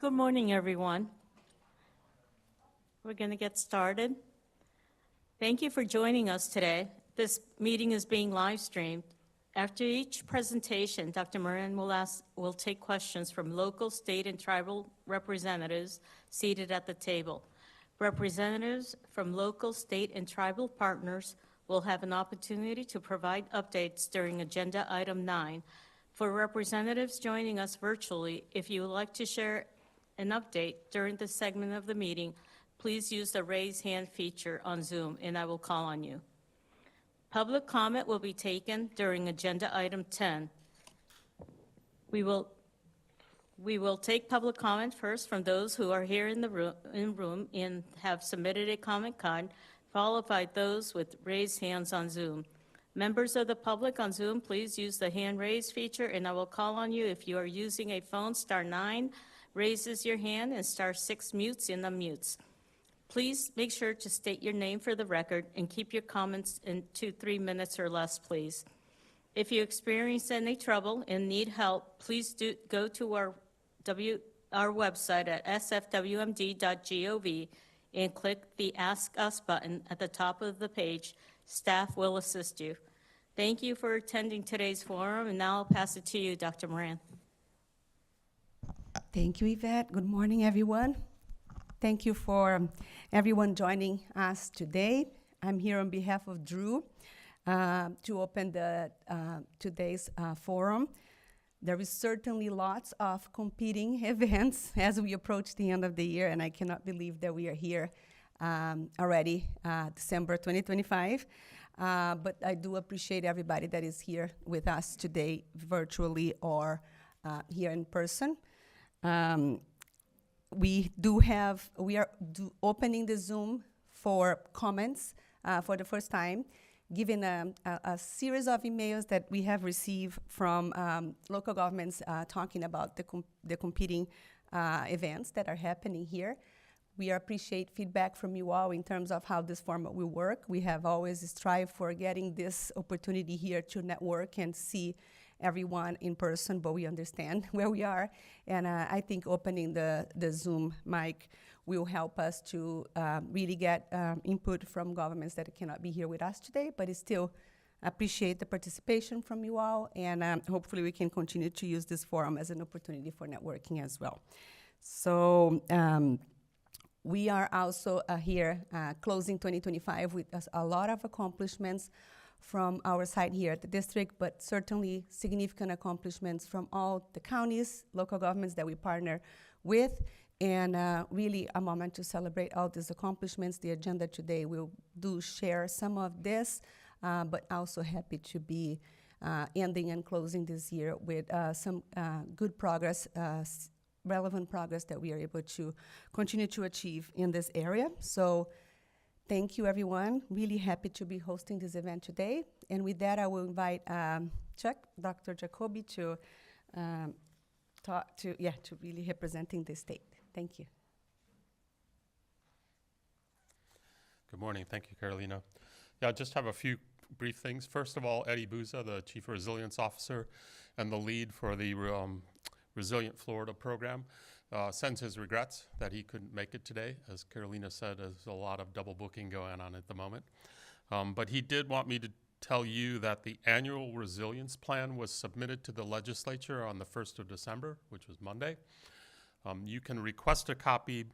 Good morning, everyone. We're going to get started. Thank you for joining us today. This meeting is being live streamed. After each presentation, Dr. Moran will take questions from local, state, and tribal representatives seated at the table. Representatives from local, state, and tribal partners will have an opportunity to provide updates during Agenda Item 9. For representatives joining us virtually, if you would like to share an update during this segment of the meeting, please use the raise hand feature on Zoom, and I will call on you. Public comment will be taken during Agenda Item 10. We will take public comment first from those who are here in the room and have submitted a comment card, followed by those with raised hands on Zoom. Members of the public on Zoom, please use the hand raise feature, and I will call on you. If you are using a phone, *9 raises your hand and *6 mutes and unmutes. Please make sure to state your name for the record and keep your comments to 3 minutes or less, please. If you experience any trouble and need help, please go to our website at sfwmd.gov and click the Ask Us button at the top of the page. Staff will assist you. Thank you for attending today's forum, and now I'll pass it to you, Dr. Moran. Thank you, Yvette. Good morning, everyone. Thank you for everyone joining us today. I'm here on behalf of Drew to open today's forum. There is certainly lots of competing events as we approach the end of the year, and I cannot believe that we are here already, December 2025. But I do appreciate everybody that is here with us today, virtually or here in person. We are opening the Zoom for comments for the first time, given a series of emails that we have received from local governments talking about the competing events that are happening here. We appreciate feedback from you all in terms of how this format will work. We have always strived for getting this opportunity here to network and see everyone in person, but we understand where we are. And I think opening the Zoom mic will help us to really get input from governments that cannot be here with us today, but I still appreciate the participation from you all, and hopefully we can continue to use this forum as an opportunity for networking as well. So we are also here closing 2025 with a lot of accomplishments from our side here at the district, but certainly significant accomplishments from all the counties, local governments that we partner with, and really a moment to celebrate all these accomplishments. The agenda today will share some of this, but also happy to be ending and closing this year with some good progress, relevant progress that we are able to continue to achieve in this area. So thank you, everyone. Really happy to be hosting this event today. And with that, I will invite Dr. Jacoby to really representing the state. Thank you. Good morning. Thank you, Carolina. Yeah, I just have a few brief things. First of all, Eddie Buza, the Chief Resilience Officer and the lead for the Resilient Florida program, sends his regrets that he couldn't make it today. As Carolina said, there's a lot of double booking going on at the moment. But he did want me to tell you that the annual resilience plan was submitted to the legislature on the 1st of December, which was Monday. You can request a copy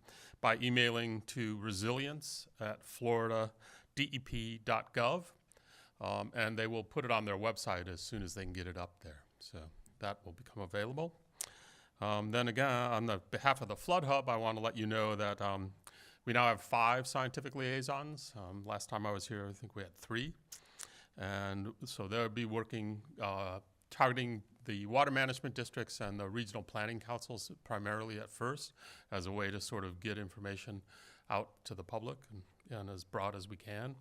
by emailing to resilience@floridadep.gov, and they will put it on their website as soon as they can get it up there. So that will become available. Then again, on the behalf of the Flood Hub, I want to let you know that we now have 5 scientific liaisons. Last time I was here, I think we had 3. And so they'll be working, targeting the water management districts and the regional planning councils primarily at first as a way to sort of get information out to the public and as broad as we can.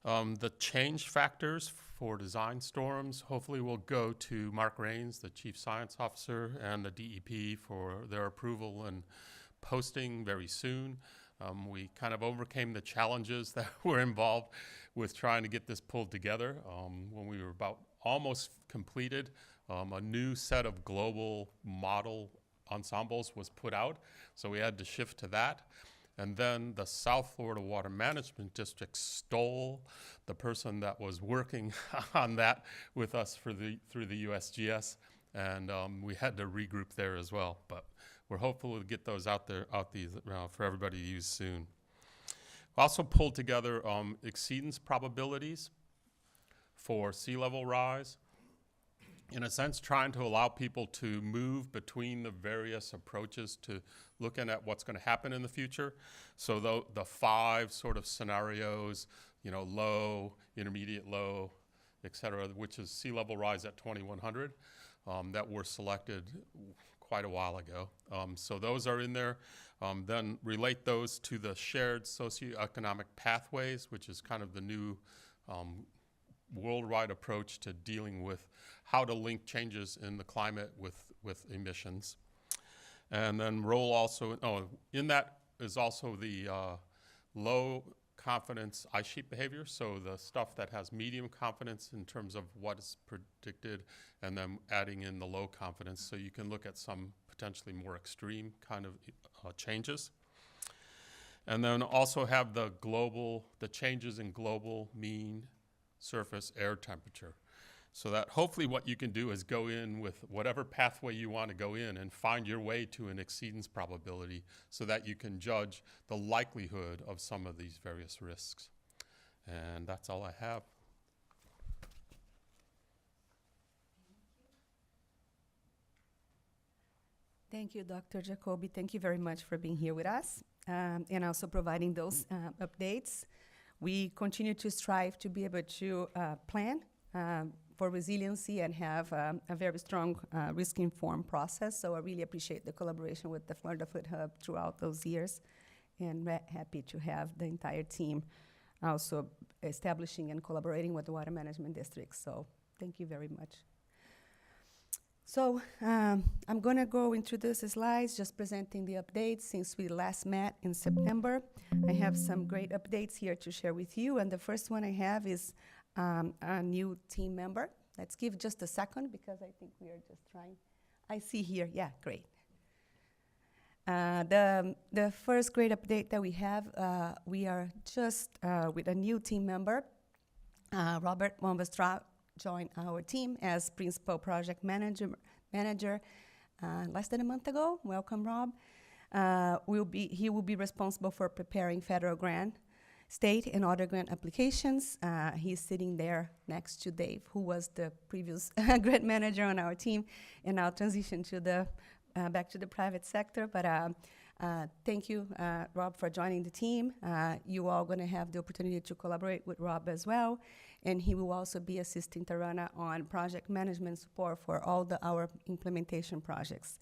The change factors for design storms hopefully will go to Mark Rains, the Chief Science Officer, and the DEP for their approval and posting very soon. We kind of overcame the challenges that were involved with trying to get this pulled together. When we were about almost completed, a new set of global model ensembles was put out, so we had to shift to that. And then the South Florida Water Management District stole the person that was working on that with us through the USGS, and we had to regroup there as well. But we're hopeful to get those out for everybody to use soon. We also pulled together exceedance probabilities for sea level rise, in a sense trying to allow people to move between the various approaches to looking at what's going to happen in the future. So the 5 sort of scenarios, low, intermediate low, et cetera, which is sea level rise at 2100, that were selected quite a while ago. So those are in there. Then relate those to the shared socioeconomic pathways, which is kind of the new worldwide approach to dealing with how to link changes in the climate with emissions. And then in that is also the low confidence ice sheet behavior, so the stuff that has medium confidence in terms of what is predicted, and then adding in the low confidence, so you can look at some potentially more extreme kind of changes. And then also have the changes in global mean surface air temperature. So that hopefully what you can do is go in with whatever pathway you want to go in and find your way to an exceedance probability so that you can judge the likelihood of some of these various risks. And that's all I have. Thank you, Dr. Jacoby. Thank you very much for being here with us and also providing those updates. We continue to strive to be able to plan for resiliency and have a very strong risk-informed process. So I really appreciate the collaboration with the Florida Food Hub throughout those years, and happy to have the entire team also establishing and collaborating with the water management districts. So thank you very much. So I'm going to go into these slides, just presenting the updates since we last met in September. I have some great updates here to share with you, and the first one I have is a new team member. Let's give just a second, because I think we are just trying. I see here, yeah, great. The first great update that we have, we are just with a new team member. Robert Mombastra joined our team as Principal Project Manager less than a month ago. Welcome, Rob. He will be responsible for preparing federal grant, state, and other grant applications. He's sitting there next to Dave, who was the previous grant manager on our team, and now transition to back to the private sector. But thank you, Rob, for joining the team. You all going to have the opportunity to collaborate with Rob as well, and he will also be assisting Tarana on project management support for all our implementation projects.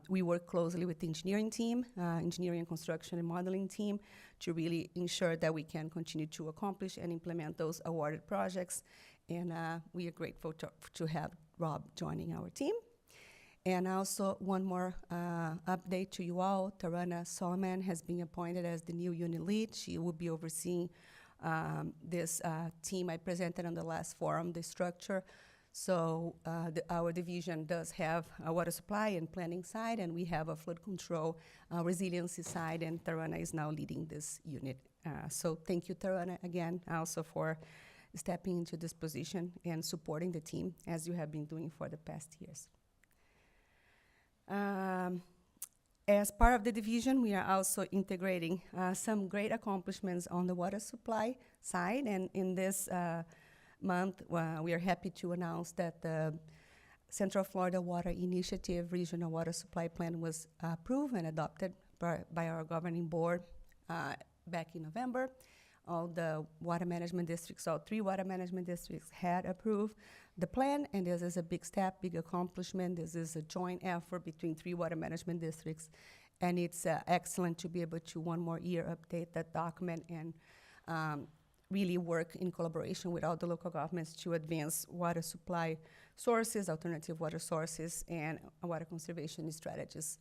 We work closely with the engineering team, engineering, construction, and modeling team, to really ensure that we can continue to accomplish and implement those awarded projects. And we are grateful to have Rob joining our team. And also, one more update to you all. Tarana Solomon has been appointed as the new unit lead. She will be overseeing this team I presented on the last forum, the structure. So our division does have a water supply and planning side, and we have a flood control resiliency side, and Tarana is now leading this unit. So thank you, Tarana, again, also for stepping into this position and supporting the team, as you have been doing for the past years. As part of the division, we are also integrating some great accomplishments on the water supply side, and in this month, we are happy to announce that the Central Florida Water Initiative Regional Water Supply Plan was approved and adopted by our governing board back in November. All the water management districts, all 3 water management districts had approved the plan, and this is a big step, big accomplishment. This is a joint effort between 3 water management districts, and it's excellent to be able to one more year update that document and really work in collaboration with all the local governments to advance water supply sources, alternative water sources, and water conservation strategies.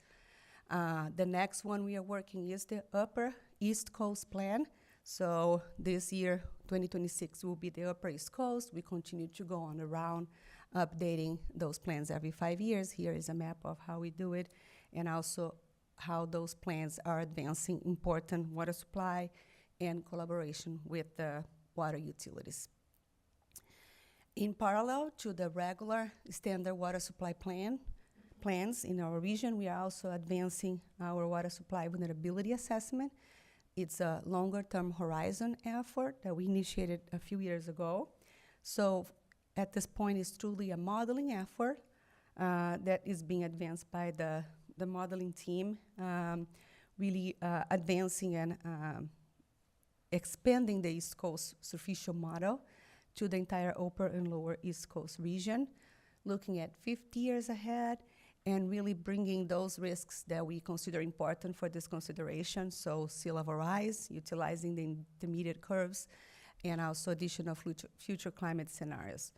The next one we are working is the Upper East Coast Plan. So this year, 2026, will be the Upper East Coast. We continue to go on around updating those plans every 5 years. Here is a map of how we do it, and also how those plans are advancing important water supply and collaboration with the water utilities. In parallel to the regular standard water supply plans in our region, we are also advancing our water supply vulnerability assessment. It's a longer-term horizon effort that we initiated a few years ago. So at this point, it's truly a modeling effort that is being advanced by the modeling team, really advancing and expanding the East Coast surficial model to the entire upper and lower East Coast region, looking at 50 years ahead and really bringing those risks that we consider important for this consideration, so sea level rise, utilizing the intermediate curves, and also additional future climate scenarios.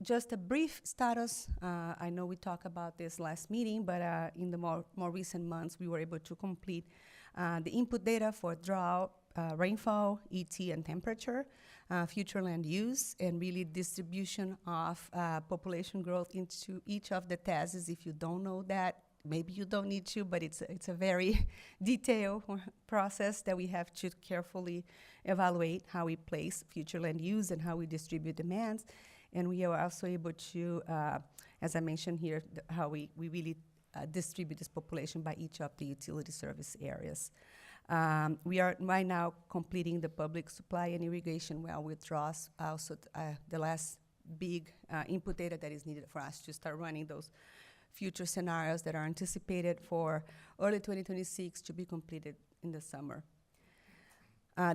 Just a brief status. I know we talked about this last meeting, but in the more recent months, we were able to complete the input data for drought, rainfall, ET, and temperature, future land use, and really distribution of population growth into each of the tests. If you don't know that, maybe you don't need to, but it's a very detailed process that we have to carefully evaluate how we place future land use and how we distribute demands. And we are also able to, as I mentioned here, how we really distribute this population by each of the utility service areas. We are right now completing the public supply and irrigation well withdrawals, also the last big input data that is needed for us to start running those future scenarios that are anticipated for early 2026 to be completed in the summer.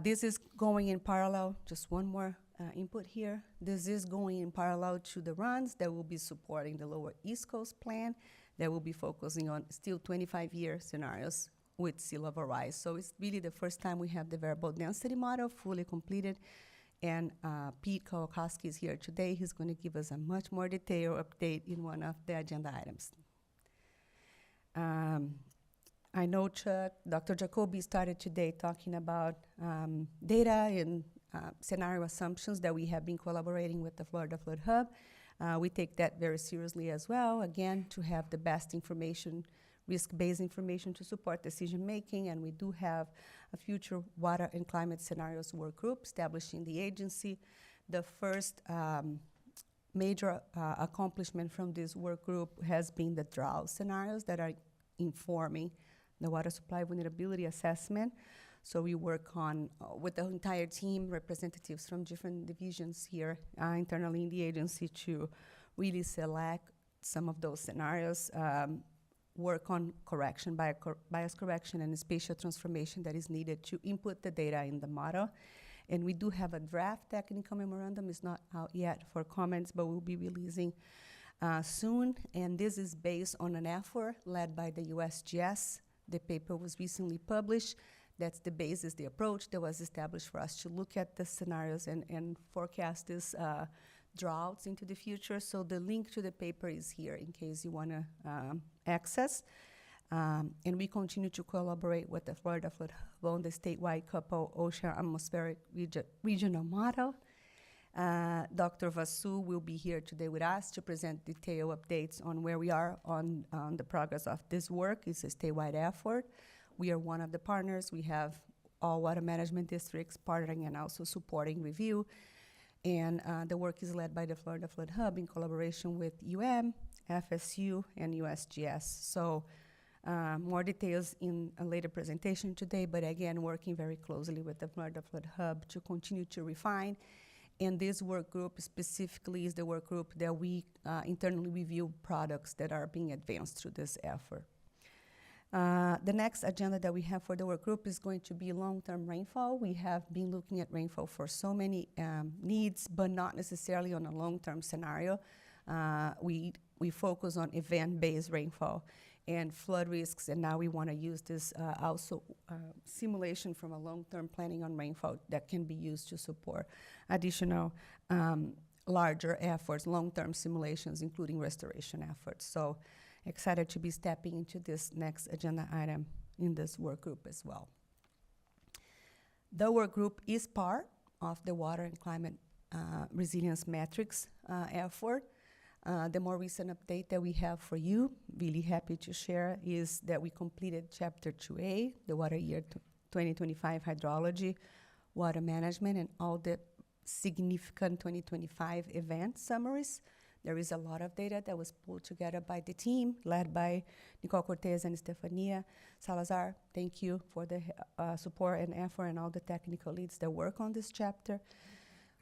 This is going in parallel, just one more input here. This is going in parallel to the runs that will be supporting the lower East Coast plan that will be focusing on still 25-year scenarios with sea level rise. So it's really the first time we have the variable density model fully completed. And Pete Kowalkowski is here today. He's going to give us a much more detailed update in one of the agenda items. I know Chuck, Dr. Jacoby started today talking about data and scenario assumptions that we have been collaborating with the Florida Flood Hub. We take that very seriously as well, again, to have the best information, risk-based information to support decision-making, and we do have a future water and climate scenarios work group established in the agency. The first major accomplishment from this work group has been the drought scenarios that are informing the water supply vulnerability assessment. So we work on, with the entire team, representatives from different divisions here internally in the agency to really select some of those scenarios, work on correction, bias correction, and spatial transformation that is needed to input the data in the model. And we do have a draft technical memorandum. It's not out yet for comments, but we'll be releasing soon. And this is based on an effort led by the USGS. The paper was recently published. That's the basis, the approach that was established for us to look at the scenarios and forecast these droughts into the future. So the link to the paper is here in case you want to access. And we continue to collaborate with the Florida Flood Hub on the statewide coupled ocean atmospheric regional model. Dr. Vasu will be here today with us to present detailed updates on where we are on the progress of this work. It's a statewide effort. We are one of the partners. We have all water management districts partnering and also supporting review. And the work is led by the Florida Flood Hub in collaboration with FSU, and USGS. So more details in a later presentation today, but again, working very closely with the Florida Flood Hub to continue to refine. And this work group specifically is the work group that we internally review products that are being advanced through this effort. The next agenda that we have for the work group is going to be long-term rainfall. We have been looking at rainfall for so many needs, but not necessarily on a long-term scenario. We focus on event-based rainfall and flood risks, and now we want to use this also simulation from a long-term planning on rainfall that can be used to support additional larger efforts, long-term simulations, including restoration efforts. So excited to be stepping into this next agenda item in this work group as well. The work group is part of the water and climate resilience metrics effort. The more recent update that we have for you, really happy to share, is that we completed Chapter 2A, the Water Year 2025 Hydrology, Water Management, and all the significant 2025 event summaries. There is a lot of data that was pulled together by the team, led by Nicole Cortez and Stefania Salazar. Thank you for the support and effort and all the technical leads that work on this chapter.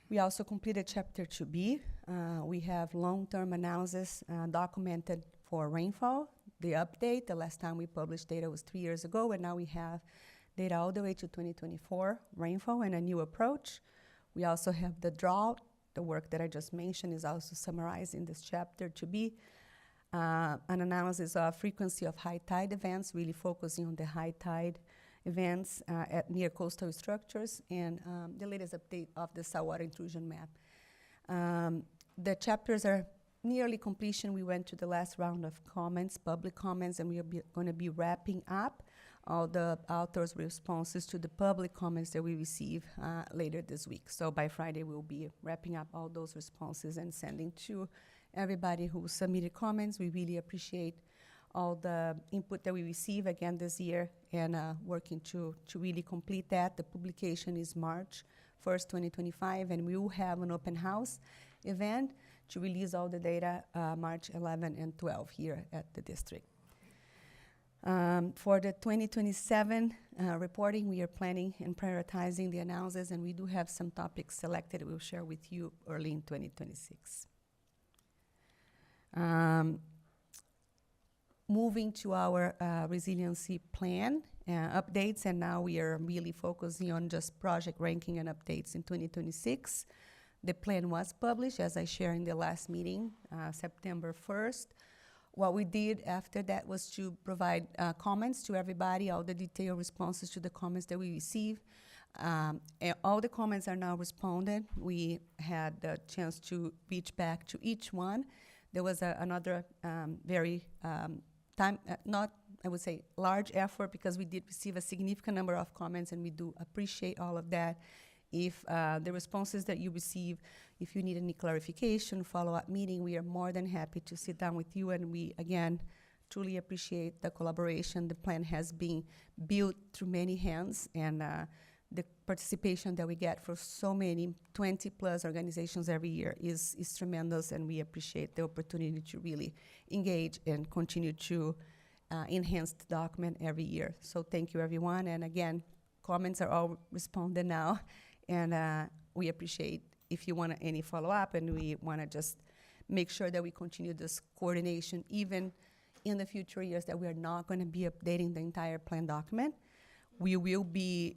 We also completed Chapter 2B. We have long-term analysis documented for rainfall. The update, the last time we published data was 3 years ago, and now we have data all the way to 2024 rainfall and a new approach. We also have the drought. The work that I just mentioned is also summarized in this Chapter 2B. An analysis of frequency of high tide events, really focusing on the high tide events at near coastal structures, and the latest update of the saltwater intrusion map. The chapters are nearly completion. We went to the last round of comments, public comments, and we are going to be wrapping up all the authors' responses to the public comments that we receive later this week. So by Friday, we'll be wrapping up all those responses and sending to everybody who submitted comments. We really appreciate all the input that we receive again this year, and working to really complete that. The publication is March 1st, 2025, and we will have an open house event to release all the data March 11 and 12 here at the district. For the 2027 reporting, we are planning and prioritizing the analysis, and we do have some topics selected we'll share with you early in 2026. Moving to our resiliency plan updates, and now we are really focusing on just project ranking and updates in 2026. The plan was published, as I shared in the last meeting, September 1st. What we did after that was to provide comments to everybody, all the detailed responses to the comments that we received. And all the comments are now responded. We had the chance to reach back to each one. There was another very not, I would say, large effort, because we did receive a significant number of comments, and we do appreciate all of that. If the responses that you receive, if you need any clarification, follow-up meeting, we are more than happy to sit down with you, and we, again, truly appreciate the collaboration. The plan has been built through many hands, and the participation that we get for so many 20-plus organizations every year is tremendous, and we appreciate the opportunity to really engage and continue to enhance the document every year. So thank you, everyone. And again, comments are all responded now, and we appreciate if you want any follow-up, and we want to just make sure that we continue this coordination even in the future years, that we are not going to be updating the entire plan document. We will be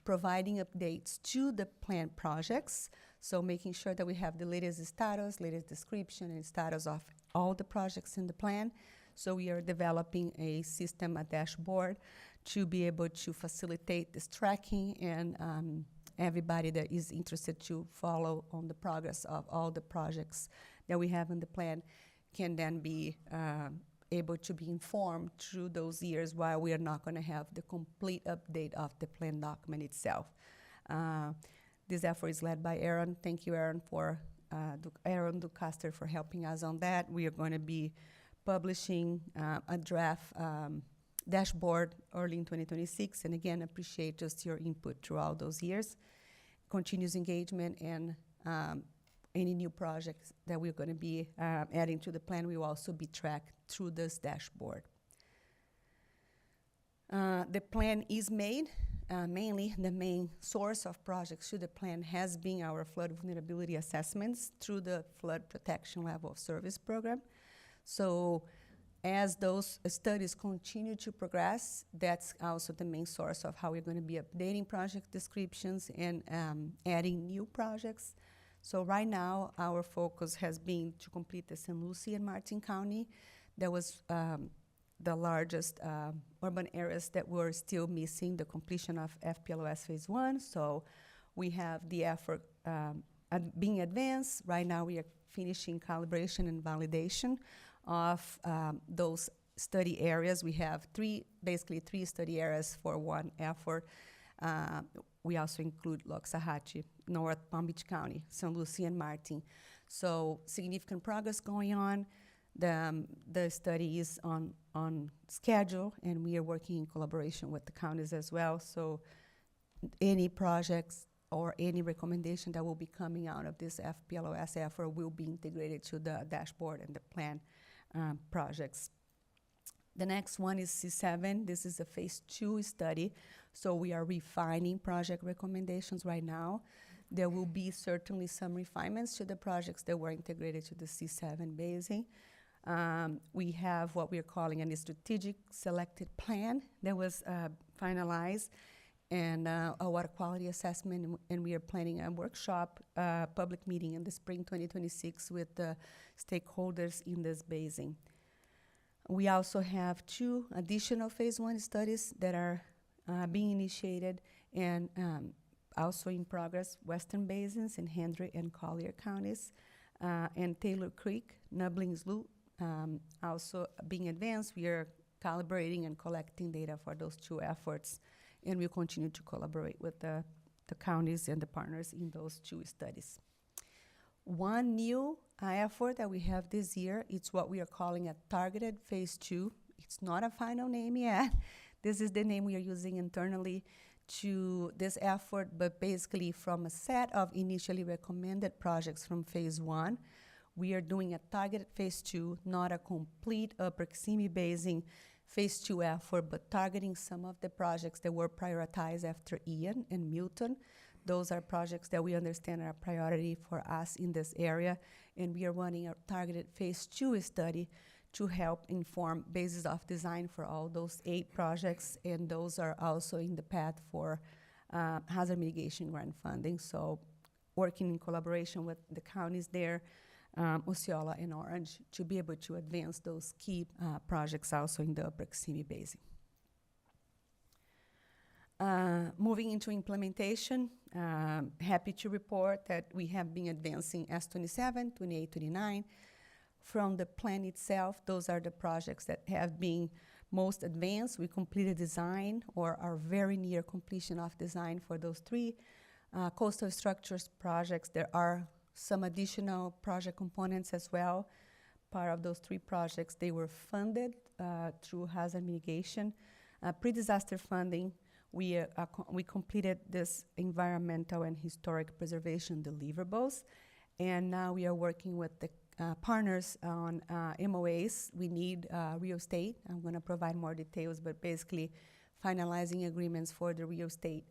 providing updates to the plan projects, so making sure that we have the latest status, latest description, and status of all the projects in the plan. So we are developing a system, a dashboard, to be able to facilitate this tracking, and everybody that is interested to follow on the progress of all the projects that we have in the plan can then be able to be informed through those years, while we are not going to have the complete update of the plan document itself. This effort is led by Aaron. Thank you, Aaron, for Aaron Ducaster for helping us on that. We are going to be publishing a draft dashboard early in 2026, and again, appreciate just your input throughout those years. Continuous engagement, and any new projects that we're going to be adding to the plan will also be tracked through this dashboard. The plan is made. Mainly, the main source of projects to the plan has been our flood vulnerability assessments through the Flood Protection Level of Service program. So as those studies continue to progress, that's also the main source of how we're going to be updating project descriptions and adding new projects. So right now, our focus has been to complete the St. Lucie and Martin County. That was the largest urban areas that were still missing the completion of FPLOS Phase 1. So we have the effort being advanced. Right now, we are finishing calibration and validation of those study areas. We have basically three study areas for one effort. we also include Loxahatchee, North Palm Beach County, St. Lucie, and Martin. So significant progress going on. The study is on schedule, and we are working in collaboration with the counties as well. So any projects or any recommendation that will be coming out of this FPLOS effort will be integrated to the dashboard and the plan projects. The next one is C7. This is a phase 2 study. So we are refining project recommendations right now. There will be certainly some refinements to the projects that were integrated to the C7 basin. We have what we are calling a strategic selected plan that was finalized, and a water quality assessment, and we are planning a workshop, public meeting in the spring 2026 with the stakeholders in this basin. We also have 2 additional phase 1 studies that are being initiated and also in progress: Western Basins in Hendry and Collier counties, and Taylor Creek, Nubbling Slough, also being advanced. We are calibrating and collecting data for those 2 efforts, and we'll continue to collaborate with the counties and the partners in those 2 studies. One new effort that we have this year, it's what we are calling a targeted phase 2. It's not a final name yet. This is the name we are using internally to this effort, but basically from a set of initially recommended projects from phase 1, we are doing a targeted phase 2, not a complete Upper Kissimmee Basin phase 2 effort, but targeting some of the projects that were prioritized after Ian and Milton. Those are projects that we understand are a priority for us in this area, and we are running a targeted phase 2 study to help inform basis of design for all those 8 projects, and those are also in the path for hazard mitigation grant funding. So working in collaboration with the counties there, Osceola and Orange, to be able to advance those key projects also in the Upper Kissimmee Basin. Moving into implementation, happy to report that we have been advancing S27, 28, 29. From the plan itself, those are the projects that have been most advanced. We completed design or are very near completion of design for those 3 coastal structures projects. There are some additional project components as well. Part of those 3 projects, they were funded through hazard mitigation. Pre-disaster funding, we completed this environmental and historic preservation deliverables, and now we are working with the partners on MOAs. We need real estate. I'm going to provide more details, but basically finalizing agreements for the real estate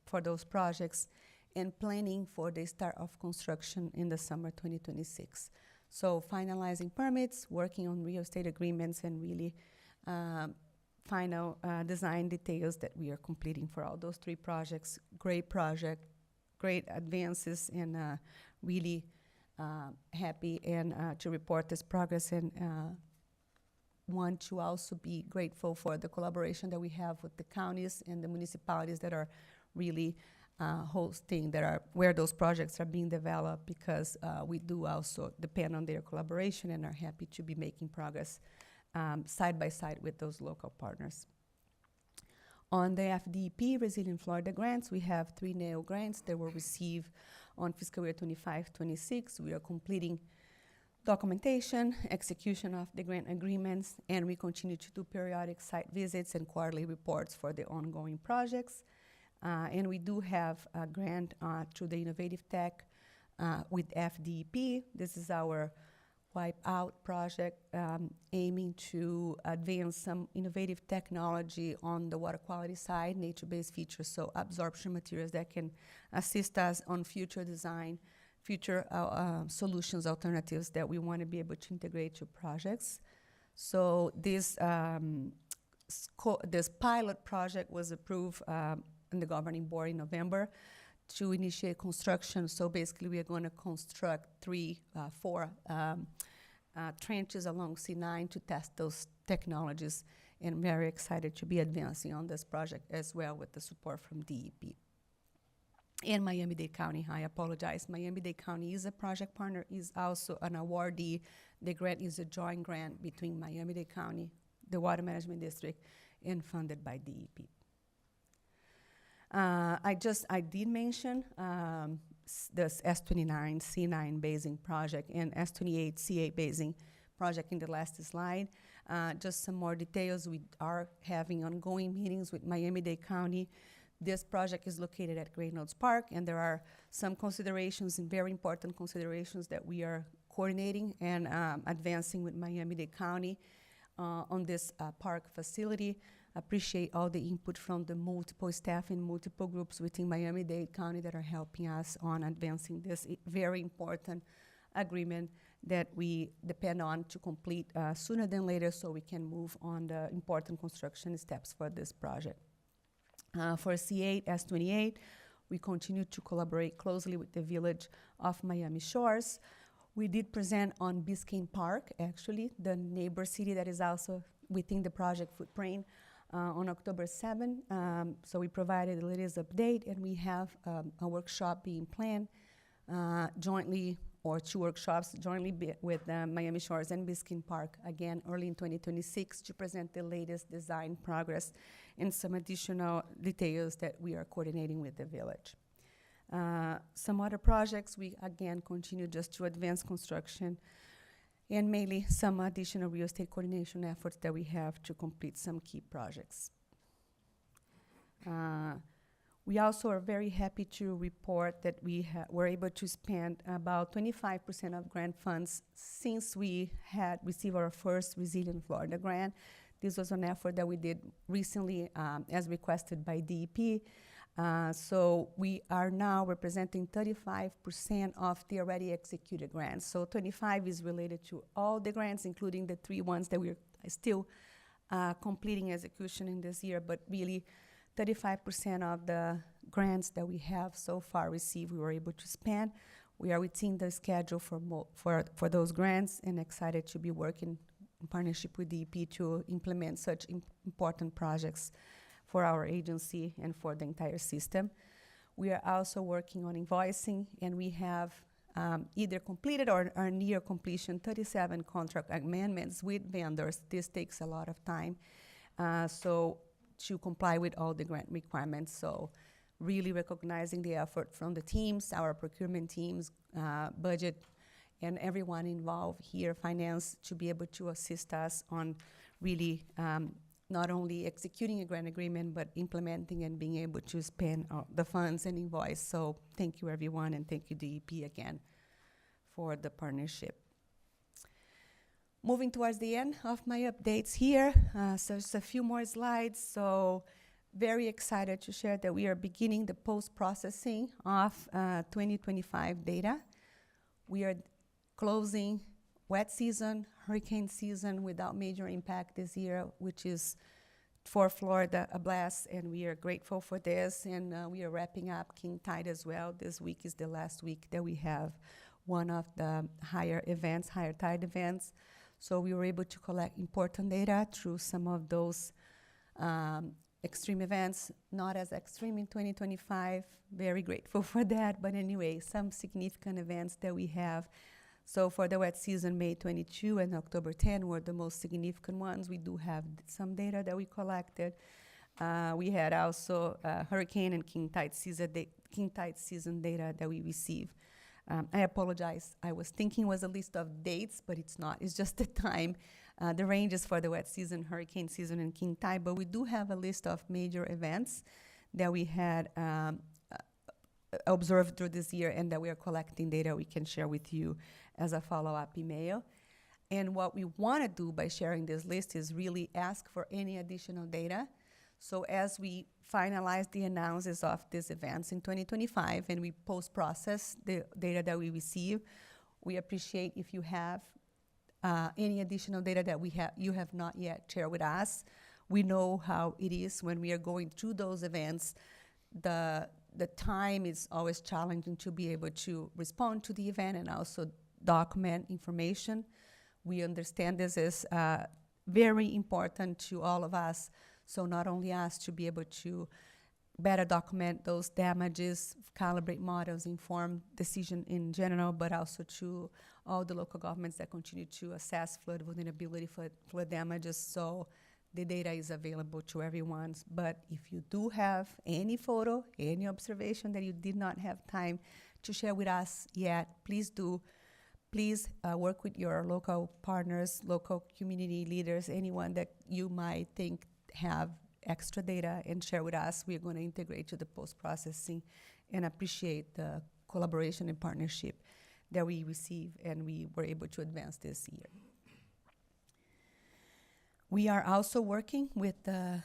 for those projects, and planning for the start of construction in the summer 2026. So finalizing permits, working on real estate agreements, and really final design details that we are completing for all those 3 projects. Great project, great advances, and really happy and to report this progress, and want to also be grateful for the collaboration that we have with the counties and the municipalities that are really hosting, where those projects are being developed, because we do also depend on their collaboration and are happy to be making progress side by side with those local partners. On the FDP Resilient Florida grants, we have 3 NAIL grants that were received on fiscal year 25-26. We are completing documentation, execution of the grant agreements, and we continue to do periodic site visits and quarterly reports for the ongoing projects. And we do have a grant through the Innovative Tech with FDP. This is our Wipe Out project, aiming to advance some innovative technology on the water quality side, nature-based features, so absorption materials that can assist us on future design, future solutions, alternatives that we want to be able to integrate to projects. So this pilot project was approved in the governing board in November to initiate construction. So basically, we are going to construct 4 trenches along C9 to test those technologies, and very excited to be advancing on this project as well with the support from DEP. And Miami-Dade County, I apologize. Miami-Dade County is a project partner, is also an awardee. The grant is a joint grant between Miami-Dade County, the Water Management District, and funded by DEP. I did mention this S29 C9 basing project and S28 C8 basing project in the last slide. Just some more details. We are having ongoing meetings with Miami-Dade County. This project is located at Great Notes Park, and there are some considerations and very important considerations that we are coordinating and advancing with Miami-Dade County on this park facility. Appreciate all the input from the multiple staff and multiple groups within Miami-Dade County that are helping us on advancing this very important agreement that we depend on to complete sooner than later so we can move on the important construction steps for this project. For C8, S28, we continue to collaborate closely with the Village of Miami Shores. We did present on Biscayne Park, actually, the neighbor city that is also within the project footprint, on October 7. So we provided the latest update, and we have a workshop being planned jointly, or 2 workshops jointly with Miami Shores and Biscayne Park, again, early in 2026, to present the latest design progress and some additional details that we are coordinating with the village. Some other projects, we again continue just to advance construction, and mainly some additional real estate coordination efforts that we have to complete some key projects. We also are very happy to report that we were able to spend about 25% of grant funds since we had received our first Resilient Florida grant. This was an effort that we did recently as requested by DEP. So we are now representing 35% of the already executed grants. So 25 is related to all the grants, including the 3 ones that we're still completing execution in this year, but really 35% of the grants that we have so far received, we were able to spend. We are within the schedule for those grants, and excited to be working in partnership with DEP to implement such important projects for our agency and for the entire system. We are also working on invoicing, and we have either completed or are near completion 37 contract amendments with vendors. This takes a lot of time. So to comply with all the grant requirements. So really recognizing the effort from the teams, our procurement teams, budget, and everyone involved here, finance, to be able to assist us on really not only executing a grant agreement, but implementing and being able to spend the funds and invoice. So thank you, everyone, and thank you, DEP, again, for the partnership. Moving towards the end of my updates here, so just a few more slides. So very excited to share that we are beginning the post-processing of 2025 data. We are closing wet season, hurricane season without major impact this year, which is for Florida a blast, and we are grateful for this. And we are wrapping up King Tide as well. This week is the last week that we have one of the higher tide events. So we were able to collect important data through some of those extreme events, not as extreme in 2025. Very grateful for that. But anyway, some significant events that we have. So for the wet season, May 22 and October 10 were the most significant ones. We do have some data that we collected. We had also hurricane and king tide season data that we received. I apologize. I was thinking it was a list of dates, but it's not. It's just the time. The ranges for the wet season, hurricane season, and king tide. But we do have a list of major events that we had observed through this year, and that we are collecting data we can share with you as a follow-up email. And what we want to do by sharing this list is really ask for any additional data. So as we finalize the analysis of these events in 2025 and we post-process the data that we receive, we appreciate if you have any additional data that you have not yet shared with us. We know how it is when we are going through those events. The time is always challenging to be able to respond to the event and also document information. We understand this is very important to all of us. So not only us to be able to better document those damages, calibrate models, inform decision in general, but also to all the local governments that continue to assess flood vulnerability, flood damages. So the data is available to everyone. But if you do have any photo, any observation that you did not have time to share with us yet, please do. Please work with your local partners, local community leaders, anyone that you might think have extra data, and share with us. We're going to integrate to the post-processing and appreciate the collaboration and partnership that we receive and we were able to advance this year. We are also working with the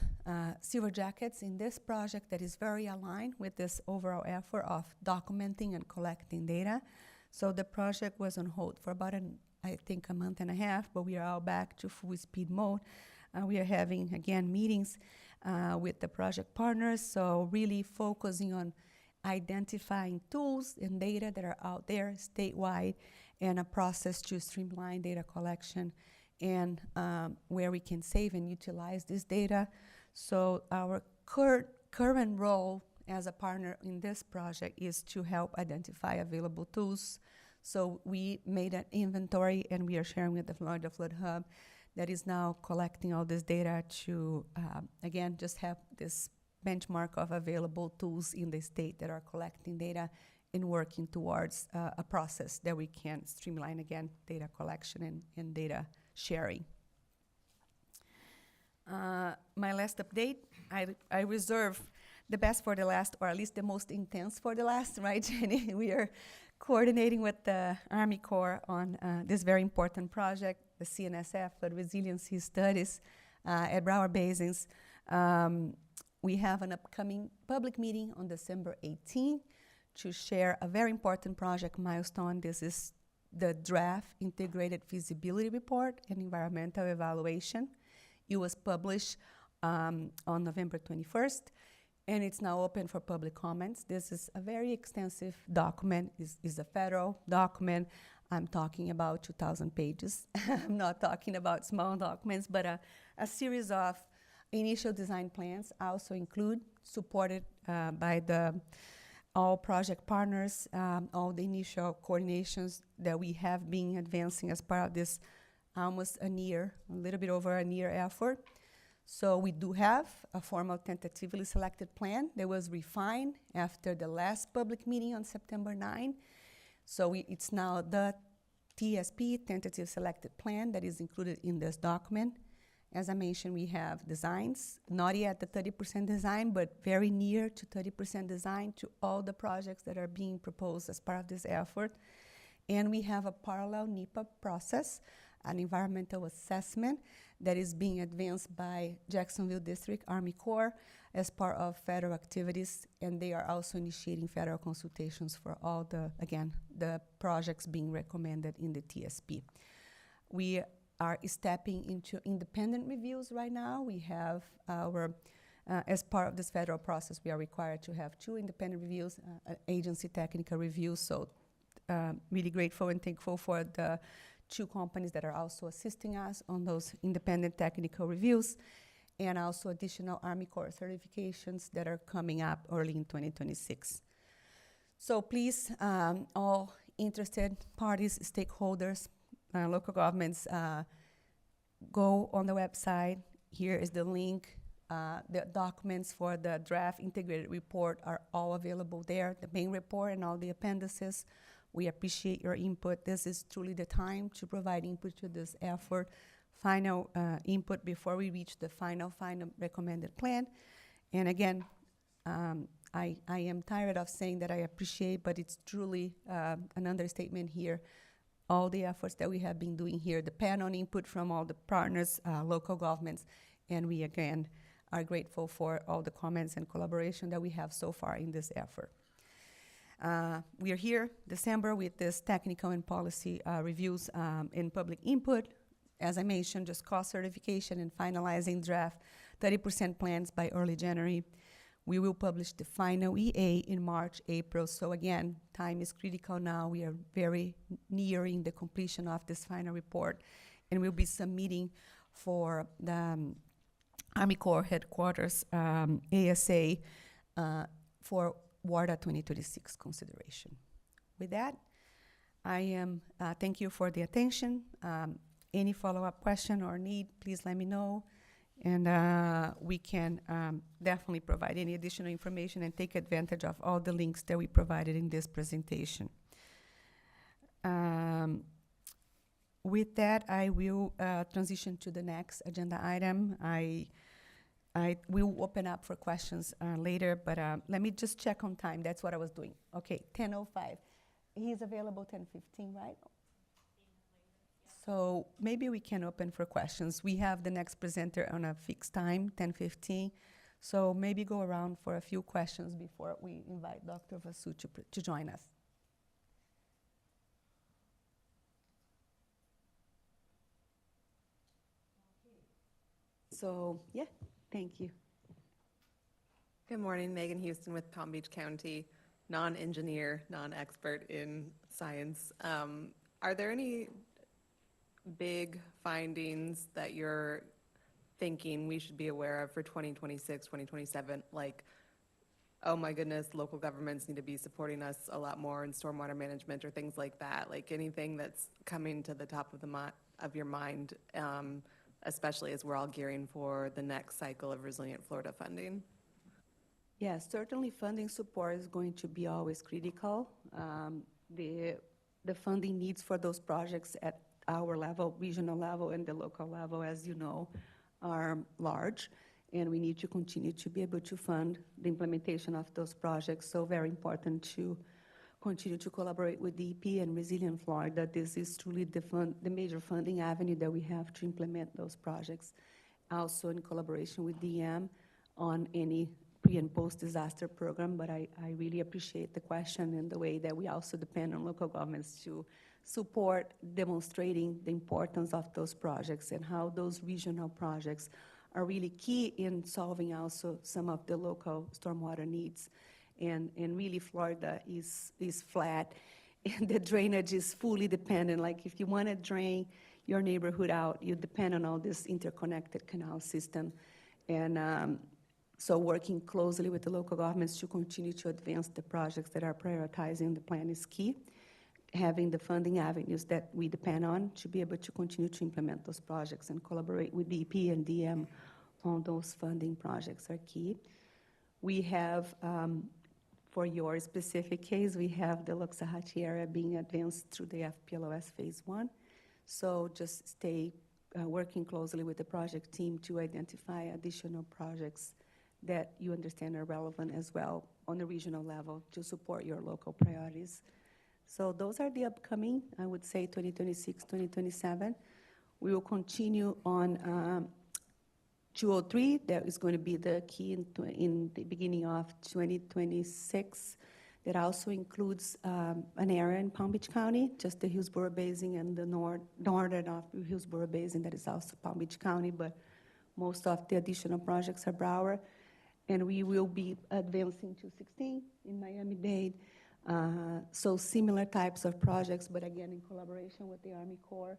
Silver Jackets in this project that is very aligned with this overall effort of documenting and collecting data. So the project was on hold for about, I think, a month and a half, but we are all back to full speed mode. We are having, again, meetings with the project partners, so really focusing on identifying tools and data that are out there statewide and a process to streamline data collection and where we can save and utilize this data. So our current role as a partner in this project is to help identify available tools. So we made an inventory and we are sharing with the Florida Flood Hub that is now collecting all this data to, again, just have this benchmark of available tools in the state that are collecting data and working towards a process that we can streamline, again, data collection and data sharing. My last update, I reserve the best for the last, or at least the most intense for the last, right, Jenny? We are coordinating with the Army Corps on this very important project, the CNSF, Flood Resiliency Studies at Broward Basins. We have an upcoming public meeting on December 18th to share a very important project milestone. This is the draft integrated feasibility report and environmental evaluation. It was published on November 21st, and it's now open for public comments. This is a very extensive document. It's a federal document. I'm talking about 2,000 pages. I'm not talking about small documents, but a series of initial design plans also include, supported by all project partners, all the initial coordinations that we have been advancing as part of this almost a little bit over a year effort. So we do have a formal tentatively selected plan that was refined after the last public meeting on September 9. So it's now the TSP, tentative selected plan, that is included in this document. As I mentioned, we have designs, not yet the 30% design, but very near to 30% design to all the projects that are being proposed as part of this effort. And we have a parallel NEPA process, an environmental assessment that is being advanced by Jacksonville District Army Corps as part of federal activities, and they are also initiating federal consultations for all the projects being recommended in the TSP. We are stepping into independent reviews right now. We have as part of this federal process, we are required to have 2 independent reviews, agency technical reviews, so really grateful and thankful for the 2 companies that are also assisting us on those independent technical reviews, and also additional Army Corps certifications that are coming up early in 2026. So please, all interested parties, stakeholders, local governments, go on the website. Here is the link. The documents for the draft integrated report are all available there, the main report and all the appendices. We appreciate your input. This is truly the time to provide input to this effort, final input before we reach the final recommended plan. And again, I am tired of saying that I appreciate, but it's truly an understatement here, all the efforts that we have been doing here, depend on input from all the partners, local governments, and we again are grateful for all the comments and collaboration that we have so far in this effort. We are here December with this technical and policy reviews and public input. As I mentioned, just cost certification and finalizing draft 30% plans by early January. We will publish the final EA in March, April. So again, time is critical now. We are very nearing the completion of this final report, and we'll be submitting for the Army Corps Headquarters ASA for WARDA 2026 consideration. With that, I am thank you for the attention. Any follow-up question or need, please let me know. And we can definitely provide any additional information and take advantage of all the links that we provided in this presentation. With that, I will transition to the next agenda item. I will open up for questions later, but let me just check on time. That's what I was doing. Okay, 10:05. He's available 10:15, right? So maybe we can open for questions. We have the next presenter on a fixed time, 10:15. So maybe go around for a few questions before we invite Dr. Vasu to join us. So, yeah, thank you. Good morning, Megan Houston with Palm Beach County, non-engineer, non-expert in science. Are there any big findings that you're thinking we should be aware of for 2026, 2027? Like, oh my goodness, local governments need to be supporting us a lot more in stormwater management or things like that? Like anything that's coming to the top of your mind, especially as we're all gearing for the next cycle of Resilient Florida funding? Yes, certainly funding support is going to be always critical. The funding needs for those projects at our level, regional level, and the local level, as you know, are large, and we need to continue to be able to fund the implementation of those projects. So very important to continue to collaborate with DEP and Resilient Florida. This is truly the major funding avenue that we have to implement those projects. Also in collaboration with DM on any pre- and post-disaster program, but I really appreciate the question and the way that we also depend on local governments to support demonstrating the importance of those projects and how those regional projects are really key in solving also some of the local stormwater needs. And really Florida is flat, and the drainage is fully dependent. Like if you want to drain your neighborhood out, you depend on all this interconnected canal system. And so working closely with the local governments to continue to advance the projects that are prioritizing the plan is key. Having the funding avenues that we depend on to be able to continue to implement those projects and collaborate with DEP and DM on those funding projects are key. We have, for your specific case, we have the Loxahatchee area being advanced through the FPLOS Phase 1. So just stay working closely with the project team to identify additional projects that you understand are relevant as well on the regional level to support your local priorities. So those are the upcoming, I would say 2026, 2027. We will continue on 203. That is going to be the key in the beginning of 2026. That also includes an area in Palm Beach County, just the Hillsborough Basin and the northern of Hillsborough Basin that is also Palm Beach County, but most of the additional projects are Broward. And we will be advancing to 16 in Miami-Dade. So similar types of projects, but again, in collaboration with the Army Corps.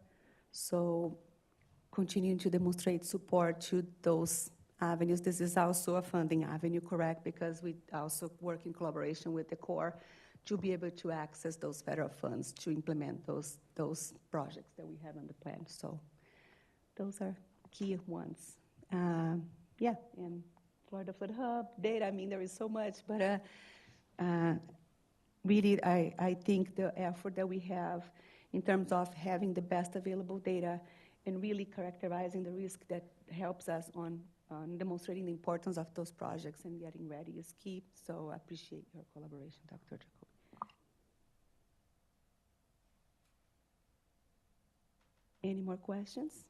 So continuing to demonstrate support to those avenues. This is also a funding avenue, correct? Because we also work in collaboration with the Corps to be able to access those federal funds to implement those projects that we have on the plan. So those are key ones. Yeah, and Florida Food Hub, data, I mean, there is so much, but really, I think the effort that we have in terms of having the best available data and really characterizing the risk that helps us on demonstrating the importance of those projects and getting ready is key. So I appreciate your collaboration, Dr. Jacoby. Any more questions?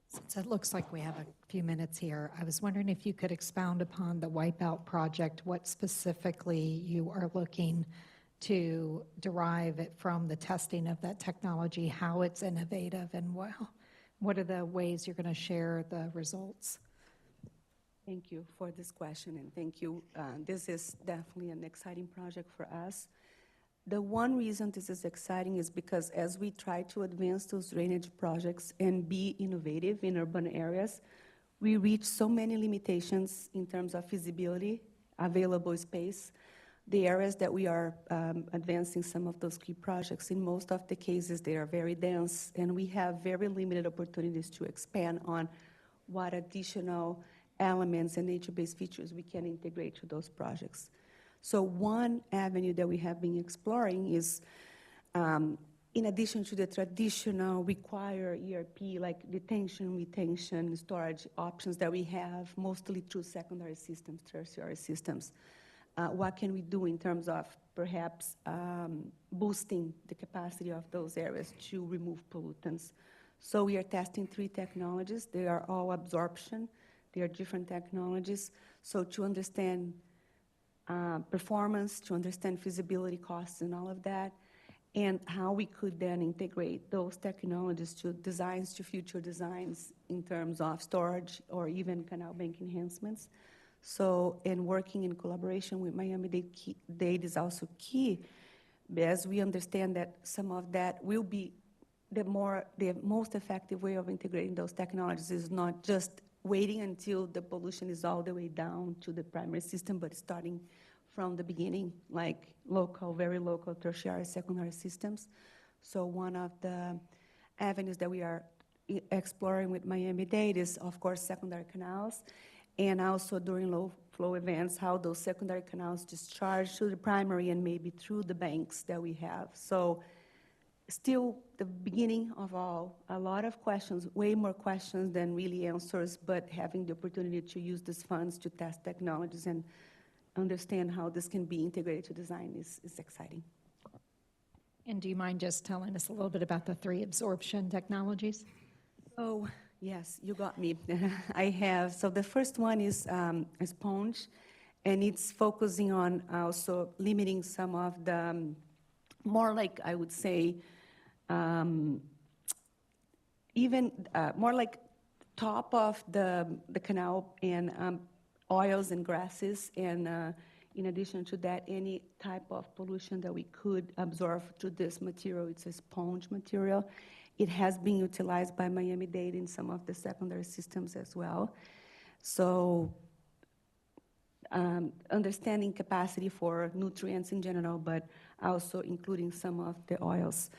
Since it looks like we have a few minutes here, I was wondering if you could expound upon the Wipeout project, what specifically you are looking to derive it from the testing of that technology, how it's innovative, and what are the ways you're going to share the results? Thank you for this question, and thank you. This is definitely an exciting project for us. The one reason this is exciting is because as we try to advance those drainage projects and be innovative in urban areas, we reach so many limitations in terms of feasibility, available space, the areas that we are advancing some of those key projects, in most of the cases, they are very dense, and we have very limited opportunities to expand on what additional elements and nature-based features we can integrate to those projects. So one avenue that we have been exploring is, in addition to the traditional require ERP, like detention, retention, storage options that we have, mostly through secondary systems, tertiary systems, what can we do in terms of perhaps boosting the capacity of those areas to remove pollutants? So we are testing 3 technologies. They are all absorption. They are different technologies. So to understand performance, to understand feasibility costs and all of that, and how we could then integrate those technologies to designs, to future designs in terms of storage or even canal bank enhancements. So, in working in collaboration with Miami-Dade is also key, as we understand that some of that will be the most effective way of integrating those technologies is not just waiting until the pollution is all the way down to the primary system, but starting from the beginning, like local, very local, tertiary, secondary systems. So one of the avenues that we are exploring with Miami-Dade is, of course, secondary canals, and also during low-flow events, how those secondary canals discharge to the primary and maybe through the banks that we have. So still the beginning of all, a lot of questions, way more questions than really answers, but having the opportunity to use these funds to test technologies and understand how this can be integrated to design is exciting. And do you mind just telling us a little bit about the 3 absorption technologies? Oh, yes, you got me. I have. So the first one is a sponge, and it's focusing on also limiting some of the more like, I would say, even more like top of the canal and oils and grasses, and in addition to that, any type of pollution that we could absorb through this material. It's a sponge material. It has been utilized by Miami-Dade in some of the secondary systems as well. So understanding capacity for nutrients in general, but also including some of the oils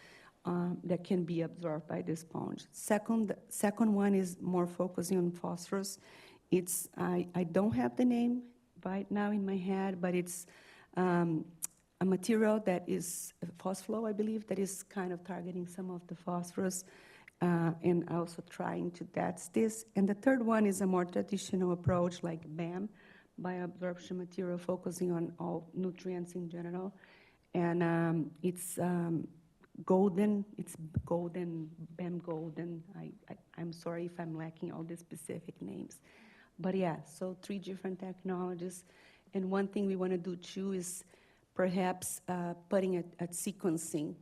that can be absorbed by the sponge. Second one is more focusing on phosphorus. It's, I don't have the name right now in my head, but it's a material that is phosphlo, I believe, that is kind of targeting some of the phosphorus and also trying to test this. And the third one is a more traditional approach like BAM, bioabsorption material, focusing on all nutrients in general. And it's golden, BAM golden. I'm sorry if I'm lacking all the specific names. But yeah, so 3 different technologies. And one thing we want to do too is perhaps putting at sequencing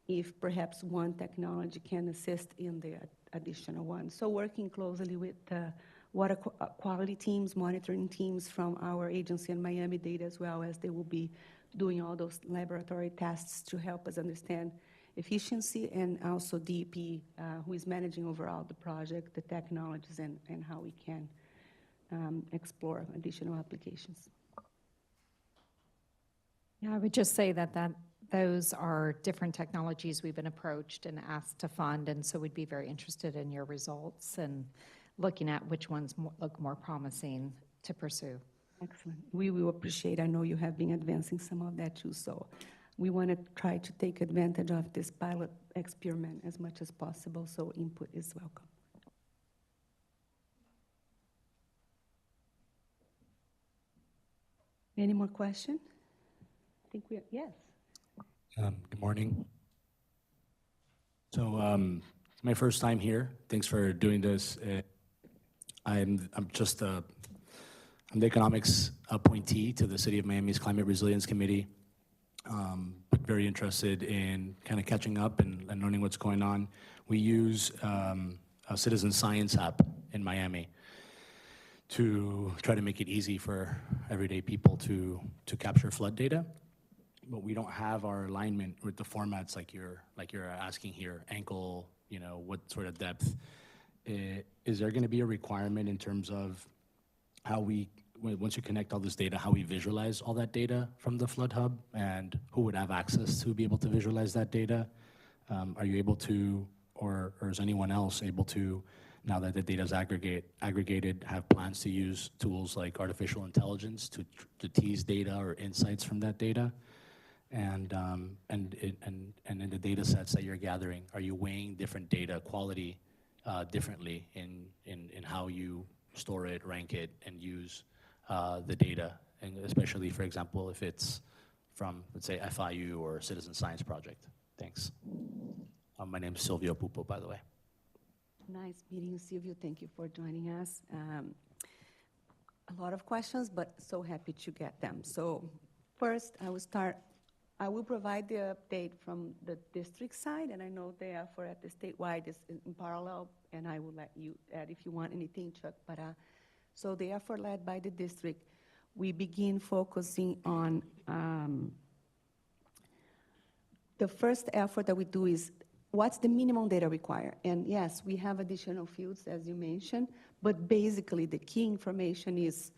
if perhaps one technology can assist in the additional one. So working closely with water quality teams, monitoring teams from our agency in Miami-Dade, as well as they will be doing all those laboratory tests to help us understand efficiency, and also DEP, who is managing overall the project, the technologies, and how we can explore additional applications. Yeah, I would just say that those are different technologies we've been approached and asked to fund, and so we'd be very interested in your results and looking at which ones look more promising to pursue. Excellent. We will appreciate. I know you have been advancing some of that too, so we want to try to take advantage of this pilot experiment as much as possible, so input is welcome. Any more questions? I think we are, yes. Good morning. So it's my first time here. Thanks for doing this. I'm the economics appointee to the City of Miami's Climate Resilience Committee. But very interested in kind of catching up and learning what's going on. We use a citizen science app in Miami to try to make it easy for everyday people to capture flood data. But we don't have our alignment with the formats like you're asking here, ankle, what sort of depth. Is there going to be a requirement in terms of how we once you connect all this data, how we visualize all that data from the Flood Hub and who would have access to be able to visualize that data. Are you able to, or is anyone else able to, now that the data is aggregated, have plans to use tools like artificial intelligence to tease data or insights from that data? And in the data sets that you're gathering, are you weighing different data quality differently in how you store it, rank it, and use the data? And especially, for example, if it's from, let's say, FIU or Citizen Science Project. Thanks. My name is Silvio Pupo, by the way. Nice meeting you, Silvio. Thank you for joining us. A lot of questions, but so happy to get them. So first, I will provide the update from the district side, and I know the effort at the statewide is in parallel, and I will let you add if you want anything, Chuck. But so the effort led by the district, we begin focusing on the first effort that we do is what's the minimum data required? And yes, we have additional fields, as you mentioned, but basically the key information is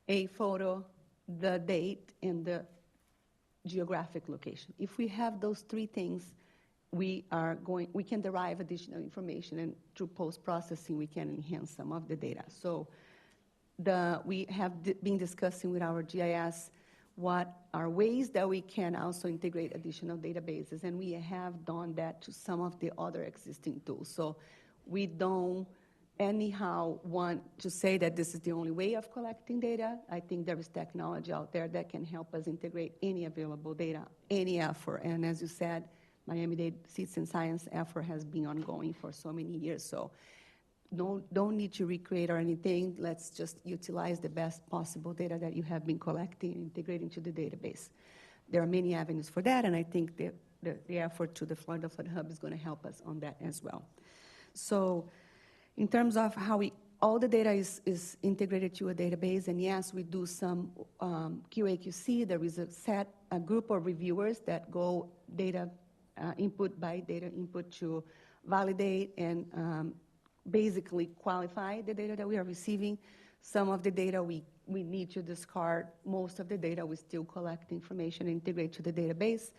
a photo, the date, and the geographic location. If we have those three things, we can derive additional information, and through post-processing, we can enhance some of the data. So we have been discussing with our GIS what are ways that we can also integrate additional databases, and we have done that to some of the other existing tools. So we don't anyhow want to say that this is the only way of collecting data. I think there is technology out there that can help us integrate any available data, any effort. And as you said, Miami-Dade Citizen Science effort has been ongoing for so many years. So don't need to recreate or anything. Let's just utilize the best possible data that you have been collecting and integrate into the database. There are many avenues for that, and I think the effort to the Florida Flood Hub is going to help us on that as well. So in terms of how all the data is integrated to a database, and yes, we do some QA/QC. There is a group of reviewers that go data input by data input to validate and basically qualify the data that we are receiving. Some of the data we need to discard. Most of the data we still collect information and integrate to the database.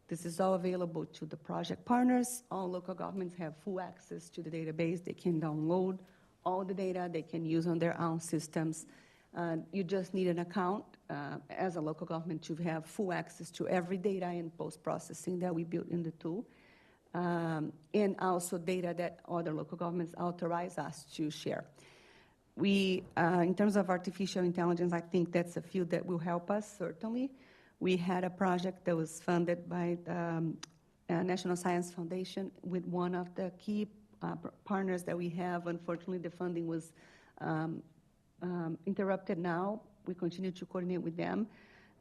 This is all available to the project partners. All local governments have full access to the database. They can download all the data they can use on their own systems. You just need an account as a local government to have full access to every data and post-processing that we built in the tool. And also data that other local governments authorize us to share. In terms of artificial intelligence, I think that's a field that will help us, certainly. We had a project that was funded by the National Science Foundation with one of the key partners that we have. Unfortunately, the funding was interrupted now. We continue to coordinate with them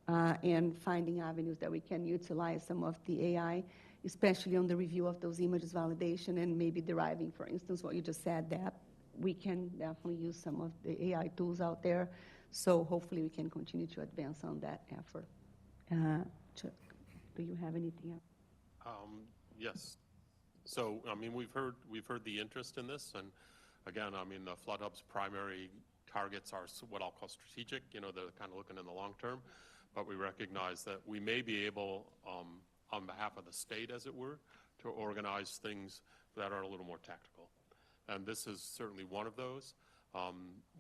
and finding avenues that we can utilize some of the AI, especially on the review of those images validation and maybe deriving, for instance, what you just said, that we can definitely use some of the AI tools out there. So hopefully we can continue to advance on that effort. Chuck, do you have anything else? Yes. So, I mean, we've heard the interest in this, and again, I mean, the Flood Hub's primary targets are what I'll call strategic. You know, they're kind of looking in the long term, but we recognize that we may be able, on behalf of the state, as it were, to organize things that are a little more tactical. And this is certainly one of those.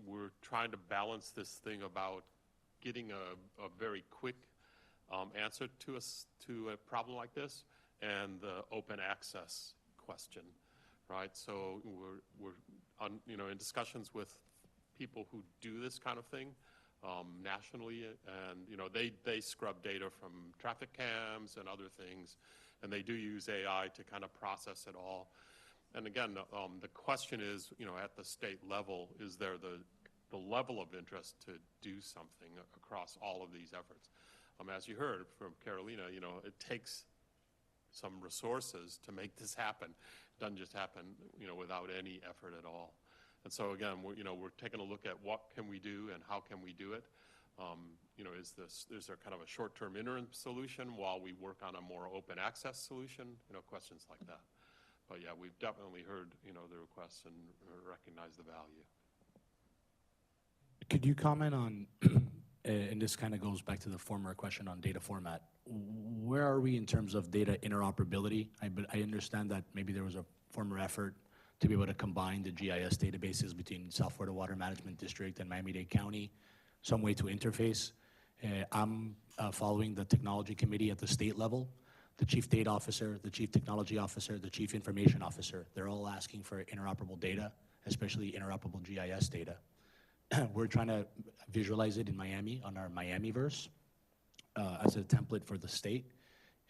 We're trying to balance this thing about getting a very quick answer to a problem like this and the open access question, right? So we're in discussions with people who do this kind of thing nationally, and they scrub data from traffic cams and other things, and they do use AI to kind of process it all. And again, the question is, at the state level, is there the level of interest to do something across all of these efforts? As you heard from Carolina, it takes some resources to make this happen. It doesn't just happen, without any effort at all. And so again, we're taking a look at what can we do and how can we do it. Is there kind of a short-term interim solution while we work on a more open access solution? Questions like that. But yeah, we've definitely heard, the requests and recognize the value. Could you comment on, and this kind of goes back to the former question on data format, where are we in terms of data interoperability? I understand that maybe there was a former effort to be able to combine the GIS databases between South Florida Water Management District and Miami-Dade County, some way to interface. I'm following the technology committee at the state level. The chief data officer, the chief technology officer, the chief information officer, they're all asking for interoperable data, especially interoperable GIS data. We're trying to visualize it in Miami on our Miamiverse as a template for the state.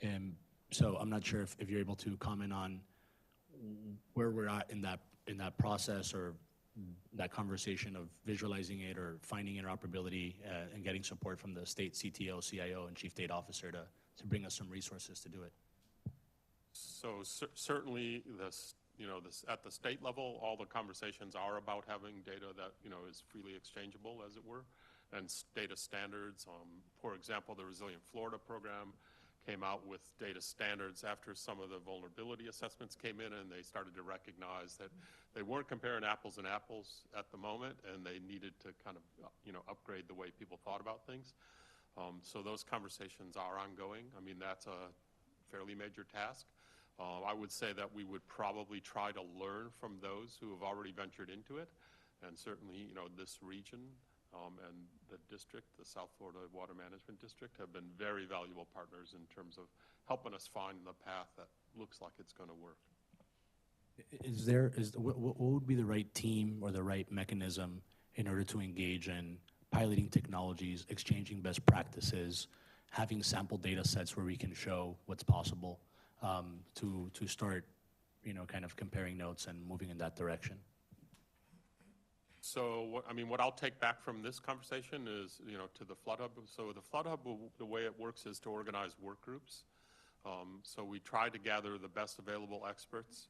And so I'm not sure if you're able to comment on where we're at in that process or that conversation of visualizing it or finding interoperability and getting support from the state CTO, CIO, and chief data officer to bring us some resources to do it. So certainly this, at the state level, all the conversations are about having data that, is freely exchangeable, as it were, and data standards. For example, the Resilient Florida program came out with data standards after some of the vulnerability assessments came in, and they started to recognize that they weren't comparing apples and apples at the moment, and they needed to kind of, upgrade the way people thought about things. So those conversations are ongoing. I mean, that's a fairly major task. I would say that we would probably try to learn from those who have already ventured into it, and certainly, this region and the district, the South Florida Water Management District, have been very valuable partners in terms of helping us find the path that looks like it's going to work. What would be the right team or the right mechanism in order to engage in piloting technologies, exchanging best practices, having sample data sets where we can show what's possible to start, kind of comparing notes and moving in that direction? So, what I'll take back from this conversation is, to the Flood Hub. So the Flood Hub, the way it works is to organize work groups. So we try to gather the best available experts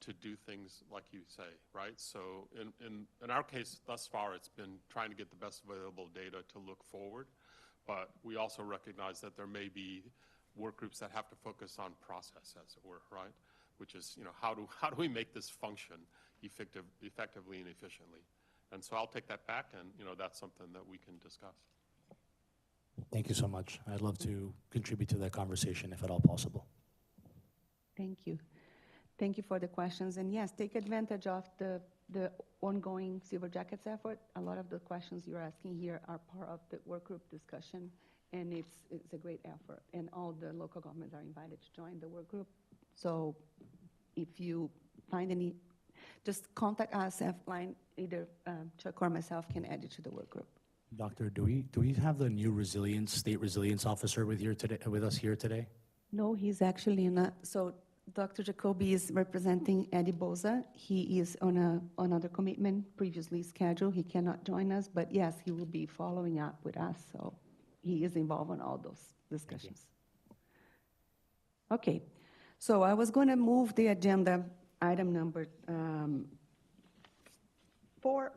to do things like you say, right? So in our case, thus far, it's been trying to get the best available data to look forward. But we also recognize that there may be work groups that have to focus on process, as it were, right? Which is, how do we make this function effectively and efficiently? And so I'll take that back, and that's something that we can discuss. Thank you so much. I'd love to contribute to that conversation if at all possible. Thank you. Thank you for the questions. And yes, take advantage of the ongoing Silver Jackets effort. A lot of the questions you're asking here are part of the work group discussion, and it's a great effort. And all the local governments are invited to join the work group. So if you find any, just contact us offline. Either Chuck or myself can add you to the work group. Doctor, do we have the new state resilience officer with us here today? No, he's actually not. So Dr. Jacoby is representing Eddie Boza. He is on another commitment previously scheduled. He cannot join us, but yes, he will be following up with us. So he is involved in all those discussions. Okay, so I was going to move the agenda item number 5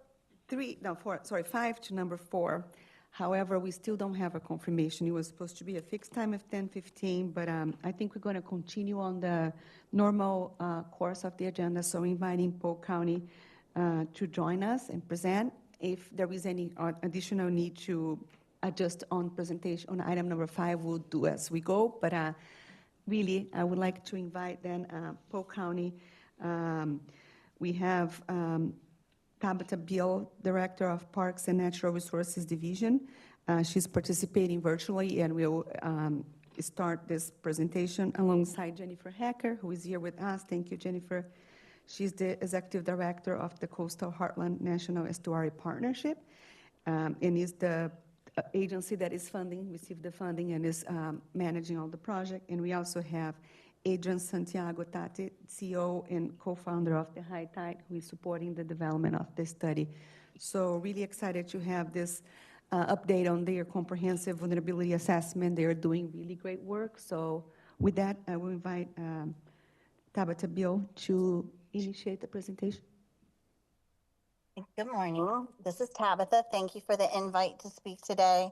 to number 4. However, we still don't have a confirmation. It was supposed to be a fixed time of 10:15, but I think we're going to continue on the normal course of the agenda, so inviting Polk County to join us and present. If there is any additional need to adjust on presentation on item number 5, we'll do as we go. But really, I would like to invite then Polk County. We have Tabitha Beal, Director of Parks and Natural Resources Division. She's participating virtually, and we'll start this presentation alongside Jennifer Hacker, who is here with us. Thank you, Jennifer. She's the Executive Director of the Coastal Heartland National Estuary Partnership, and is the agency that is received the funding, and is managing all the project. And we also have Adrian Santiago Tate, CEO and co-founder of the High Tide, who is supporting the development of this study. So really excited to have this update on their comprehensive vulnerability assessment. They are doing really great work. So with that, I will invite Tabitha Beal to initiate the presentation. Good morning. This is Tabitha. Thank you for the invite to speak today.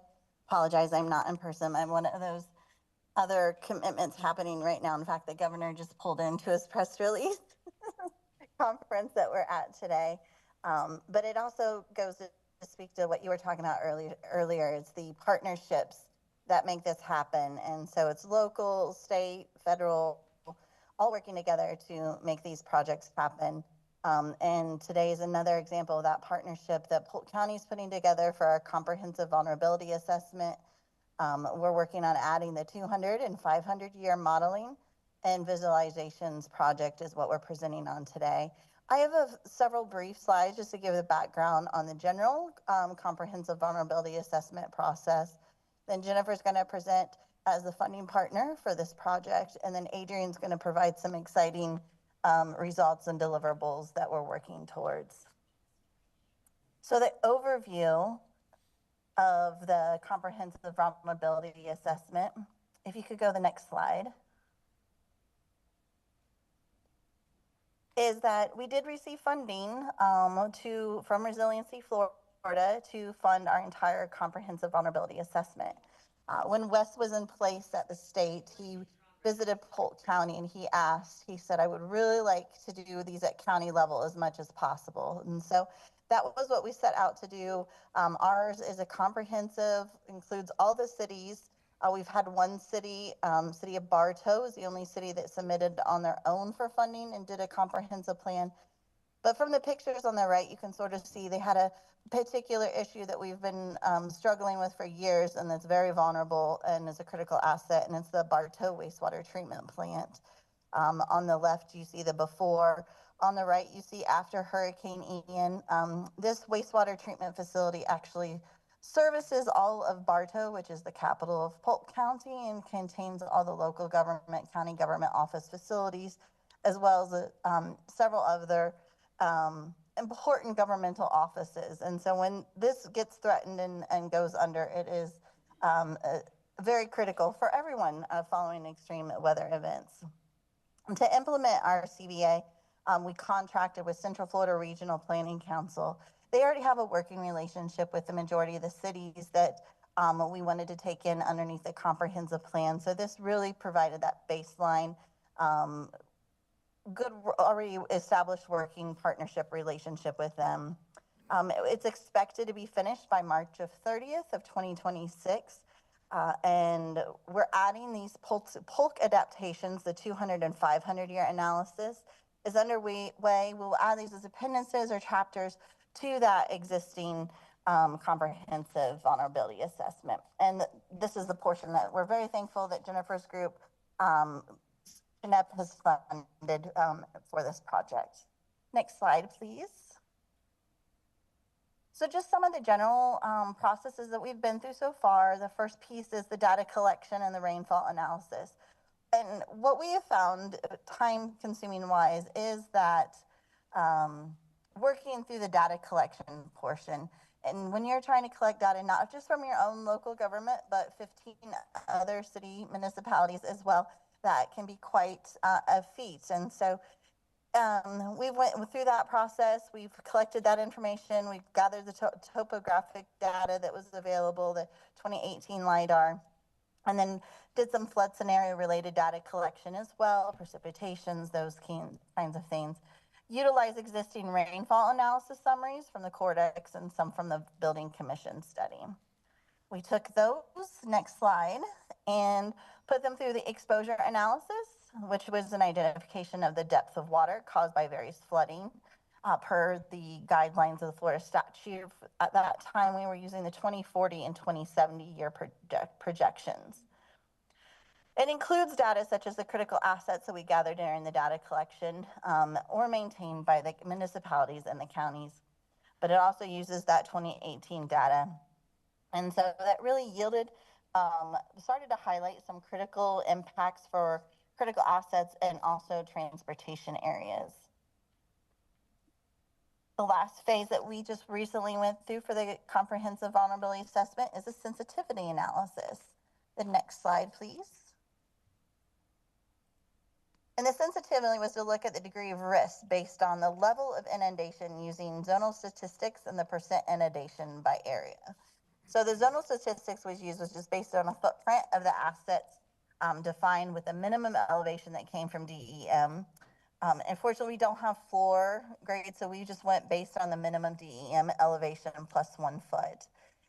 Apologize, I'm not in person. I'm one of those other commitments happening right now. In fact, the governor just pulled into his press release conference that we're at today. But it also goes to speak to what you were talking about earlier. It's the partnerships that make this happen. And so it's local, state, federal, all working together to make these projects happen. And today is another example of that partnership that Polk County is putting together for our comprehensive vulnerability assessment. We're working on adding the 200 and 500 year modeling and visualizations project is what we're presenting on today. I have several brief slides just to give the background on the general comprehensive vulnerability assessment process. Then Jennifer's going to present as the funding partner for this project, and then Adrian's going to provide some exciting results and deliverables that we're working towards. So the overview of the comprehensive vulnerability assessment, if you could go to the next slide, is that we did receive funding from Resiliency Florida to fund our entire comprehensive vulnerability assessment. When Wes was in place at the state, he visited Polk County and he said, I would really like to do these at county level as much as possible. And so that was what we set out to do. Ours is a comprehensive, includes all the cities. We've had one city, city of Bartow is the only city that submitted on their own for funding and did a comprehensive plan. But from the pictures on the right, you can sort of see they had a particular issue that we've been struggling with for years, and that's very vulnerable and is a critical asset, and it's the Bartow wastewater treatment plant. On the left, you see the before. On the right, you see after Hurricane Ian. This wastewater treatment facility actually services all of Bartow, which is the capital of Polk County, and contains all the local government, county government office facilities, as well as several other important governmental offices. And so when this gets threatened and goes under, it is very critical for everyone following extreme weather events. And to implement our CVA, we contracted with Central Florida Regional Planning Council. They already have a working relationship with the majority of the cities that we wanted to take in underneath the comprehensive plan. So this really provided that baseline, good, already established working partnership relationship with them. It's expected to be finished by March of 30th of 2026. And we're adding these Polk adaptations, the 200 and 500 year analysis is underway. We'll add these as appendices or chapters to that existing comprehensive vulnerability assessment. And this is the portion that we're very thankful that Jennifer's group, Jeanette, has funded for this project. Next slide, please. So just some of the general processes that we've been through so far. The first piece is the data collection and the rainfall analysis. And what we have found, time consuming wise, is that working through the data collection portion, and when you're trying to collect data, not just from your own local government, but 15 other city municipalities as well, that can be quite a feat. And so we went through that process. We've collected that information. We've gathered the topographic data that was available, the 2018 LIDAR, and then did some flood scenario related data collection as well, precipitations, those kinds of things. Utilize existing rainfall analysis summaries from the Cordex and some from the Building Commission study. We took those, next slide, and put them through the exposure analysis, which was an identification of the depth of water caused by various flooding per the guidelines of the Florida statute. At that time, we were using the 2040 and 2070 year projections. It includes data such as the critical assets that we gathered during the data collection or maintained by the municipalities and the counties, but it also uses that 2018 data. And so that really yielded, started to highlight some critical impacts for critical assets and also transportation areas. The last phase that we just recently went through for the comprehensive vulnerability assessment is a sensitivity analysis. The next slide, please. And the sensitivity was to look at the degree of risk based on the level of inundation using zonal statistics and the percent inundation by area. So the zonal statistics was just based on a footprint of the assets defined with a minimum elevation that came from DEM. Unfortunately, we don't have floor grades, so we just went based on the minimum DEM elevation plus 1 foot.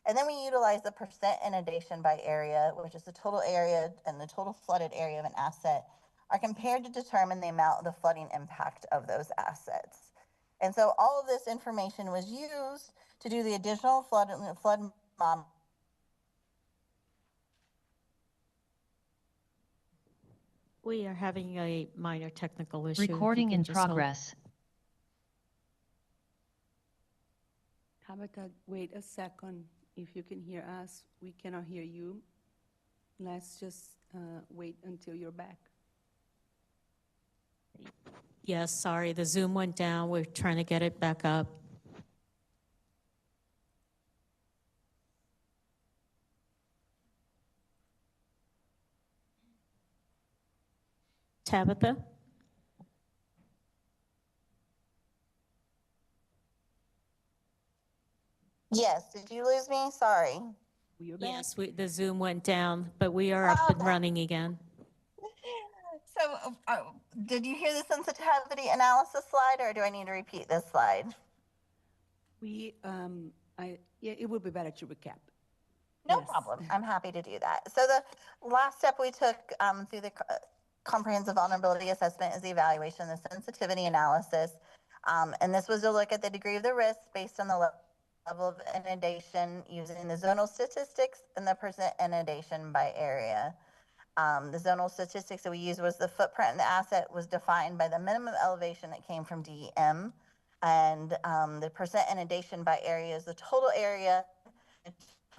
And then we utilize the percent inundation by area, which is the total area and the total flooded area of an asset, are compared to determine the amount of the flooding impact of those assets. And so all of this information was used to do the additional flood model. We are having a minor technical issue. If you Recording can in just hold. progress. Habakkuk, wait a second. If you can hear us, we cannot hear you. Let's just wait until you're back. Yes, sorry, the Zoom went down. We're trying to get it back up. Tabitha? Yes, did you lose me? Sorry. You're back. Yes, the Zoom went down, but we are up and running again. So, did you hear the sensitivity analysis slide, or do I need to repeat this slide? Yeah, it would be better to recap. No Yes. problem. I'm happy to do that. So the last step we took through the comprehensive vulnerability assessment is the evaluation, the sensitivity analysis. And this was to look at the degree of the risk based on the level of inundation using the zonal statistics and the percent inundation by area. The zonal statistics that we used was the footprint of the asset was defined by the minimum elevation that came from DEM. And the percent inundation by area is the total area, the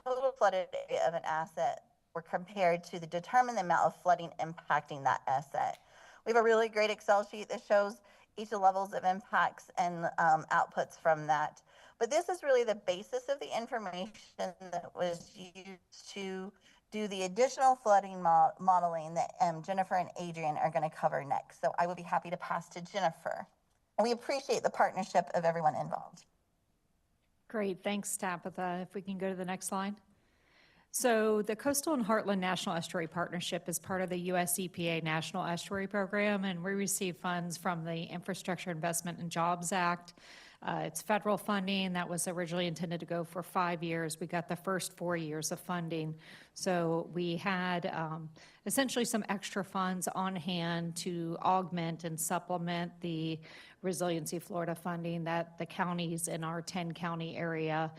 total flooded area of an asset were compared to determine the amount of flooding impacting that asset. We have a really great Excel sheet that shows each of the levels of impacts and outputs from that. But this is really the basis of the information that was used to do the additional flooding modeling that Jennifer and Adrian are going to cover next. So I would be happy to pass to Jennifer. And we appreciate the partnership of everyone involved. Great, thanks, Tabitha. If we can go to the next slide. So the Coastal and Heartland National Estuary Partnership is part of the US EPA National Estuary Program, and we receive funds from the Infrastructure Investment and Jobs Act. It's federal funding that was originally intended to go for 5 years. We got the first 4 years of funding. So we had essentially some extra funds on hand to augment and supplement the Resiliency Florida funding that the counties in our 10-county area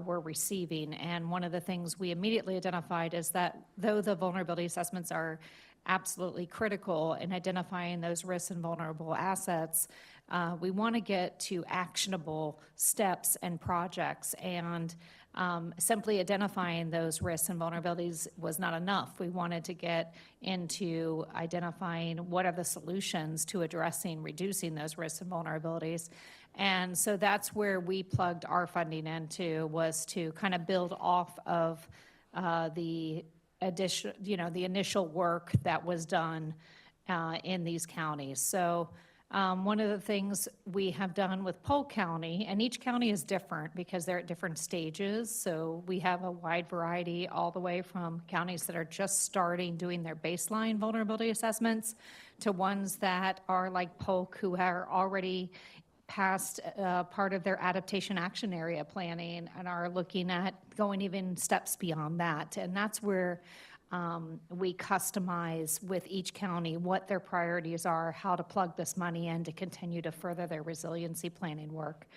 were receiving. And one of the things we immediately identified is that though the vulnerability assessments are absolutely critical in identifying those risks and vulnerable assets, we want to get to actionable steps and projects, and simply identifying those risks and vulnerabilities was not enough. We wanted to get into identifying what are the solutions to addressing, reducing those risks and vulnerabilities. And so that's where we plugged our funding into, was to kind of build off of the addition, the initial work that was done in these counties. So one of the things we have done with Polk County, and each county is different because they're at different stages. So we have a wide variety, all the way from counties that are just starting doing their baseline vulnerability assessments to ones that are like Polk, who are already past part of their adaptation action area planning and are looking at going even steps beyond that. And that's where we customize with each county what their priorities are, how to plug this money in to continue to further their resiliency planning work.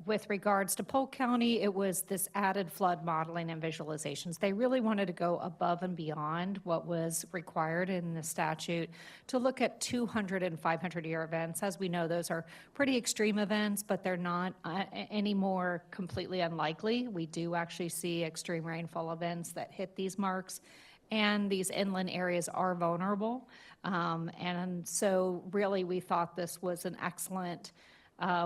With regards to Polk County, it was this added flood modeling and visualizations. They really wanted to go above and beyond what was required in the statute to look at 200 and 500-year events. As we know, those are pretty extreme events, but they're not any more completely unlikely. We do actually see extreme rainfall events that hit these marks, and these inland areas are vulnerable. And so really we thought this was an excellent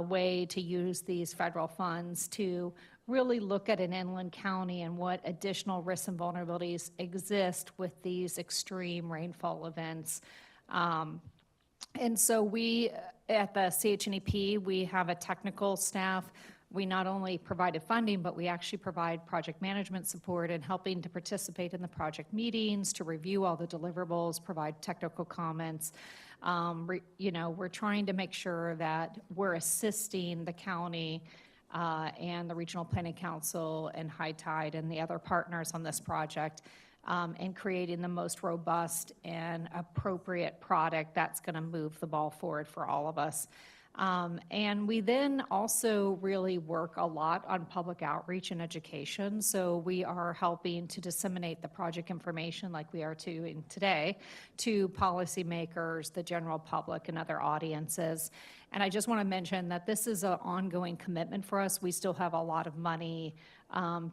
way to use these federal funds to really look at an inland county and what additional risks and vulnerabilities exist with these extreme rainfall events. And so we, at the CHNEP, we have a technical staff. We not only provided funding, but we actually provide project management support and helping to participate in the project meetings, to review all the deliverables, provide technical comments. We're trying to make sure that we're assisting the county and the Regional Planning Council and High Tide and the other partners on this project in creating the most robust and appropriate product that's going to move the ball forward for all of us. And we then also really work a lot on public outreach and education. So we are helping to disseminate the project information like we are doing today to policymakers, the general public, and other audiences. And I just want to mention that this is an ongoing commitment for us. We still have a lot of money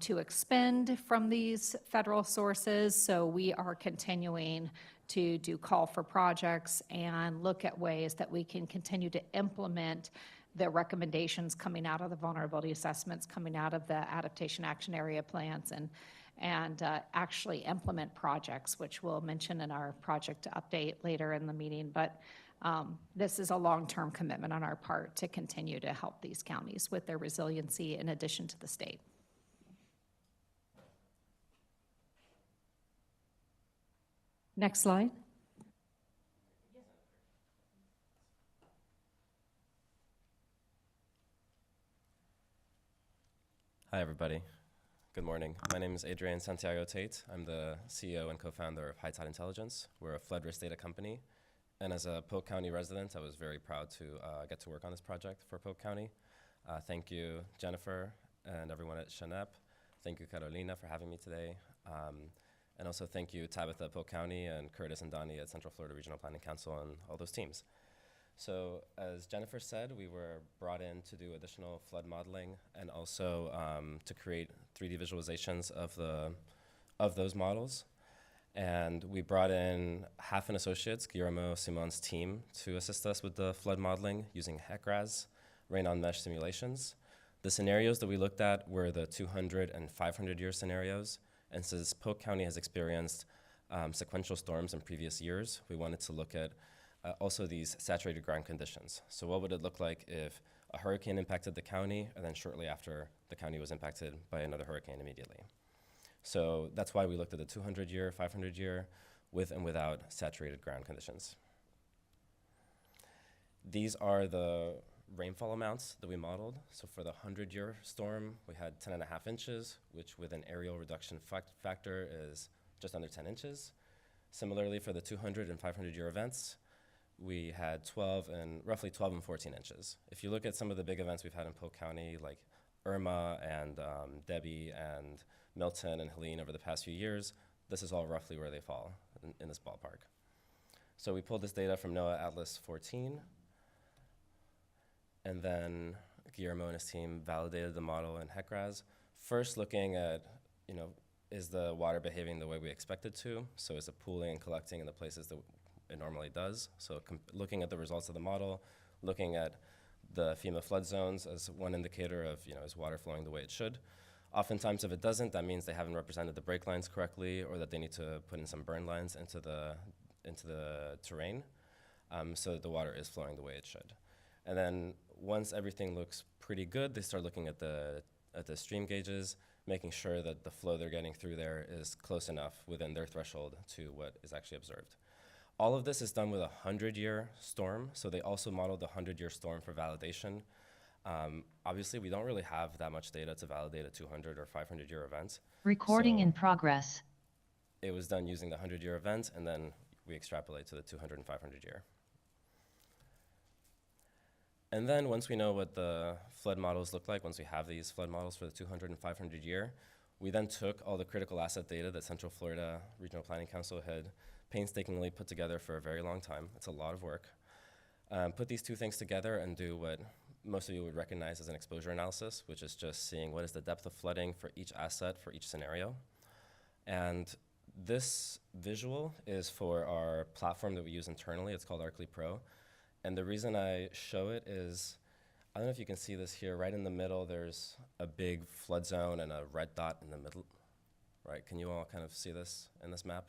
to expend from these federal sources. So we are continuing to do call for projects and look at ways that we can continue to implement the recommendations coming out of the vulnerability assessments, coming out of the adaptation action area plans, and actually implement projects, which we'll mention in our project update later in the meeting. But this is a long-term commitment on our part to continue to help these counties with their resiliency in addition to the state. Next slide. Hi, everybody. Good morning. My name is Adrian Santiago Tate. I'm the CEO and co-founder of High Tide Intelligence. We're a flood risk data company. And as a Polk County resident, I was very proud to get to work on this project for Polk County. Thank you, Jennifer, and everyone at Shanep. Thank you, Carolina, for having me today. And also thank you, Tabitha at Polk County, and Curtis and Donnie at Central Florida Regional Planning Council, and all those teams. So as Jennifer said, we were brought in to do additional flood modeling and also to create 3D visualizations of those models. And we brought in Half Associates, Guillermo Simon's team, to assist us with the flood modeling using HECRAS, rain-on-mesh simulations. The scenarios that we looked at were the 200 and 500-year scenarios. And since Polk County has experienced sequential storms in previous years, we wanted to look at also these saturated ground conditions. So what would it look like if a hurricane impacted the county, and then shortly after, the county was impacted by another hurricane immediately? So that's why we looked at the 200-year, 500-year, with and without saturated ground conditions. These are the rainfall amounts that we modeled. So for the 100-year storm, we had 10.5 inches, which with an aerial reduction factor is just under 10 inches. Similarly, for the 200 and 500-year events, we had roughly 12 and 14 inches. If you look at some of the big events we've had in Polk County, like Irma and Debbie and Milton and Helene over the past few years, this is all roughly where they fall in this ballpark. So we pulled this data from NOAA Atlas 14, and then Guillermo and his team validated the model in HECRAS, first looking at, is the water behaving the way we expect it to? So is it pooling and collecting in the places that it normally does? So looking at the results of the model, looking at the FEMA flood zones as one indicator of, is water flowing the way it should? Oftentimes, if it doesn't, that means they haven't represented the break lines correctly, or that they need to put in some burn lines into the terrain, so that the water is flowing the way it should. And then once everything looks pretty good, they start looking at the stream gauges, making sure that the flow they're getting through there is close enough within their threshold to what is actually observed. All of this is done with a 100-year storm, so they also modeled the 100-year storm for validation. Obviously, we don't really have that much data to validate a 200 or 500-year event. Recording in progress. It was done using the 100-year event, and then we extrapolate to the 200 and 500-year. And then once we know what the flood models look like, once we have these flood models for the 200 and 500-year, we then took all the critical asset data that Central Florida Regional Planning Council had painstakingly put together for a very long time. It's a lot of work. Put these two things together and do what most of you would recognize as an exposure analysis, which is just seeing what is the depth of flooding for each asset for each scenario. And this visual is for our platform that we use internally. It's called Arcly Pro. And the reason I show it is, I don't know if you can see this here, right in the middle, there's a big flood zone and a red dot in the middle, right? Can you all kind of see this in this map?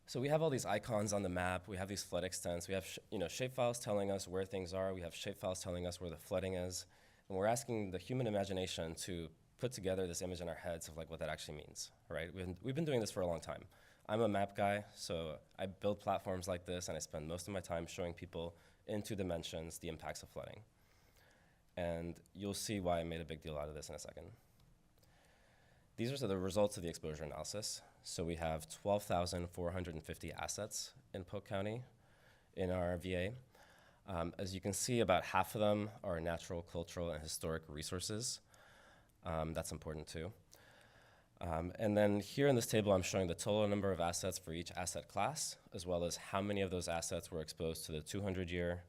So we have all these icons on the map. We have these flood extents. We have shapefiles telling us where things are. We have shapefiles telling us where the flooding is. And we're asking the human imagination to put together this image in our heads of like what that actually means, right? We've been doing this for a long time. I'm a map guy, so I build platforms like this, and I spend most of my time showing people in 2 dimensions the impacts of flooding. And you'll see why I made a big deal out of this in a second. These are the results of the exposure analysis. So we have 12,450 assets in Polk County in our VA. As you can see, about half of them are natural, cultural, and historic resources. That's important too. And then here in this table, I'm showing the total number of assets for each asset class, as well as how many of those assets were exposed to the 200-year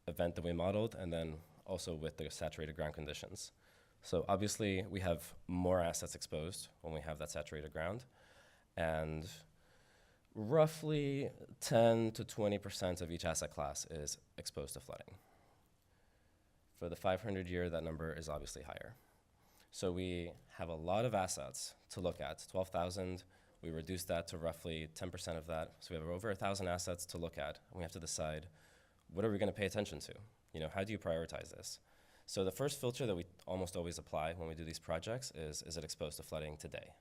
event that we modeled, and then also with the saturated ground conditions. So obviously, we have more assets exposed when we have that saturated ground, and roughly 10 to 20% of each asset class is exposed to flooding. For the 500-year, that number is obviously higher. So we have a lot of assets to look at, 12,000. We reduced that to roughly 10% of that. So we have over 1,000 assets to look at, and we have to decide, what are we going to pay attention to? You know, how do you prioritize this? So the first filter that we almost always apply when we do these projects is it exposed to flooding today?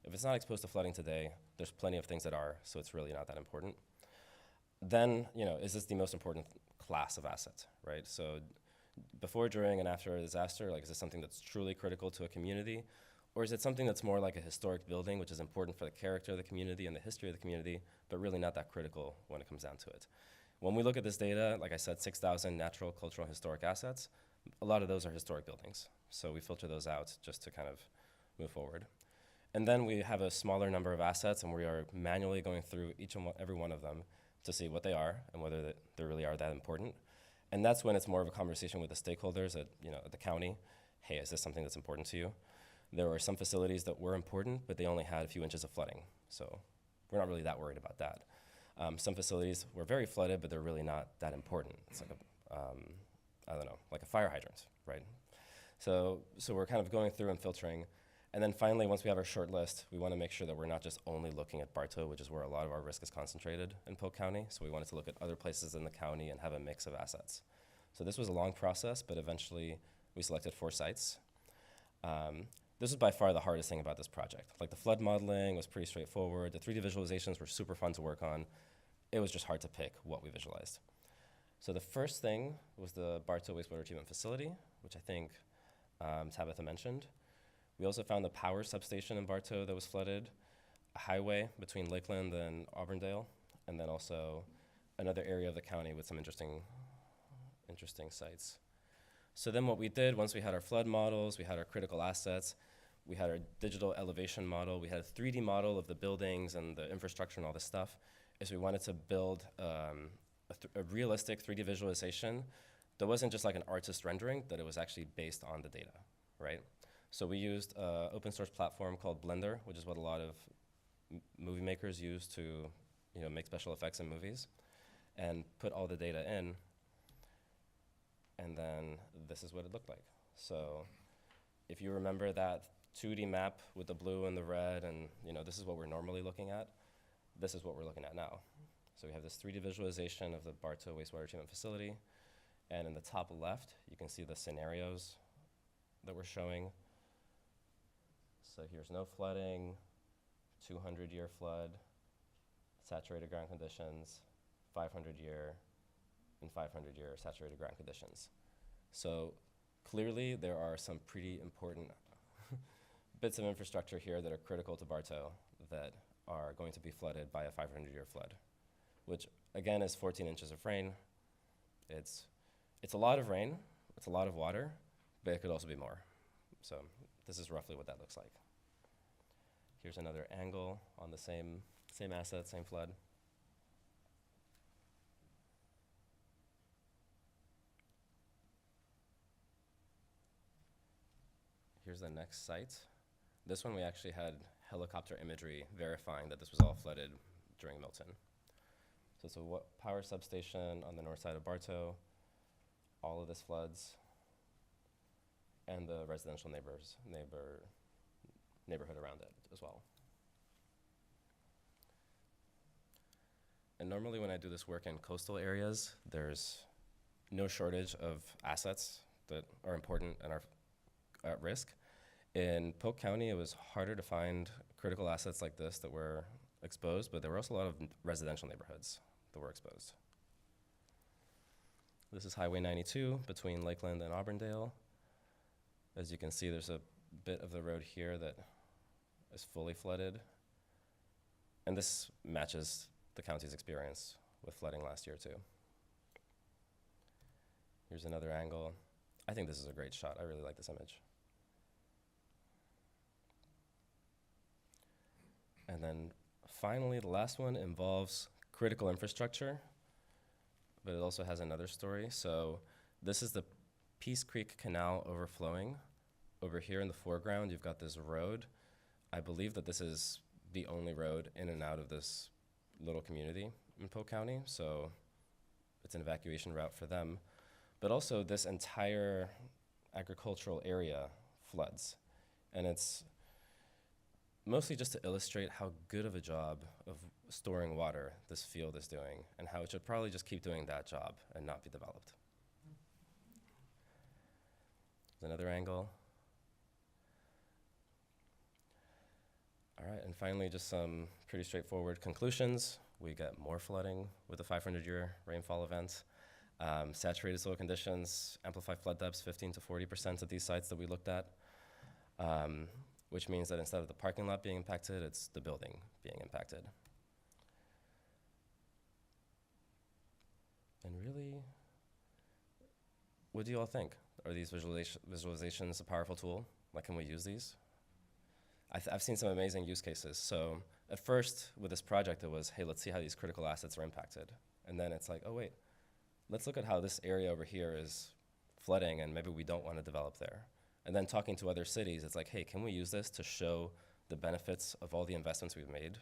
If it's not exposed to flooding today, there's plenty of things that are, so it's really not that important. Then, you know, is this the most important class of asset, right? So before, during, and after a disaster, like, is this something that's truly critical to a community? Or is it something that's more like a historic building, which is important for the character of the community and the history of the community, but really not that critical when it comes down to it? When we look at this data, like I said, 6,000 natural, cultural, and historic assets, a lot of those are historic buildings. So we filter those out just to kind of move forward. And then we have a smaller number of assets, and we are manually going through every one of them to see what they are and whether they really are that important. And that's when it's more of a conversation with the stakeholders at the county. Hey, is this something that's important to you? There were some facilities that were important, but they only had a few inches of flooding. So we're not really that worried about that. Some facilities were very flooded, but they're really not that important. It's like like a fire hydrant, right? So we're kind of going through and filtering. And then finally, once we have our short list, we want to make sure that we're not just only looking at Bartow, which is where a lot of our risk is concentrated in Polk County. So we wanted to look at other places in the county and have a mix of assets. So this was a long process, but eventually we selected 4 sites. This was by far the hardest thing about this project. Like, the flood modeling was pretty straightforward. The 3D visualizations were super fun to work on. It was just hard to pick what we visualized. So the first thing was the Bartow Wastewater Treatment Facility, which I think Tabitha mentioned. We also found the power substation in Bartow that was flooded, a highway between Lakeland and Auburndale, and then also another area of the county with some interesting sites. So then what we did, once we had our flood models, we had our critical assets, we had our digital elevation model, we had a 3D model of the buildings and the infrastructure and all this stuff, is we wanted to build a realistic 3D visualization that wasn't just like an artist rendering, that it was actually based on the data, right? So we used an open source platform called Blender, which is what a lot of movie makers use to make special effects in movies, and put all the data in, and then this is what it looked like. So if you remember that 2D map with the blue and the red, and this is what we're normally looking at, this is what we're looking at now. So we have this 3D visualization of the Bartow Wastewater Treatment Facility, and in the top left, you can see the scenarios that we're showing. So here's no flooding, 200-year flood, saturated ground conditions, 500-year, and 500-year saturated ground conditions. So clearly, there are some pretty important bits of infrastructure here that are critical to Bartow that are going to be flooded by a 500-year flood, which again is 14 inches of rain. It's a lot of rain, it's a lot of water, but it could also be more. So this is roughly what that looks like. Here's another angle on the same asset, same flood. Here's the next site. This one we actually had helicopter imagery verifying that this was all flooded during Milton. So it's a power substation on the north side of Bartow. All of this floods, and the residential neighborhood around it as well. And normally when I do this work in coastal areas, there's no shortage of assets that are important and are at risk. In Polk County, it was harder to find critical assets like this that were exposed, but there were also a lot of residential neighborhoods that were exposed. This is Highway 92 between Lakeland and Auburndale. As you can see, there's a bit of the road here that is fully flooded. And this matches the county's experience with flooding last year too. Here's another angle. I think this is a great shot. I really like this image. And then finally, the last one involves critical infrastructure, but it also has another story. So this is the Peace Creek Canal overflowing. Over here in the foreground, you've got this road. I believe that this is the only road in and out of this little community in Polk County, so it's an evacuation route for them. But also this entire agricultural area floods. And it's mostly just to illustrate how good of a job of storing water this field is doing, and how it should probably just keep doing that job and not be developed. There's another angle. All right, and finally, just some pretty straightforward conclusions. We get more flooding with the 500-year rainfall event. Saturated soil conditions amplify flood depths 15 to 40% at these sites that we looked at, which means that instead of the parking lot being impacted, it's the building being impacted. And really, what do you all think? Are these visualizations a powerful tool? Like, can we use these? I've seen some amazing use cases. So at first, with this project, it was, hey, let's see how these critical assets are impacted. And then it's like, oh, wait, let's look at how this area over here is flooding, and maybe we don't want to develop there. And then talking to other cities, it's like, hey, can we use this to show the benefits of all the investments we've made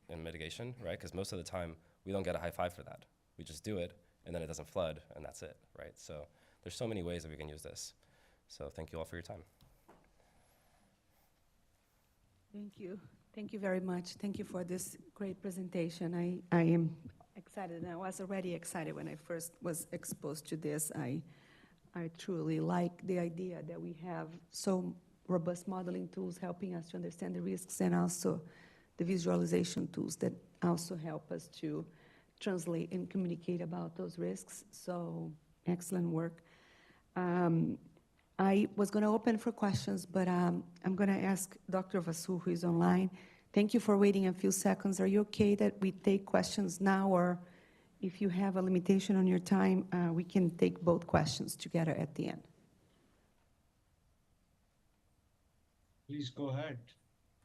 in mitigation, right? Because most of the time, we don't get a high five for that. We just do it, and then it doesn't flood, and that's it, right? So there's so many ways that we can use this. So thank you all for your time. Thank you. Thank you very much. Thank you for this great presentation. I am excited, and I was already excited when I first was exposed to this. I truly like the idea that we have so robust modeling tools helping us to understand the risks, and also the visualization tools that also help us to translate and communicate about those risks. So excellent work. I was going to open for questions, but I'm going to ask Dr. Vasu, who is online. Thank you for waiting a few seconds. Are you okay that we take questions now, or if you have a limitation on your time, we can take both questions together at the end? Please go ahead.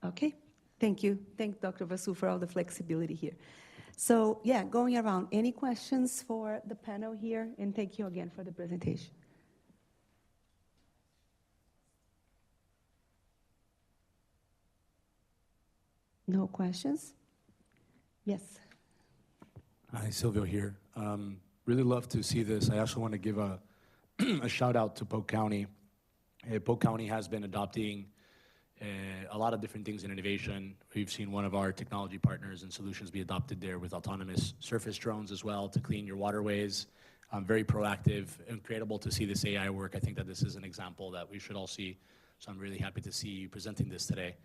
Okay, thank you. Thank Dr. Vasu for all the flexibility here. So yeah, going around, any questions for the panel here? And thank you again for the presentation. No questions? Yes. Hi, Silvio here. Really love to see this. I also want to give a, a shout out to Polk County. Polk County has been adopting a lot of different things in innovation. We've seen one of our technology partners and solutions be adopted there with autonomous surface drones as well to clean your waterways. Very proactive, incredible to see this AI work. I think that this is an example that we should all see. So I'm really happy to see you presenting this today.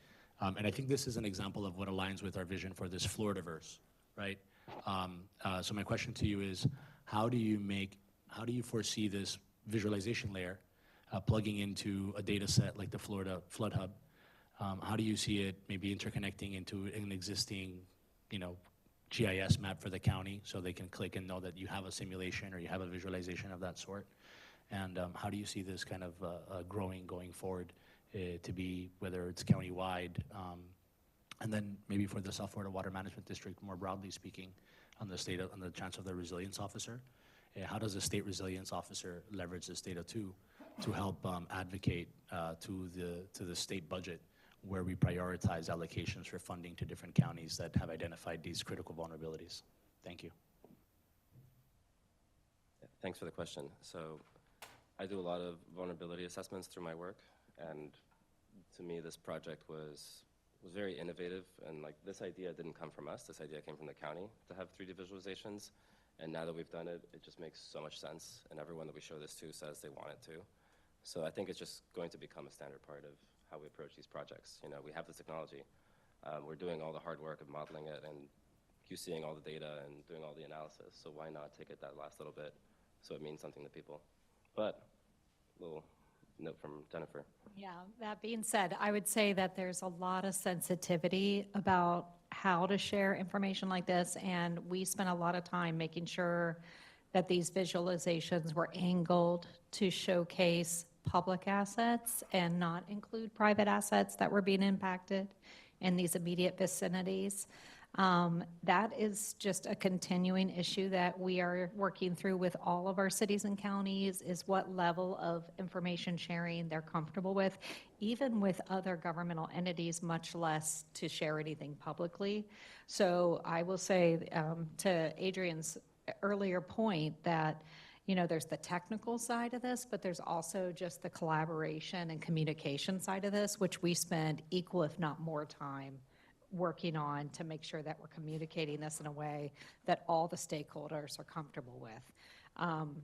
And I think this is an example of what aligns with our vision for this Floridaverse, right? So my question to you is, how do you foresee this visualization layer plugging into a data set like the Florida Flood Hub? How do you see it maybe interconnecting into an existing, GIS map for the county so they can click and know that you have a simulation or you have a visualization of that sort? And how do you see this kind of growing going forward to be, whether it's countywide, and then maybe for the South Florida Water Management District, more broadly speaking, on the chance of the resilience officer? How does the state resilience officer leverage this data to help advocate to the state budget, where we prioritize allocations for funding to different counties that have identified these critical vulnerabilities? Thank you. Thanks for the question. So I do a lot of vulnerability assessments through my work, and to me this project was very innovative, and like this idea didn't come from us. This idea came from the county to have 3D visualizations, and now that we've done it, it just makes so much sense, and everyone that we show this to says they want it to. So I think it's just going to become a standard part of how we approach these projects. We have this technology. We're doing all the hard work of modeling it and QCing all the data and doing all the analysis, so why not take it that last little bit so it means something to people? But, little note from Jennifer. Yeah, that being said, I would say that there's a lot of sensitivity about how to share information like this, and we spent a lot of time making sure that these visualizations were angled to showcase public assets and not include private assets that were being impacted in these immediate vicinities. That is just a continuing issue that we are working through with all of our cities and counties, is what level of information sharing they're comfortable with, even with other governmental entities, much less to share anything publicly. So I will say to Adrian's earlier point that, you know, there's the technical side of this, but there's also just the collaboration and communication side of this, which we spend equal, if not more time working on to make sure that we're communicating this in a way that all the stakeholders are comfortable with. On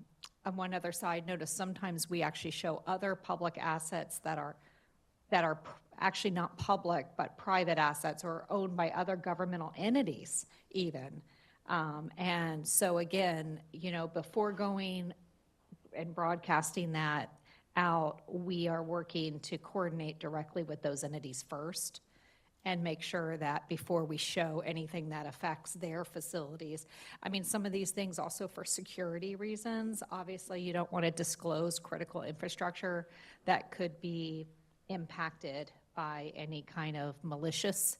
one other side, notice sometimes we actually show other public assets that are actually not public, but private assets or owned by other governmental entities even. And so again, you know, before going and broadcasting that out, we are working to coordinate directly with those entities first and make sure that before we show anything that affects their facilities. I mean, some of these things also for security reasons. Obviously, you don't want to disclose critical infrastructure that could be impacted by any kind of malicious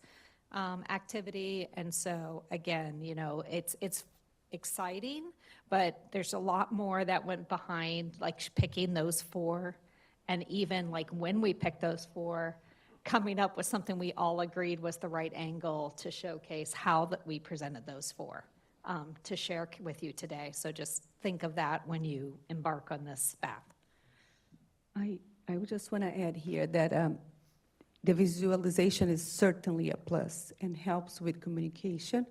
activity. And so, again, you know, it's exciting, but there's a lot more that went behind, like picking those four, and even like when we picked those four, coming up with something we all agreed was the right angle to showcase how that we presented those four to share with you today. So just think of that when you embark on this path. I would just want to add here that the visualization is certainly a plus and helps with communication,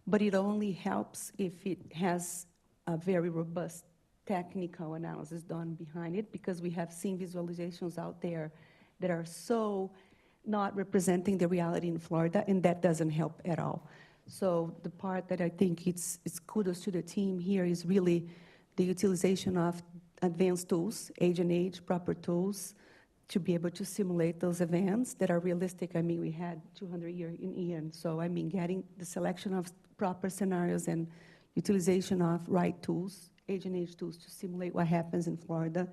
but it only helps if it has a very robust technical analysis done behind it, because we have seen visualizations out there that are so not representing the reality in Florida, and that doesn't help at all. So the part that I think it's kudos to the team here is really the utilization of advanced tools, age and age, proper tools, to be able to simulate those events that are realistic. I mean, we had 200 year in Ian, so I mean, getting the selection of proper scenarios and utilization of right tools, age and age tools to simulate what happens in Florida.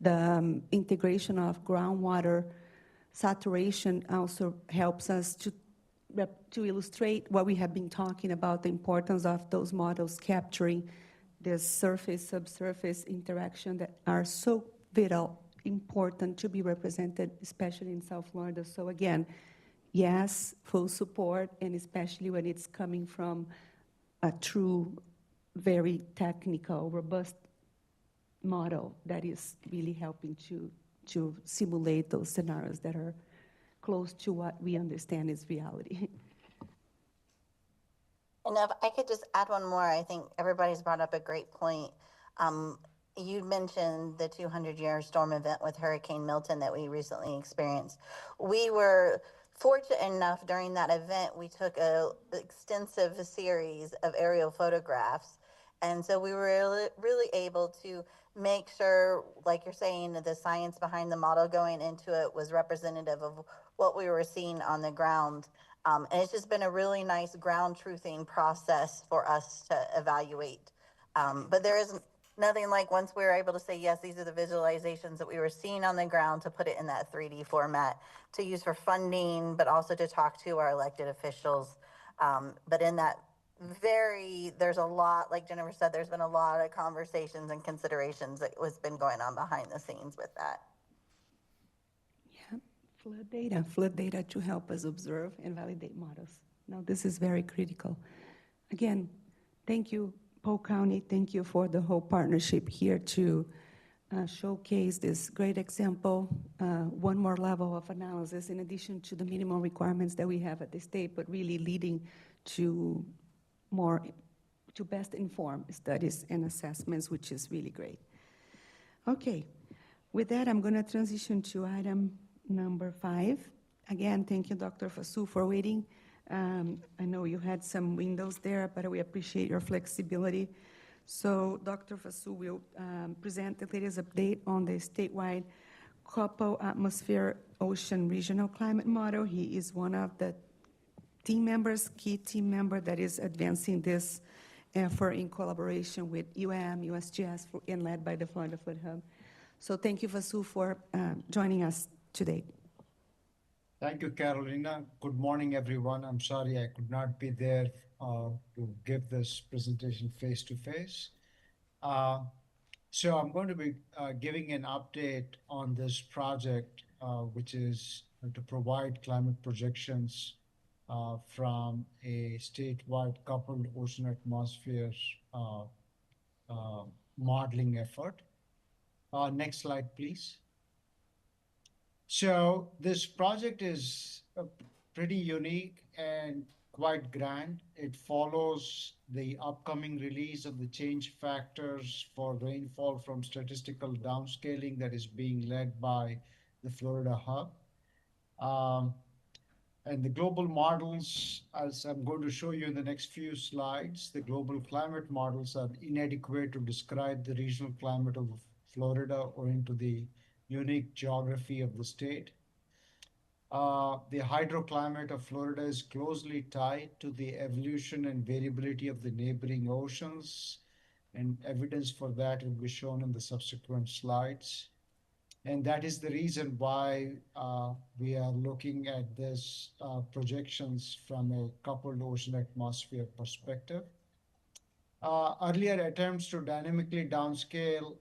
The integration of groundwater saturation also helps us to illustrate what we have been talking about, the importance of those models capturing the surface, subsurface interaction that are so vital, important to be represented, especially in South Florida. So again, yes, full support, and especially when it's coming from a true, very technical, robust model that is really helping to simulate those scenarios that are close to what we understand is reality. And if I could just add one more, I think everybody's brought up a great point. You mentioned the 200-year storm event with Hurricane Milton that we recently experienced. We were fortunate enough during that event, we took an extensive series of aerial photographs. And so we were really able to make sure, like you're saying, the science behind the model going into it was representative of what we were seeing on the ground. And it's just been a really nice ground truthing process for us to evaluate. But there is nothing like once we were able to say, yes, these are the visualizations that we were seeing on the ground, to put it in that 3D format to use for funding, but also to talk to our elected officials. But in that there's a lot, like Jennifer said, there's been a lot of conversations and considerations that was been going on behind the scenes with that. Yeah, flood data to help us observe and validate models. Now, this is very critical. Again, thank you, Polk County. Thank you for the whole partnership here to showcase this great example, one more level of analysis in addition to the minimum requirements that we have at the state, but really leading to best informed studies and assessments, which is really great. Okay, with that, I'm going to transition to item number 5. Again, thank you, Dr. Fasu, for waiting. I know you had some windows there, but we appreciate your flexibility. So Dr. Fasu will present the latest update on the statewide Couple Atmosphere Ocean Regional Climate Model. He is one of the key team member that is advancing this effort in collaboration with USGS, and led by the Florida Food Hub. So thank you, Vasu, for joining us today. Thank you, Carolina. Good morning, everyone. I'm sorry I could not be there to give this presentation face to face. So I'm going to be giving an update on this project, which is to provide climate projections from a statewide coupled ocean atmosphere modeling effort. Next slide, please. So this project is pretty unique and quite grand. It follows the upcoming release of the change factors for rainfall from statistical downscaling that is being led by the Florida Hub. And the global models, as I'm going to show you in the next few slides, the global climate models are inadequate to describe the regional climate of Florida owing to the unique geography of the state. The hydroclimate of Florida is closely tied to the evolution and variability of the neighboring oceans, and evidence for that will be shown in the subsequent slides. And that is the reason why we are looking at this projections from a coupled ocean atmosphere perspective. Earlier attempts to dynamically downscale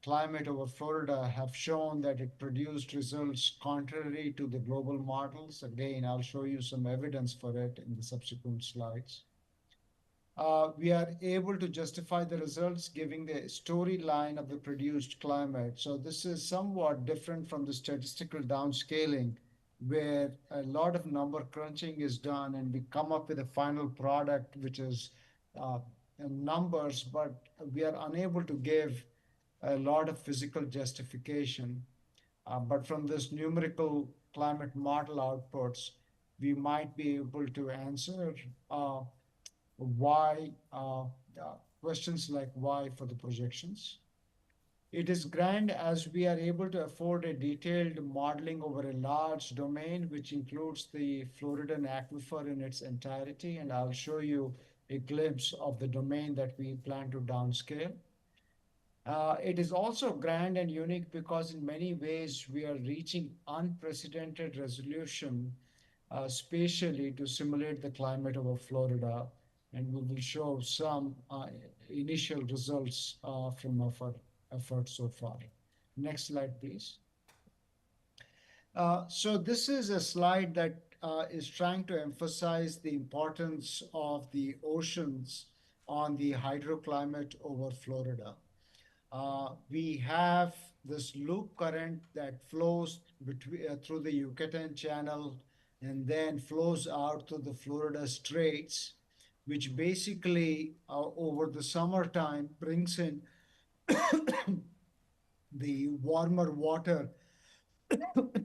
climate over Florida have shown that it produced results contrary to the global models. Again, I'll show you some evidence for it in the subsequent slides. We are able to justify the results giving the storyline of the produced climate. So this is somewhat different from the statistical downscaling, where a lot of number crunching is done and we come up with a final product which is numbers, but we are unable to give a lot of physical justification. But from this numerical climate model outputs, we might be able to answer why, questions like why for the projections. It is grand as we are able to afford a detailed modeling over a large domain, which includes the Floridan aquifer in its entirety, and I'll show you a glimpse of the domain that we plan to downscale. It is also grand and unique because in many ways we are reaching unprecedented resolution spatially to simulate the climate over Florida, and we will show some initial results from our effort so far. Next slide, please. So this is a slide that is trying to emphasize the importance of the oceans on the hydroclimate over Florida. We have this loop current that flows through the Yucatan Channel and then flows out to the Florida Straits, which basically over the summertime brings in the warmer water,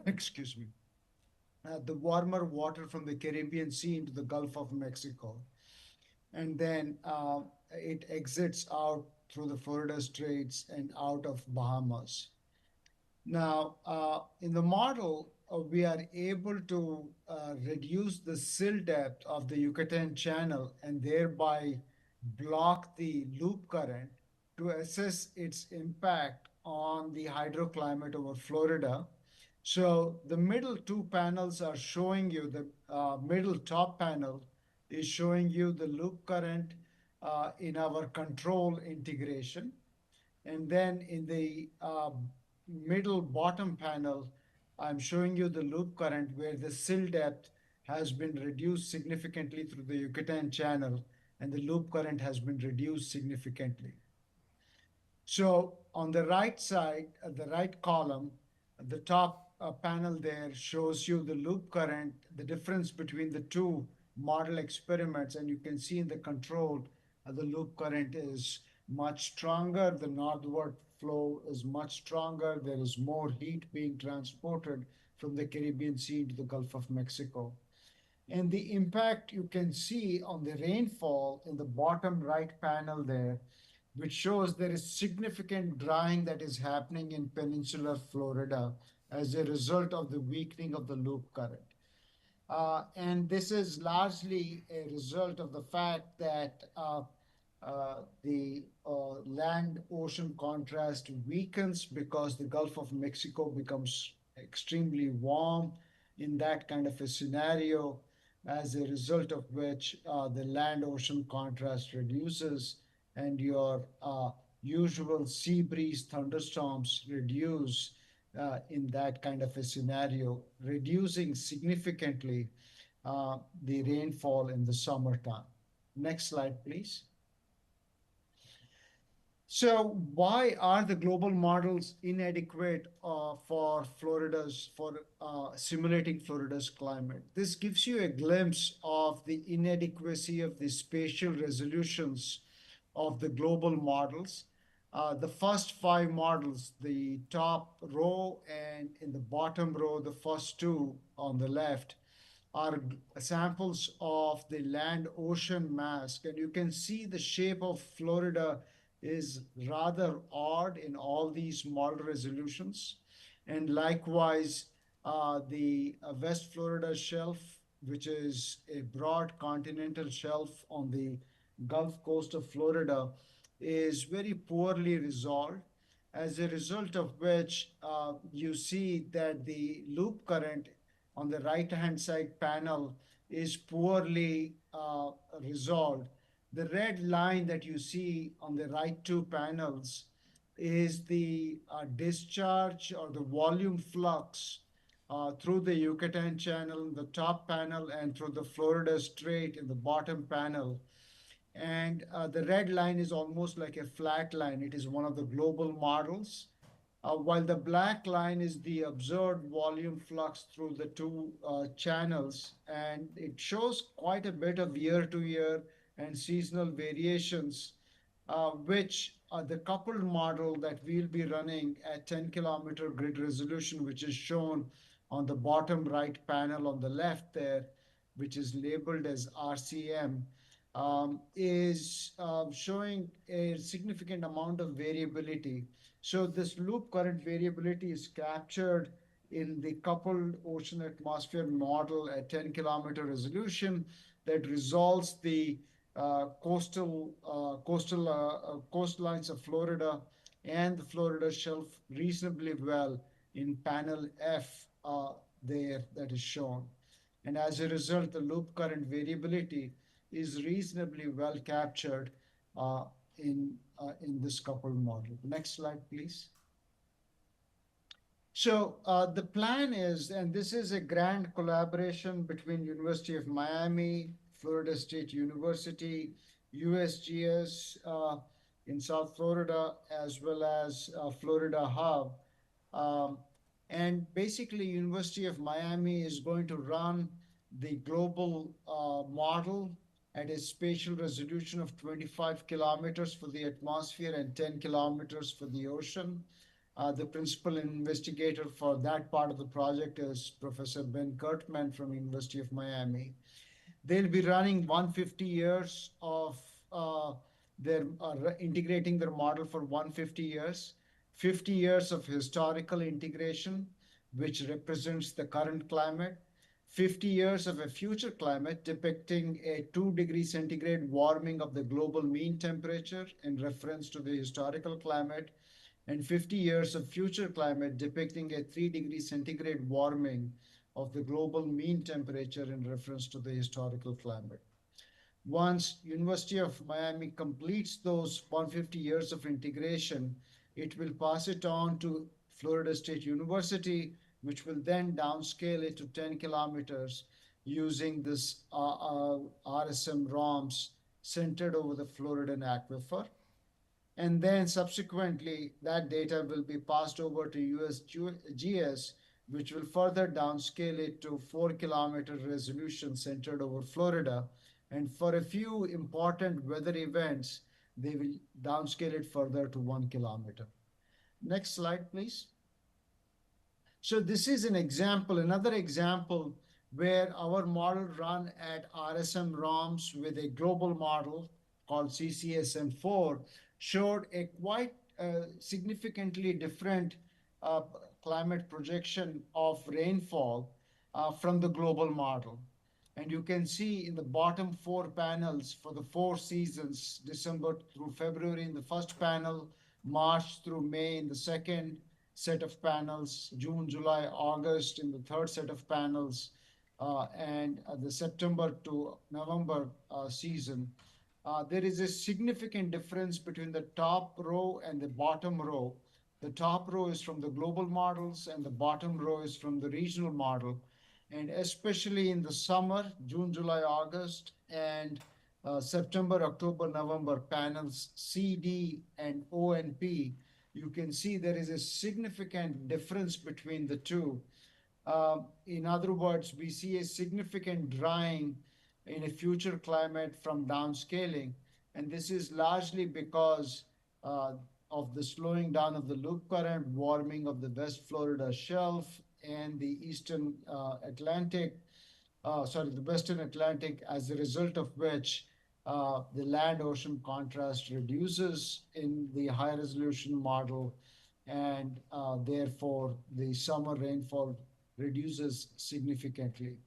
excuse me, the warmer water from the Caribbean Sea into the Gulf of Mexico. And then it exits out through the Florida Straits and out of Bahamas. Now, in the model, we are able to reduce the sill depth of the Yucatan Channel and thereby block the loop current to assess its impact on the hydroclimate over Florida. So the middle two panels are showing you, the middle top panel is showing you the loop current in our control integration. And then in the middle bottom panel, I'm showing you the loop current where the sill depth has been reduced significantly through the Yucatan Channel, and the loop current has been reduced significantly. So on the right side, the right column, the top panel there shows you the loop current, the difference between the two model experiments, and you can see in the control, the loop current is much stronger. The northward flow is much stronger. There is more heat being transported from the Caribbean Sea to the Gulf of Mexico. And the impact you can see on the rainfall in the bottom right panel there, which shows there is significant drying that is happening in peninsular Florida as a result of the weakening of the loop current. And this is largely a result of the fact that the land ocean contrast weakens because the Gulf of Mexico becomes extremely warm in that kind of a scenario, as a result of which the land ocean contrast reduces and your usual sea breeze thunderstorms reduce in that kind of a scenario, reducing significantly the rainfall in the summertime. Next slide, please. So why are the global models inadequate for simulating Florida's climate? This gives you a glimpse of the inadequacy of the spatial resolutions of the global models. The first five models, the top row and in the bottom row, the first two on the left, are samples of the land ocean mask. And you can see the shape of Florida is rather odd in all these model resolutions. And likewise, the West Florida shelf, which is a broad continental shelf on the Gulf Coast of Florida, is very poorly resolved, as a result of which you see that the loop current on the right-hand side panel is poorly resolved. The red line that you see on the right two panels is the discharge or the volume flux through the Yucatan Channel in the top panel and through the Florida Strait in the bottom panel. And the red line is almost like a flat line. It is one of the global models, while the black line is the observed volume flux through the two channels, and it shows quite a bit of year-to-year and seasonal variations, which the coupled model that we'll be running at 10-kilometer grid resolution, which is shown on the bottom right panel on the left there, which is labeled as RCM, is showing a significant amount of variability. So this loop current variability is captured in the coupled ocean atmosphere model at 10-kilometer resolution that resolves the coastlines of Florida and the Florida shelf reasonably well in panel F there that is shown. And as a result, the loop current variability is reasonably well captured uh, in this coupled model. Next slide, please. So the plan is, and this is a grand collaboration between University of Miami, Florida State University, USGS in South Florida, as well as Florida Hub. Um, and basically, University of Miami is going to run the global model at a spatial resolution of 25 kilometers for the atmosphere and 10 kilometers for the ocean. The principal investigator for that part of the project is Professor Ben Kurtman from University of Miami. They'll be running 150 years of their integrating their model for 150 years, 50 years of historical integration, which represents the current climate, 50 years of a future climate depicting a 2 degree centigrade warming of the global mean temperature in reference to the historical climate, and 50 years of future climate depicting a 3 degree centigrade warming of the global mean temperature in reference to the historical climate. Once University of Miami completes those 150 years of integration, it will pass it on to Florida State University, which will then downscale it to 10 kilometers using this RSM ROMS centered over the Floridan aquifer. And then subsequently, that data will be passed over to USGS, which will further downscale it to 4-kilometer resolution centered over Florida. And for a few important weather events, they will downscale it further to 1 kilometer. Next slide, please. So this is an example, another example where our model run at RSM ROMs with a global model called CCSM4 showed a quite significantly different uh, climate projection of rainfall from the global model. And you can see in the bottom four panels for the four seasons, December through February in the first panel, March through May in the second set of panels, June, July, August in the third set of panels, and the September to November season. There is a significant difference between the top row and the bottom row. The top row is from the global models and the bottom row is from the regional model. And especially in the summer, June, July, August, and September, October, November panels C, D, and O and P, you can see there is a significant difference between the two. In other words, we see a significant drying in a future climate from downscaling, and this is largely because uh, of the slowing down of the loop current, warming of the West Florida shelf, and the Eastern Atlantic, the Western Atlantic, as a result of which the land-ocean contrast reduces in the high-resolution model, and therefore the summer rainfall reduces significantly.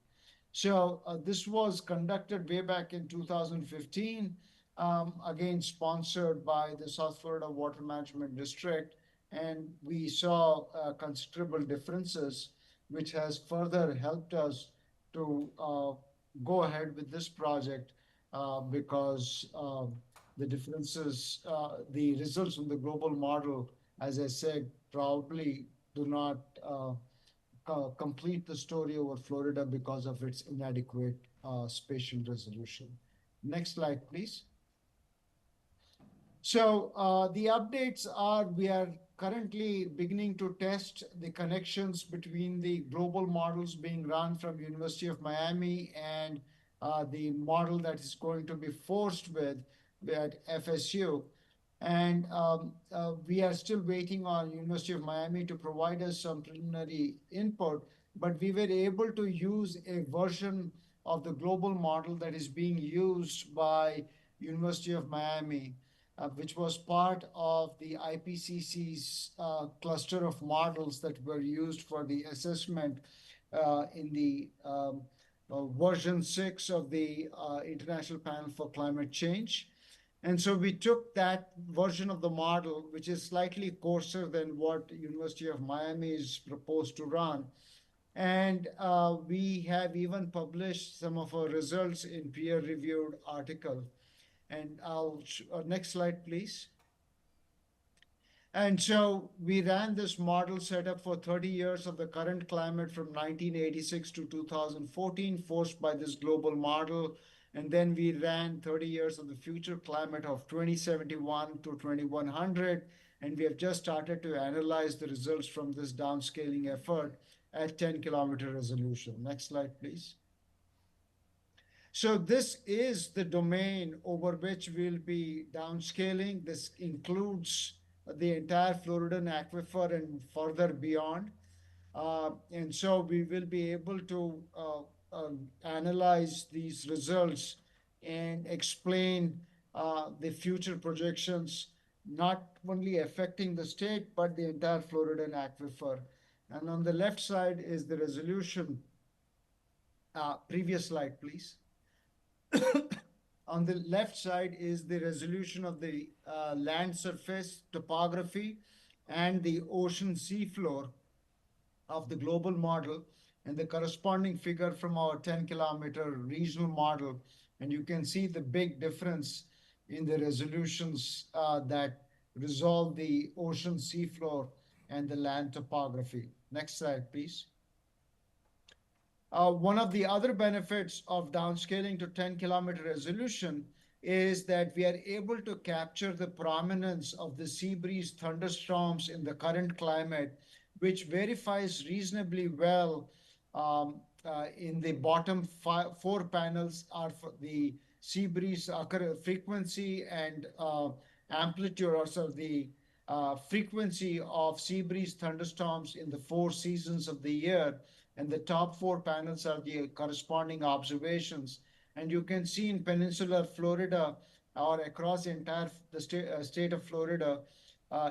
So this was conducted way back in 2015, again sponsored by the South Florida Water Management District, and we saw considerable differences, which has further helped us to go ahead with this project because the differences, the results from the global model, as I said, probably do not complete the story over Florida because of its inadequate spatial resolution. Next slide, please. So the updates are we are currently beginning to test the connections between the global models being run from University of Miami and the model that is going to be forced with at FSU. And we are still waiting on University of Miami to provide us some preliminary input, but we were able to use a version of the global model that is being used by University of Miami, which was part of the IPCC's cluster of models that were used for the assessment in the version 6 of the International Panel for Climate Change. And so we took that version of the model, which is slightly coarser than what University of Miami is proposed to run. And we have even published some of our results in peer-reviewed article. And next slide, please. And so we ran this model setup for 30 years of the current climate from 1986 to 2014, forced by this global model. And then we ran 30 years of the future climate of 2071 to 2100. And we have just started to analyze the results from this downscaling effort at 10-kilometer resolution. Next slide, please. So this is the domain over which we'll be downscaling. This includes the entire Floridan aquifer and further beyond. And so we will be able to analyze these results and explain the future projections, not only affecting the state, but the entire Floridan aquifer. And on the left side is the resolution. Previous slide, please. On the left side is the resolution of the land surface topography and the ocean seafloor of the global model, and the corresponding figure from our 10-kilometer regional model. And you can see the big difference in the resolutions that resolve the ocean seafloor and the land topography. Next slide, please. One of the other benefits of downscaling to 10-kilometer resolution is that we are able to capture the prominence of the sea breeze thunderstorms in the current climate, which verifies reasonably well in the bottom four panels are for the sea breeze frequency and amplitude, also the frequency of sea breeze thunderstorms in the 4 seasons of the year. And the top 4 panels are the corresponding observations. And you can see in peninsular Florida or across the entire state of Florida,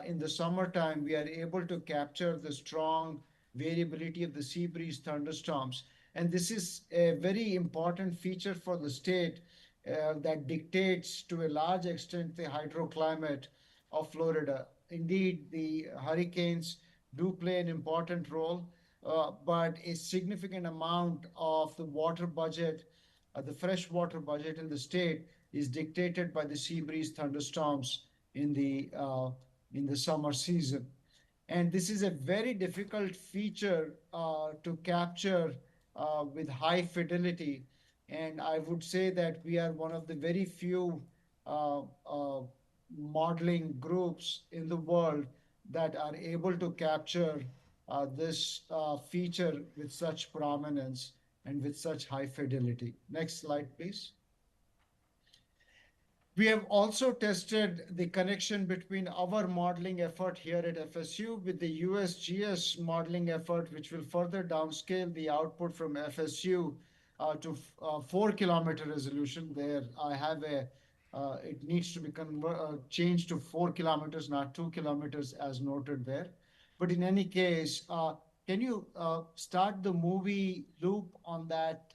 in the summertime, we are able to capture the strong variability of the sea breeze thunderstorms. And this is a very important feature for the state that dictates to a large extent the hydroclimate of Florida. Indeed, the hurricanes do play an important role, but a significant amount of the water budget, the freshwater budget in the state, is dictated by the sea breeze thunderstorms in the summer season. And this is a very difficult feature to capture with high fidelity. And I would say that we are one of the very few uh, uh, modeling groups in the world that are able to capture this feature with such prominence and with such high fidelity. Next slide, please. We have also tested the connection between our modeling effort here at FSU with the USGS modeling effort, which will further downscale the output from FSU to 4 kilometer resolution. There, I have it needs to be changed to 4 kilometers, not 2 kilometers, as noted there. But in any case, can you start the movie loop on that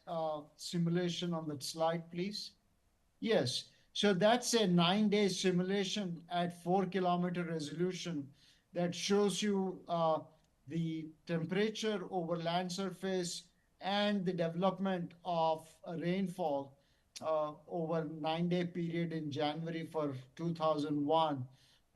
simulation on that slide, please? Yes. So that's a 9 day simulation at 4 kilometer resolution that shows you the temperature over land surface and the development of rainfall over 9 day period in January for 2001.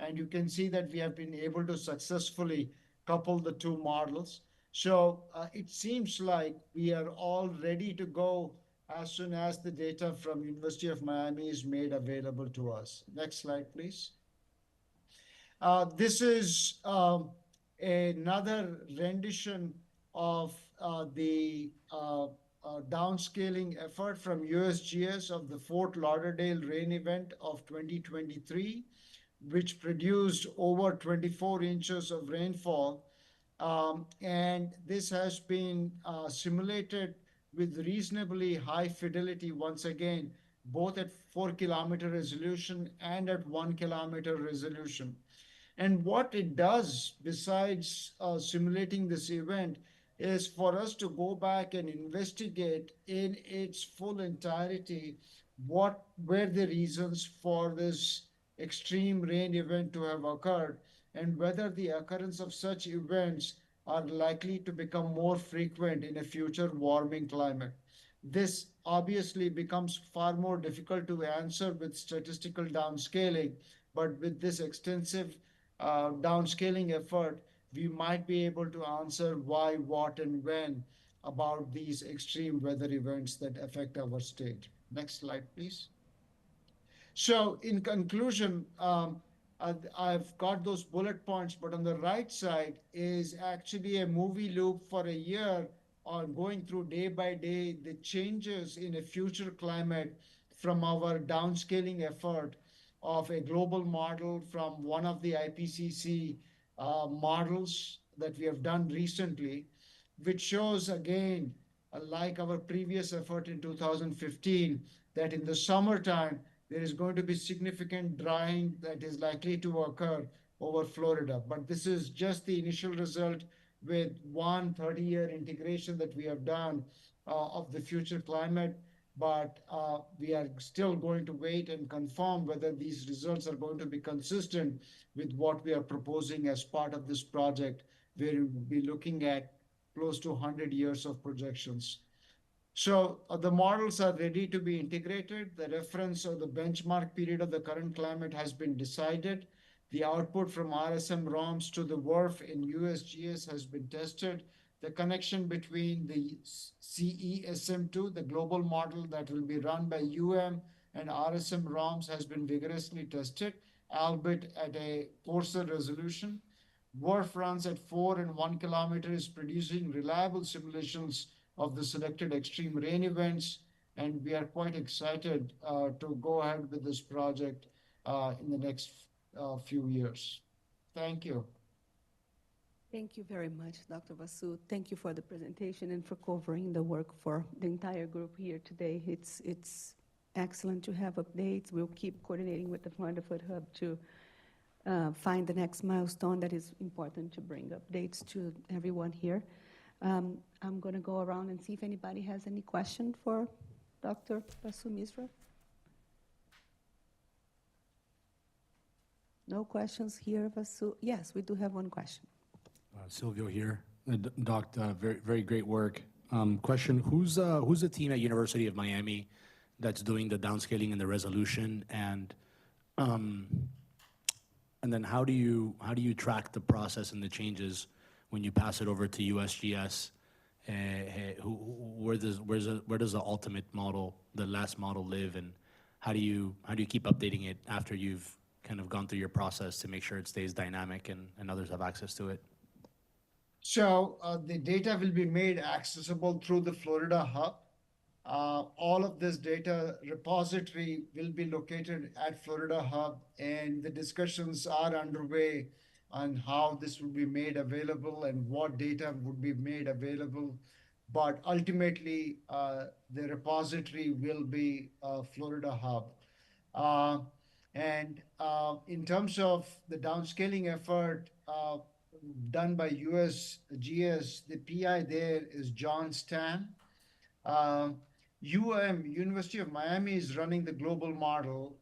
And you can see that we have been able to successfully couple the two models. So it seems like we are all ready to go as soon as the data from University of Miami is made available to us. Next slide, please. This is another rendition of the downscaling effort from USGS of the Fort Lauderdale rain event of 2023, which produced over 24 inches of rainfall. And this has been simulated with reasonably high fidelity once again, both at 4 kilometer resolution and at 1 kilometer resolution. And what it does, besides simulating this event, is for us to go back and investigate in its full entirety what were the reasons for this extreme rain event to have occurred and whether the occurrence of such events are likely to become more frequent in a future warming climate. This obviously becomes far more difficult to answer with statistical downscaling, but with this extensive downscaling effort, we might be able to answer why, what, and when about these extreme weather events that affect our state. Next slide, please. So, in conclusion, I've got those bullet points, but on the right side is actually a movie loop for a year on going through day by day the changes in a future climate from our downscaling effort of a global model from one of the IPCC models that we have done recently, which shows again, like our previous effort in 2015, that in the summertime, there is going to be significant drying that is likely to occur over Florida. But this is just the initial result with 30-year integration that we have done of the future climate. But we are still going to wait and confirm whether these results are going to be consistent with what we are proposing as part of this project, where we will be looking at close to 100 years of projections. So the models are ready to be integrated. The reference or the benchmark period of the current climate has been decided. The output from RSM ROMs to the WRF in USGS has been tested. The connection between the CESM2, the global model that will be run by and RSM ROMs has been vigorously tested, albeit at a coarser resolution. WRF runs at 4 and 1 kilometer is producing reliable simulations of the selected extreme rain events, and we are quite excited to go ahead with this project in the next few years. Thank you. Thank you very much, Dr. Vasu. Thank you for the presentation and for covering the work for the entire group here today. It's excellent to have updates. We'll keep coordinating with the Florida Food Hub to find the next milestone that is important to bring updates to everyone here. I'm going to go around and see if anybody has any question for Dr. Vasu Misra. No questions here, Vasu? Yes, we do have one question. Silvio here. Doc, very, very great work. Question, who's the team at University of Miami that's doing the downscaling and the resolution? And then how do you track the process and the changes when you pass it over to USGS? Where does the ultimate model, the last model live, and how do you keep updating it after you've kind of gone through your process to make sure it stays dynamic and others have access to it? So the data will be made accessible through the Florida Hub. All of this data repository will be located at Florida Hub, and the discussions are underway on how this will be made available and what data would be made available. But ultimately, the repository will be Florida Hub. And in terms of the downscaling effort done by USGS, the PI there is John Stan. University of Miami is running the global model,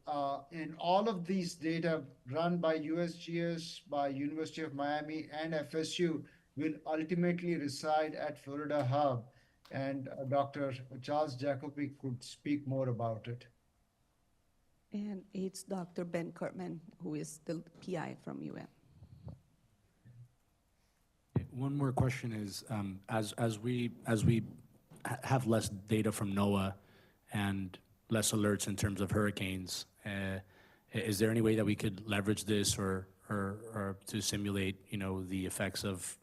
and all of these data run by USGS, by University of Miami, and FSU will ultimately reside at Florida Hub. And Dr. Charles Jacobi could speak more about it. And it's Dr. Ben Kurtman, who is the PI from UM. One more question is, as we have less data from NOAA and less alerts in terms of hurricanes, is there any way that we could leverage this or to simulate, the effects of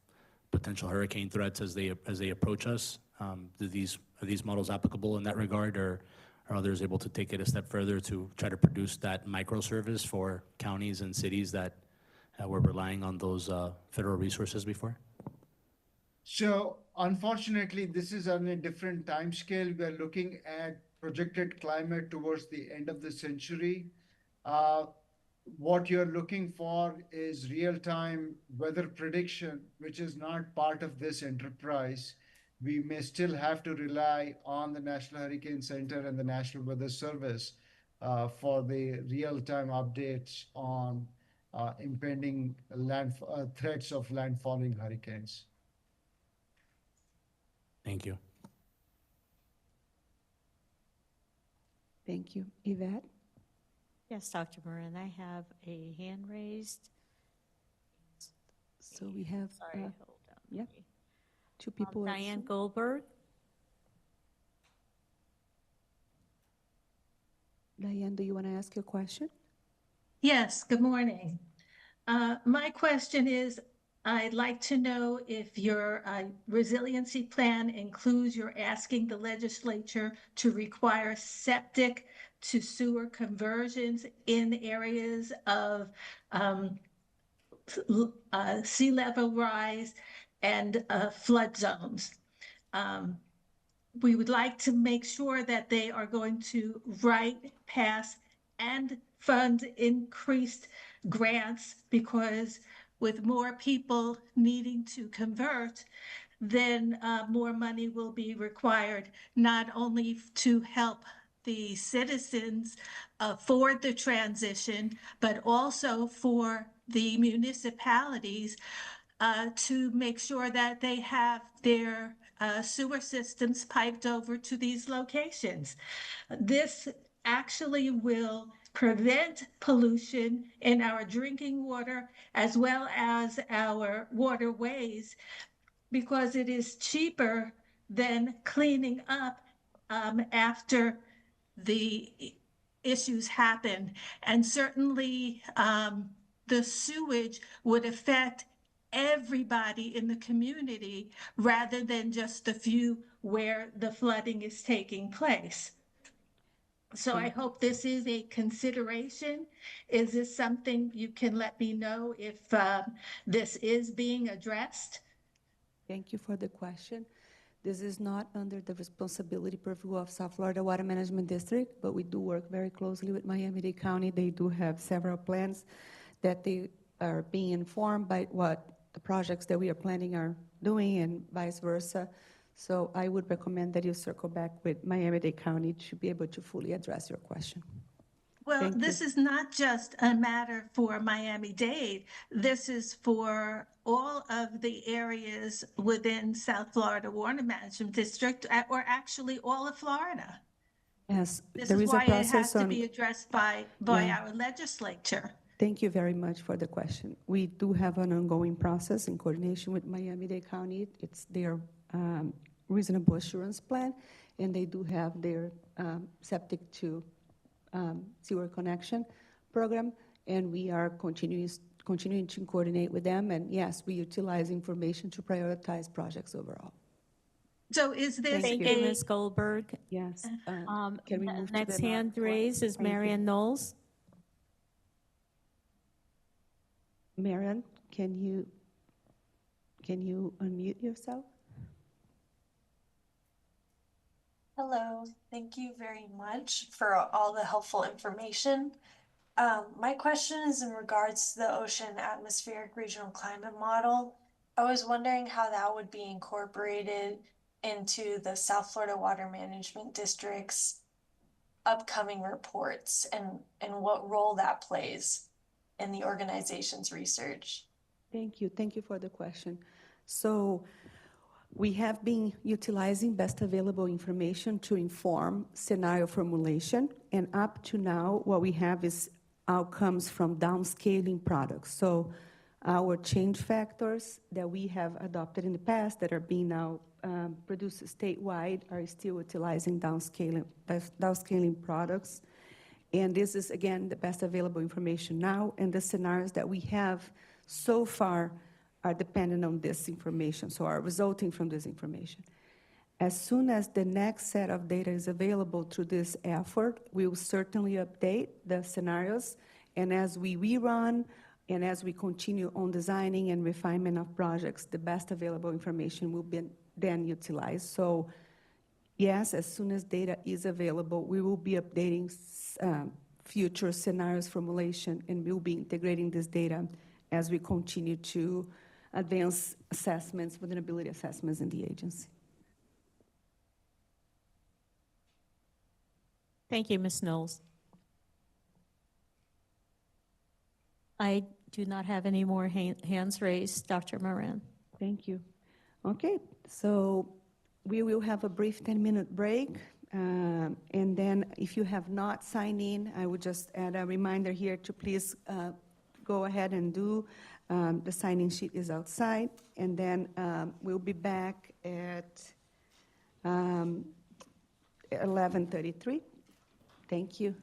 potential hurricane threats as they approach us? Are these models applicable in that regard, or are others able to take it a step further to try to produce that microservice for counties and cities that were relying on those federal resources before? So unfortunately, this is on a different time scale. We are looking at projected climate towards the end of the century. What you're looking for is real-time weather prediction, which is not part of this enterprise. We may still have to rely on the National Hurricane Center and the National Weather Service for the real-time updates on impending threats of landfalling hurricanes. Thank you. Thank you. Yvette? Yes, Dr. Moran, I have a hand raised. So we have Sorry, hold on. yeah. Two people. Diane Goldberg. Diane, do you want to ask your question? Yes, good morning. My question is, I'd like to know if your resiliency plan includes you're asking the legislature to require septic to sewer conversions in areas of sea level rise and flood zones. We would like to make sure that they are going to write, pass, and fund increased grants, because with more people needing to convert, then more money will be required, not only to help the citizens afford the transition, but also for the municipalities to make sure that they have their sewer systems piped over to these locations. This actually will prevent pollution in our drinking water as well as our waterways, because it is cheaper than cleaning up after the issues happen. And certainly the sewage would affect everybody in the community rather than just the few where the flooding is taking place. So I hope this is a consideration. Is this something you can let me know if this is being addressed? Thank you for the question. This is not under the responsibility purview of South Florida Water Management District, but we do work very closely with Miami-Dade County. They do have several plans that they are being informed by what the projects that we are planning are doing and vice versa. So I would recommend that you circle back with Miami-Dade County to be able to fully address your question. Well, Thank this you. is not just a matter for Miami-Dade. This is for all of the areas within South Florida Water Management District, or actually all of Florida. Yes, This there is is a why it has process to on. be addressed by Yeah. our legislature. Thank you very much for the question. We do have an ongoing process in coordination with Miami-Dade County. It's their reasonable assurance plan, and they do have their septic to sewer connection program, and we are continuing to coordinate with them. And yes, we utilize information to prioritize projects overall. So is this Thank Thank you. you, Ms. Goldberg. Yes. Can we move to Next the hand raised is Thank you. Marion Knowles. Marian, can you unmute yourself? Hello, thank you very much for all the helpful information. My question is in regards to the Ocean Atmospheric Regional Climate Model. I was wondering how that would be incorporated into the South Florida Water Management District's upcoming reports and what role that plays in the organization's research. Thank you. Thank you for the question. So we have been utilizing best available information to inform scenario formulation, and up to now, what we have is outcomes from downscaling products. So our change factors that we have adopted in the past that are being now produced statewide are still utilizing downscaling products. And this is, again, the best available information now, and the scenarios that we have so far are dependent on this information, so are resulting from this information. As soon as the next set of data is available through this effort, we will certainly update the scenarios, and as we rerun and as we continue on designing and refinement of projects, the best available information will be then utilized. So yes, as soon as data is available, we will be updating future scenarios formulation, and we'll be integrating this data as we continue to advance assessments, vulnerability assessments in the agency. Thank you, Ms. Knowles. I do not have any more hands raised. Dr. Moran. Thank you. Okay, so we will have a brief 10-minute break. And then if you have not signed in, I would just add a reminder here to please go ahead and do. The sign-in sheet is outside. And then we'll be back at 11:33. Thank you.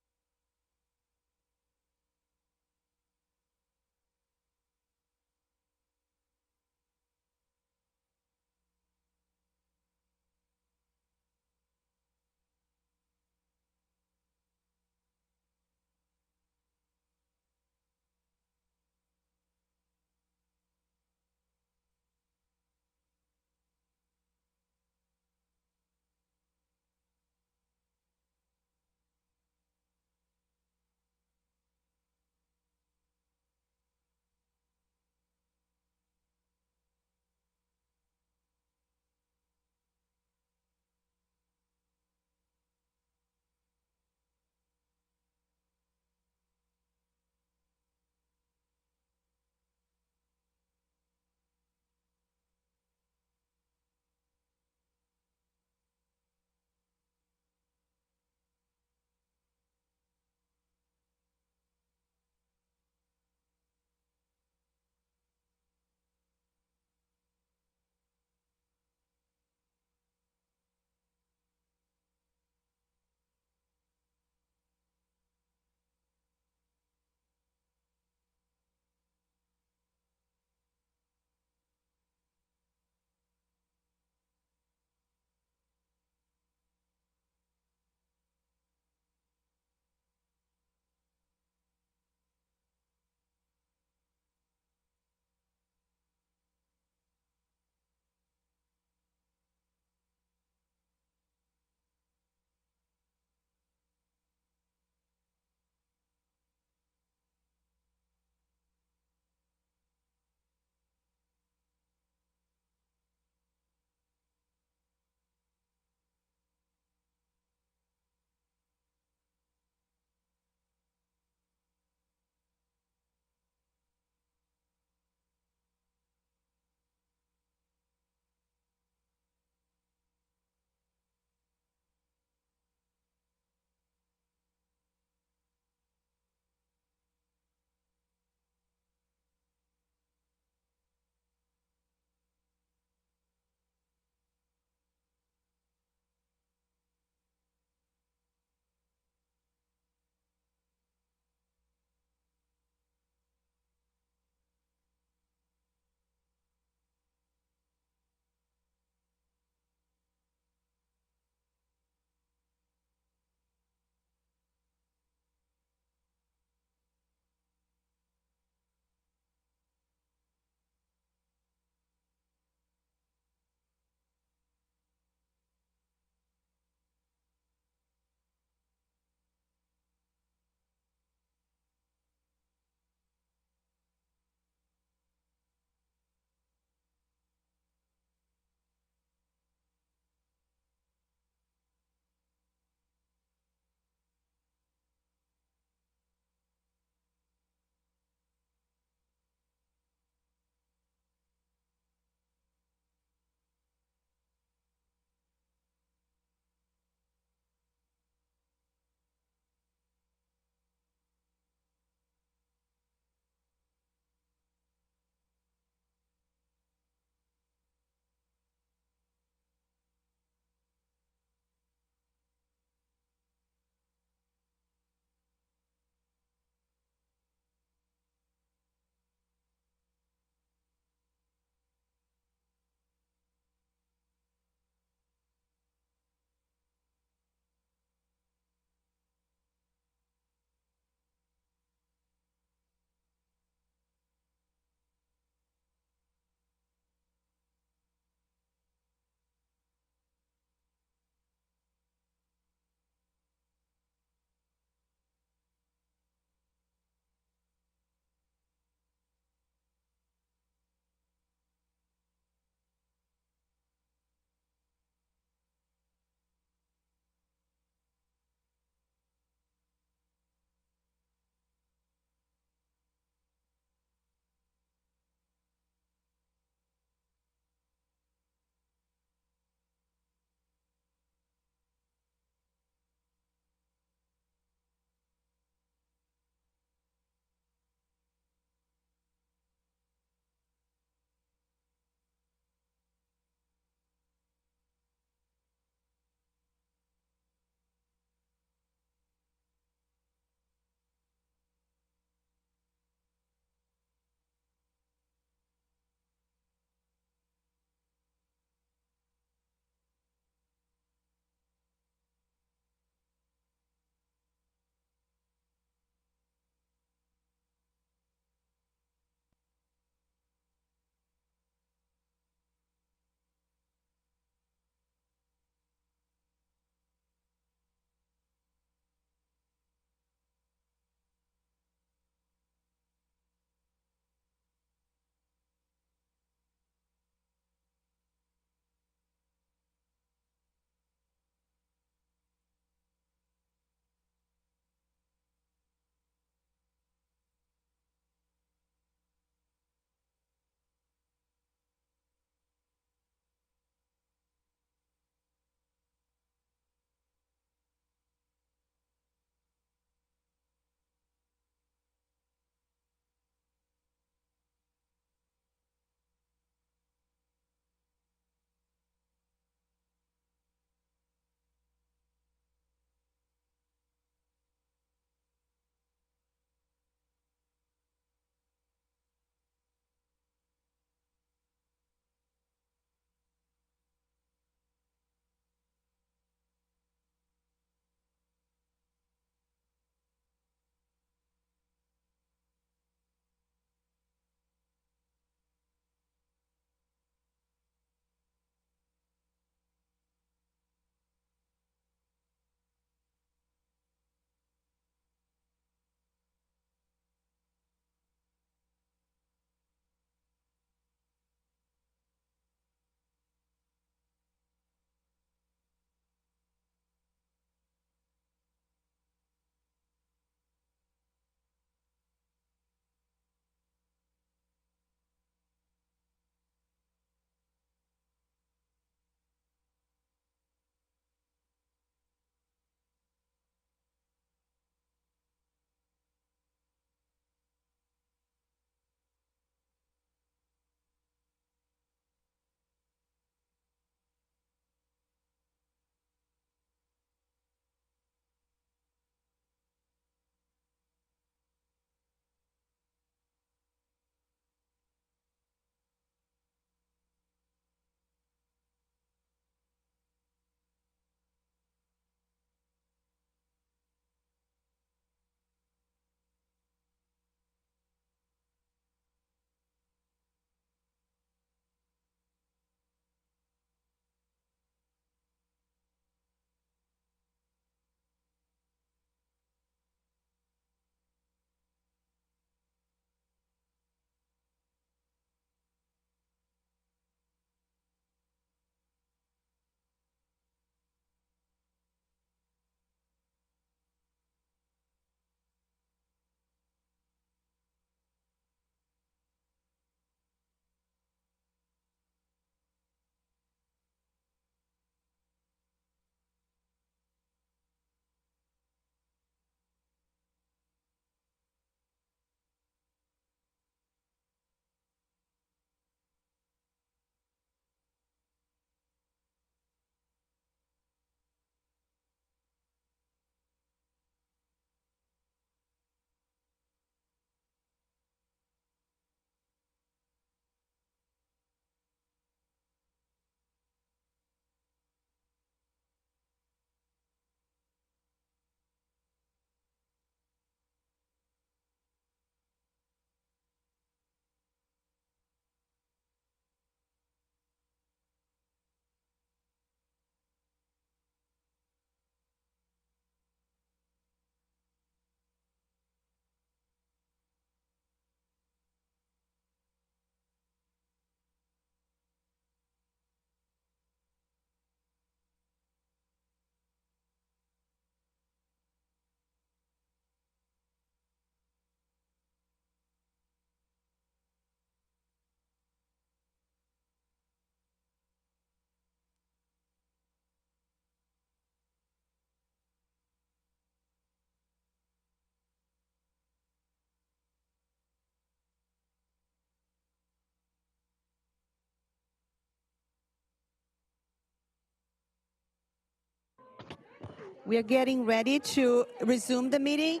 We are getting ready to resume the meeting.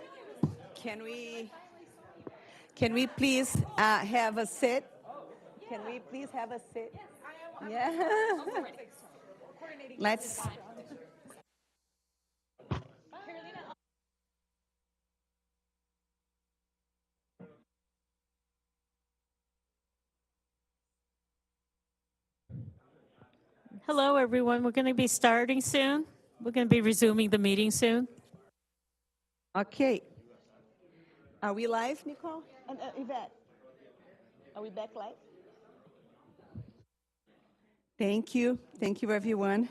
Can we please have a sit? Can we please have a sit? Yeah. Let's. Hello, everyone. We're going to be starting soon. We're going to be resuming the meeting soon. Okay. Are we live, Nicole? And Yvette? Are we back live? Thank you. Thank you, everyone.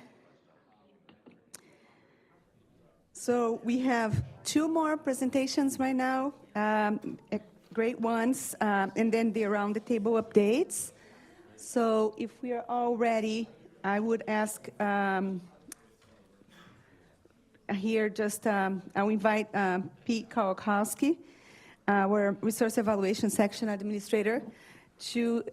So we have two more presentations right now, great ones, and then the around the table updates. So if we are all ready, I would ask here just, I'll invite Pete Kowalkowski, our Resource Evaluation Section Administrator, to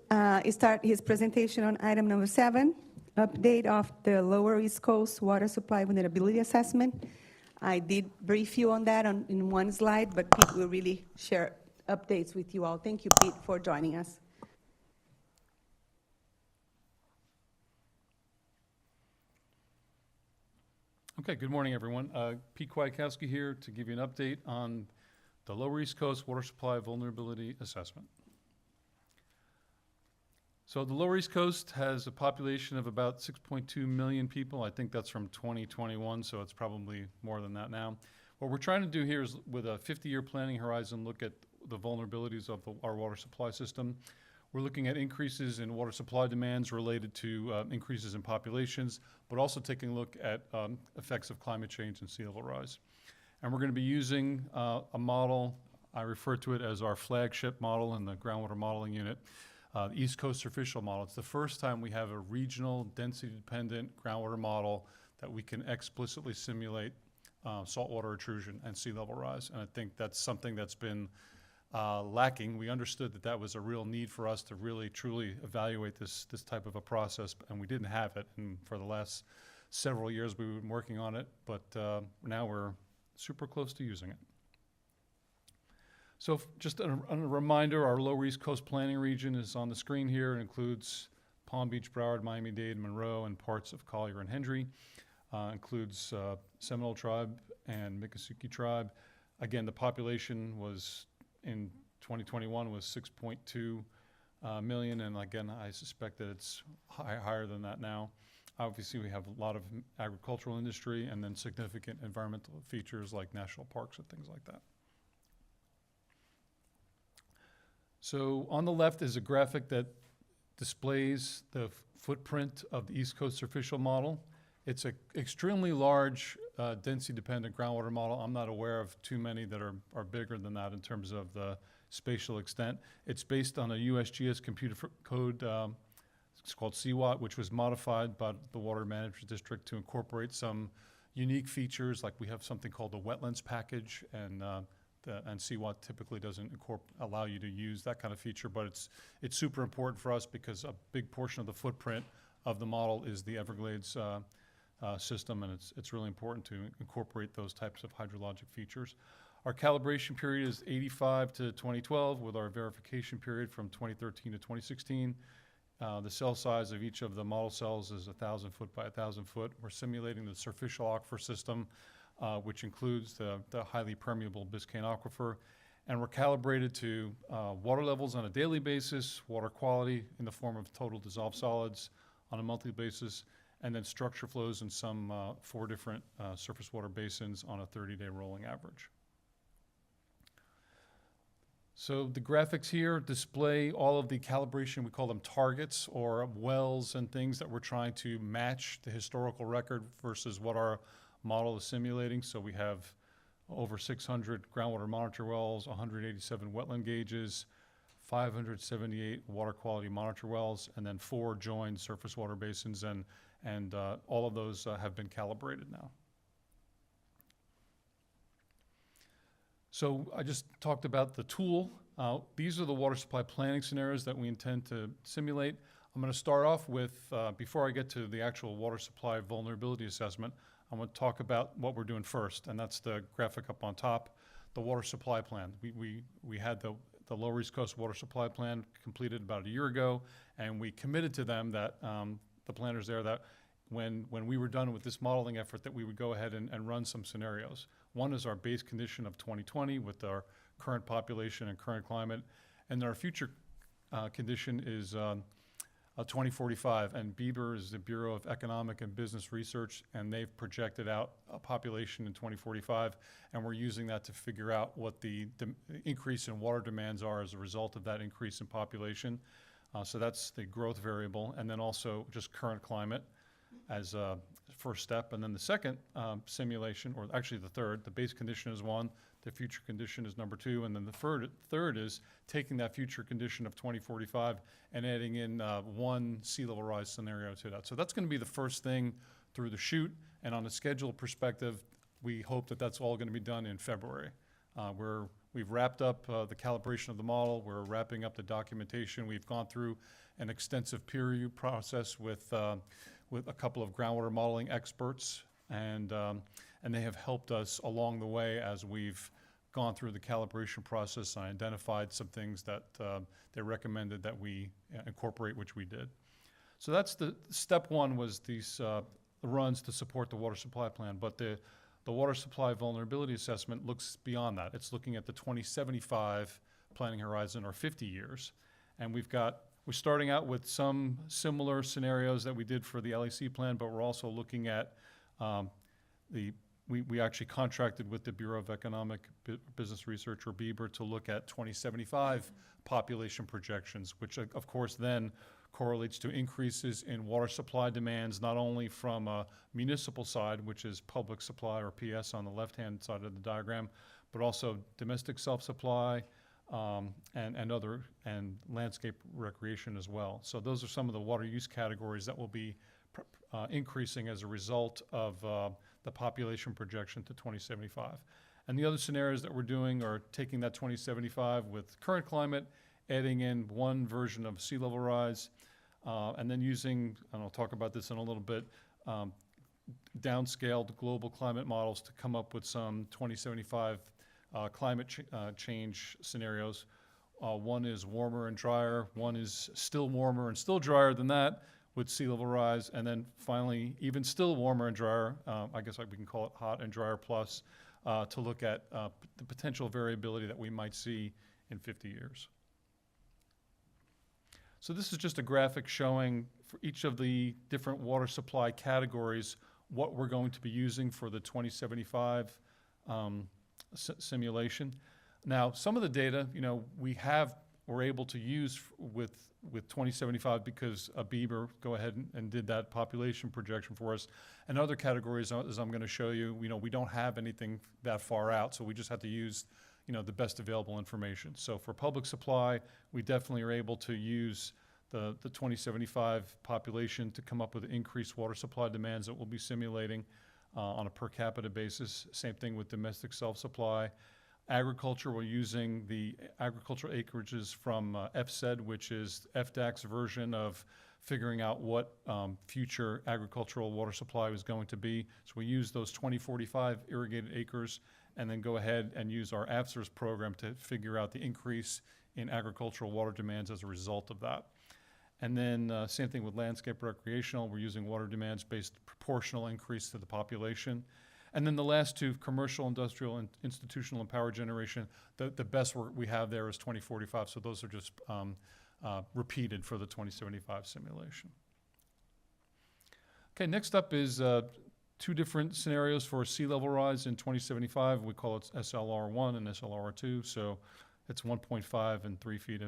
start his presentation on item number 7, update of the Lower East Coast Water Supply Vulnerability Assessment. I did brief you on that in one slide, but Pete will really share updates with you all. Thank you, Pete, for joining us. Okay, good morning, everyone. Pete Kwiatkowski here to give you an update on the Lower East Coast Water Supply Vulnerability Assessment. So the Lower East Coast has a population of about 6.2 million people. I think that's from 2021, so it's probably more than that now. What we're trying to do here is, with a 50-year planning horizon, look at the vulnerabilities of our water supply system. We're looking at increases in water supply demands related to increases in populations, but also taking a look at effects of climate change and sea level rise. And we're going to be using a model, I refer to it as our flagship model in the groundwater modeling unit, the East Coast Surficial Model. It's the first time we have a regional density-dependent groundwater model that we can explicitly simulate saltwater intrusion and sea level rise. And I think that's something that's been lacking. We understood that that was a real need for us to really, truly evaluate this type of a process, and we didn't have it. And for the last several years, we've been working on it, but now we're super close to using it. So just a reminder, our Lower East Coast Planning Region is on the screen here. It includes Palm Beach, Broward, Miami-Dade, Monroe, and parts of Collier and Hendry. Includes Seminole Tribe and Miccosukee Tribe. Again, the population was, in 2021, was 6.2 million, and again, I suspect that it's higher than that now. Obviously, we have a lot of agricultural industry and then significant environmental features like national parks and things like that. So on the left is a graphic that displays the footprint of the East Coast Surficial Model. It's an extremely large density-dependent groundwater model. I'm not aware of too many that are bigger than that in terms of the spatial extent. It's based on a USGS computer code, it's called CWAT, which was modified by the Water Management District to incorporate some unique features, like we have something called the wetlands package, and CWAT typically doesn't allow you to use that kind of feature, but it's super important for us because a big portion of the footprint of the model is the Everglades system, and it's really important to incorporate those types of hydrologic features. Our calibration period is 85 to 2012, with our verification period from 2013 to 2016. The cell size of each of the model cells is 1,000 foot by 1,000 foot. We're simulating the surficial aquifer system, which includes the highly permeable Biscayne aquifer. And we're calibrated to water levels on a daily basis, water quality in the form of total dissolved solids on a monthly basis, and then structure flows in some 4 different surface water basins on a 30-day rolling average. So the graphics here display all of the calibration, we call them targets or wells and things that we're trying to match the historical record versus what our model is simulating. So we have over 600 groundwater monitor wells, 187 wetland gauges, 578 water quality monitor wells, and then 4 joined surface water basins, and all of those have been calibrated now. So I just talked about the tool. These are the water supply planning scenarios that we intend to simulate. I'm going to start off with, before I get to the actual water supply vulnerability assessment, I want to talk about what we're doing first, and that's the graphic up on top, the water supply plan. We had the Lower East Coast Water Supply Plan completed about a year ago, and we committed to them that, the planners there, that when we were done with this modeling effort, that we would go ahead and run some scenarios. One is our base condition of 2020 with our current population and current climate, and our future condition is 2045, and BEBR is the Bureau of Economic and Business Research, and they've projected out a population in 2045, and we're using that to figure out what the increase in water demands are as a result of that increase in population. So that's the growth variable, and then also just current climate as a first step. And then the second simulation, or actually the third, the base condition is one, the future condition is number two, and then the third is taking that future condition of 2045 and adding in one sea level rise scenario to that. So that's going to be the first thing through the chute, and on a schedule perspective, we hope that that's all going to be done in February. We've wrapped up the calibration of the model, we're wrapping up the documentation, we've gone through an extensive peer review process with a couple of groundwater modeling experts, and they have helped us along the way as we've gone through the calibration process and identified some things that they recommended that we incorporate, which we did. So that's the step one, was these runs to support the water supply plan, but the water supply vulnerability assessment looks beyond that. It's looking at the 2075 planning horizon, or 50 years, and we're starting out with some similar scenarios that we did for the LEC plan, but we're also looking at we actually contracted with the Bureau of Economic Business Research, or BEBR, to look at 2075 population projections, which of course then correlates to increases in water supply demands, not only from a municipal side, which is public supply, or PS on the left-hand side of the diagram, but also domestic self-supply, and landscape recreation as well. So those are some of the water use categories that will be increasing as a result of the population projection to 2075. And the other scenarios that we're doing are taking that 2075 with current climate, adding in one version of sea level rise, and then using, and I'll talk about this in a little bit, downscaled global climate models to come up with some 2075 climate change scenarios. One is warmer and drier, one is still warmer and still drier than that with sea level rise, and then finally even still warmer and drier, I guess we can call it hot and drier plus, to look at the potential variability that we might see in 50 years. So this is just a graphic showing for each of the different water supply categories what we're going to be using for the 2075 simulation. Now, some of the data, we're able to use with 2075 because BEBR go ahead and did that population projection for us. And other categories, as I'm going to show you, we don't have anything that far out, so we just have to use the best available information. So for public supply, we definitely are able to use the 2075 population to come up with increased water supply demands that we'll be simulating on a per capita basis. Same thing with domestic self-supply. Agriculture, we're using the agricultural acreages from FSED, which is FDAC's version of figuring out what future agricultural water supply was going to be. So we use those 2045 irrigated acres and then go ahead and use our AFSRS program to figure out the increase in agricultural water demands as a result of that. And then same thing with landscape recreational. We're using water demands based proportional increase to the population. And then the last two, commercial, industrial, and institutional and power generation, the best work we have there is 2045. So those are just repeated for the 2075 simulation. Okay, next up is two different scenarios for sea level rise in 2075. We call it SLR1 and SLR2. So it's 1.5 and 3 feet.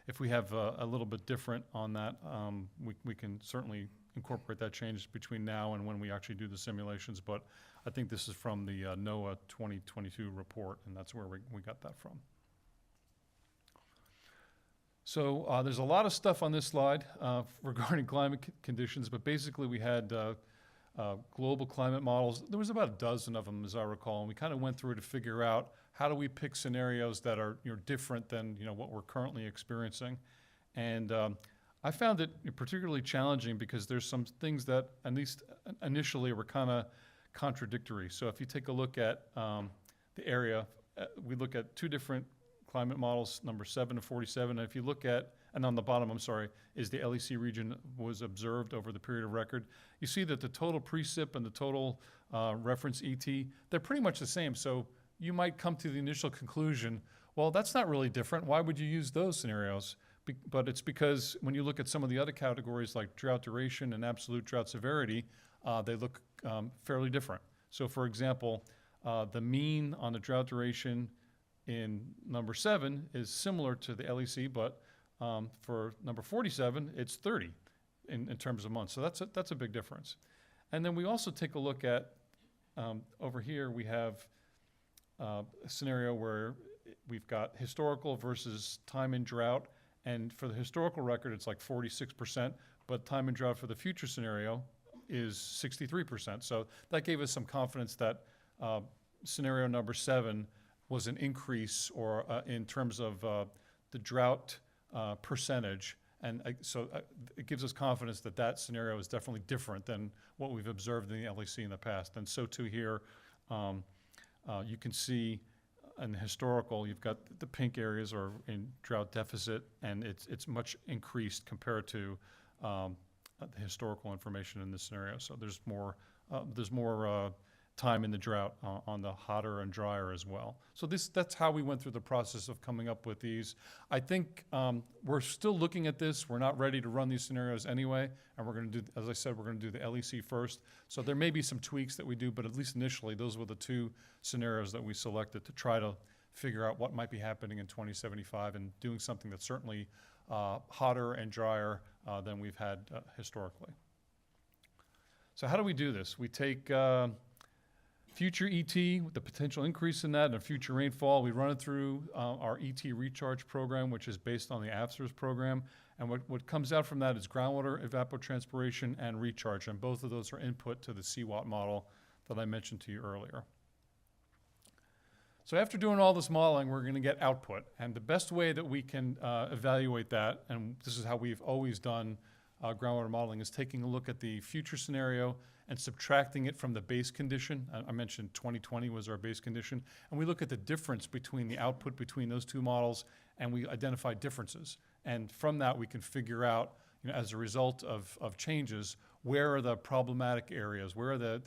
If we have a little bit different on that, we can certainly incorporate that change between now and when we actually do the simulations. But I think this is from the NOAA 2022 report, and that's where we got that from. So there's a lot of stuff on this slide regarding climate conditions, but basically we had global climate models. There was about a dozen of them, as I recall, and we kind of went through to figure out how do we pick scenarios that are different than what we're currently experiencing. And I found it particularly challenging because there's some things that, at least initially, were kind of contradictory. So if you take a look at the area, we look at two different climate models, number 7 and 47. And if you look at, and on the bottom, I'm sorry, is the LEC region was observed over the period of record. You see that the total precip and the total reference ET, they're pretty much the same. So you might come to the initial conclusion, well, that's not really different. Why would you use those scenarios? But it's because when you look at some of the other categories like drought duration and absolute drought severity, they look fairly different. So for example, the mean on the drought duration in number 7 is similar to the LEC, but for number 47, it's 30 in terms of months. So that's a big difference. And then we also take a look at, over here we have a scenario where we've got historical versus time in drought. And for the historical record, it's like 46%, but time in drought for the future scenario is 63%. So that gave us some confidence that scenario number 7 was an increase or in terms of the drought percentage. And so it gives us confidence that that scenario is definitely different than what we've observed in the LEC in the past. And so too here, you can see in the historical, you've got the pink areas are in drought deficit, and it's much increased compared to the historical information in this scenario. So there's more time in the drought on the hotter and drier as well. So that's how we went through the process of coming up with these. I think we're still looking at this. We're not ready to run these scenarios anyway, and we're going to do, as I said, we're going to do the LEC first. So there may be some tweaks that we do, but at least initially, those were the two scenarios that we selected to try to figure out what might be happening in 2075 and doing something that's certainly hotter and drier than we've had historically. So how do we do this? We take future ET, with the potential increase in that and future rainfall, we run it through our ET recharge program, which is based on the AFSRS program. And what comes out from that is groundwater evapotranspiration and recharge. And both of those are input to the CWAT model that I mentioned to you earlier. So after doing all this modeling, we're going to get output. And the best way that we can evaluate that, and this is how we've always done groundwater modeling, is taking a look at the future scenario and subtracting it from the base condition. I mentioned 2020 was our base condition. And we look at the difference between the output between those two models, and we identify differences. And from that, we can figure out, as a result of changes, where are the problematic areas, where are the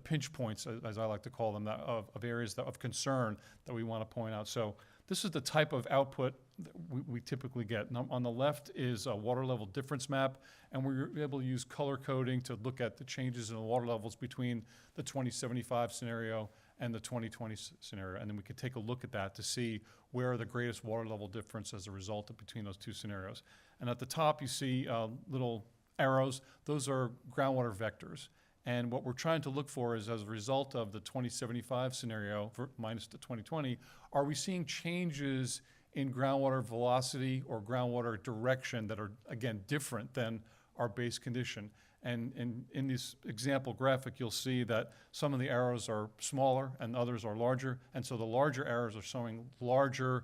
pinch points, as I like to call them, of areas of concern that we want to point out. So this is the type of output that we typically get. Now, on the left is a water level difference map, and we're able to use color coding to look at the changes in the water levels between the 2075 scenario and the 2020 scenario. And then we can take a look at that to see where are the greatest water level difference as a result of between those two scenarios. And at the top, you see little arrows. Those are groundwater vectors. And what we're trying to look for is, as a result of the 2075 scenario minus the 2020, are we seeing changes in groundwater velocity or groundwater direction that are, again, different than our base condition? And in this example graphic, you'll see that some of the arrows are smaller and others are larger. And so the larger arrows are showing larger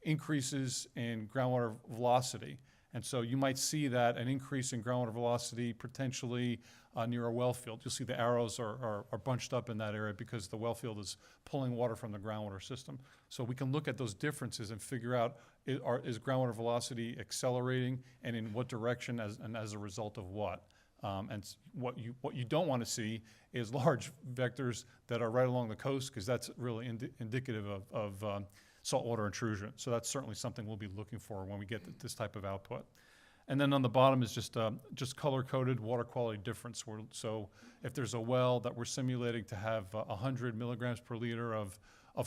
increases in groundwater velocity. And so you might see that an increase in groundwater velocity potentially near a well field. You'll see the arrows are bunched up in that area because the well field is pulling water from the groundwater system. So we can look at those differences and figure out, is groundwater velocity accelerating, and in what direction, and as a result of what. And what you don't want to see is large vectors that are right along the coast, because that's really indicative of saltwater intrusion. So that's certainly something we'll be looking for when we get this type of output. And then on the bottom is just color-coded water quality difference. So if there's a well that we're simulating to have 100 milligrams per liter of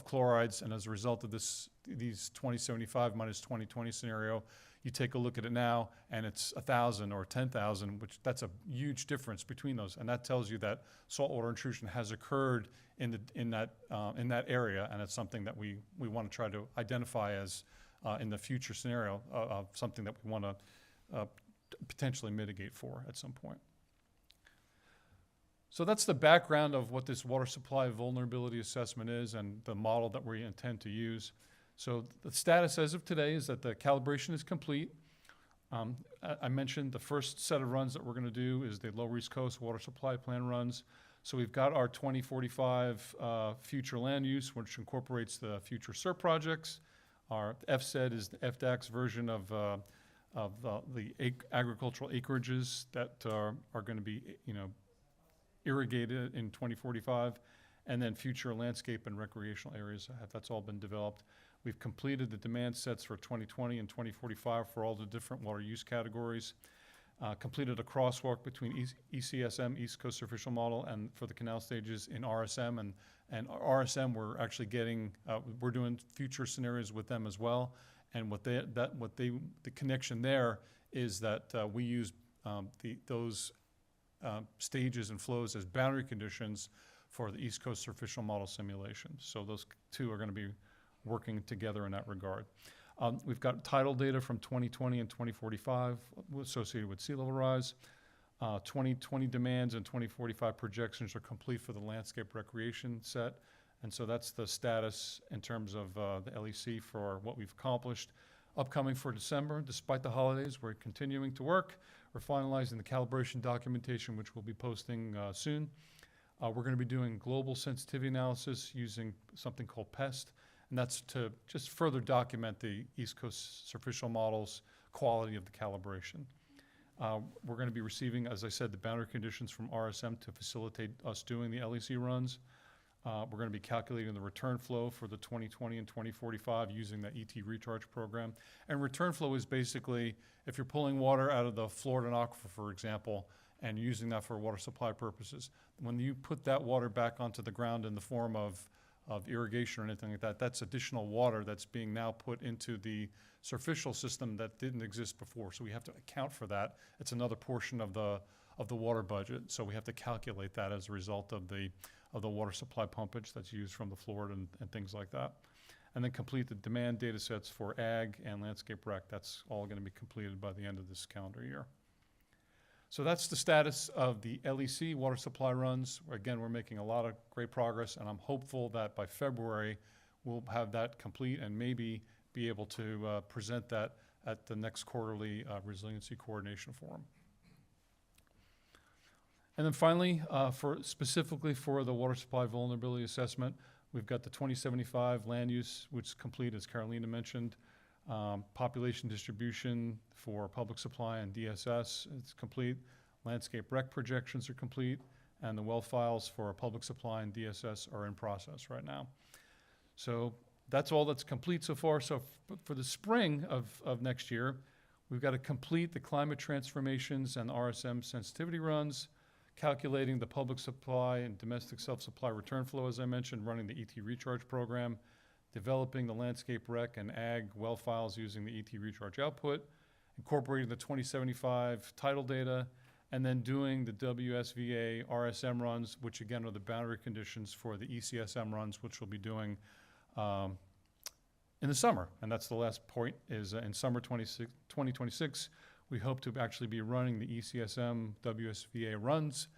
chlorides, and as a result of these 2075 minus 2020 scenario, you take a look at it now, and it's 1,000 or 10,000, which that's a huge difference between those. And that tells you that saltwater intrusion has occurred in that area, and it's something that we want to try to identify as in the future scenario of something that we want to potentially mitigate for at some point. So that's the background of what this water supply vulnerability assessment is and the model that we intend to use. So the status as of today is that the calibration is complete. I mentioned the first set of runs that we're going to do is the Lower East Coast Water Supply Plan runs. So we've got our 2045 future land use, which incorporates the future SERP projects. Our FSED is the FDAC's version of the agricultural acreages that are going to be, irrigated in 2045, and then future landscape and recreational areas. That's all been developed. We've completed the demand sets for 2020 and 2045 for all the different water use categories. Completed a crosswalk between ECSM, East Coast Surficial Model, and for the canal stages in RSM. And RSM, we're actually getting, we're doing future scenarios with them as well. And the connection there is that we use those stages and flows as boundary conditions for the East Coast Surficial Model simulation. So those two are going to be working together in that regard. We've got tidal data from 2020 and 2045 associated with sea level rise. 2020 demands and 2045 projections are complete for the landscape recreation set. And so that's the status in terms of the LEC for what we've accomplished. Upcoming for December, despite the holidays, we're continuing to work. We're finalizing the calibration documentation, which we'll be posting soon. We're going to be doing global sensitivity analysis using something called PEST, and that's to just further document the East Coast Surficial Model's quality of the calibration. We're going to be receiving, as I said, the boundary conditions from RSM to facilitate us doing the LEC runs. We're going to be calculating the return flow for the 2020 and 2045 using the ET recharge program. And return flow is basically if you're pulling water out of the Florida aquifer, for example, and using that for water supply purposes. When you put that water back onto the ground in the form of irrigation or anything like that, that's additional water that's being now put into the surficial system that didn't exist before. So we have to account for that. It's another portion of the water budget. So we have to calculate that as a result of the water supply pumpage that's used from the Florida and things like that. And then complete the demand data sets for ag and landscape rec. That's all going to be completed by the end of this calendar year. So that's the status of the LEC water supply runs. Again, we're making a lot of great progress, and I'm hopeful that by February we'll have that complete and maybe be able to present that at the next quarterly Resiliency Coordination Forum. And then finally, specifically for the water supply vulnerability assessment, we've got the 2075 land use, which is complete, as Carolina mentioned. Population distribution for public supply and DSS, it's complete. Landscape rec projections are complete, and the well files for public supply and DSS are in process right now. So that's all that's complete so far. So for the spring of next year, we've got to complete the climate transformations and RSM sensitivity runs, calculating the public supply and domestic self-supply return flow, as I mentioned, running the ET recharge program, developing the landscape rec and ag well files using the ET recharge output, incorporating the 2075 tidal data, and then doing the WSVA RSM runs, which again are the boundary conditions for the ECSM runs, which we'll be doing in the summer. And that's the last point, is in summer 2026, we hope to actually be running the ECSM WSVA runs.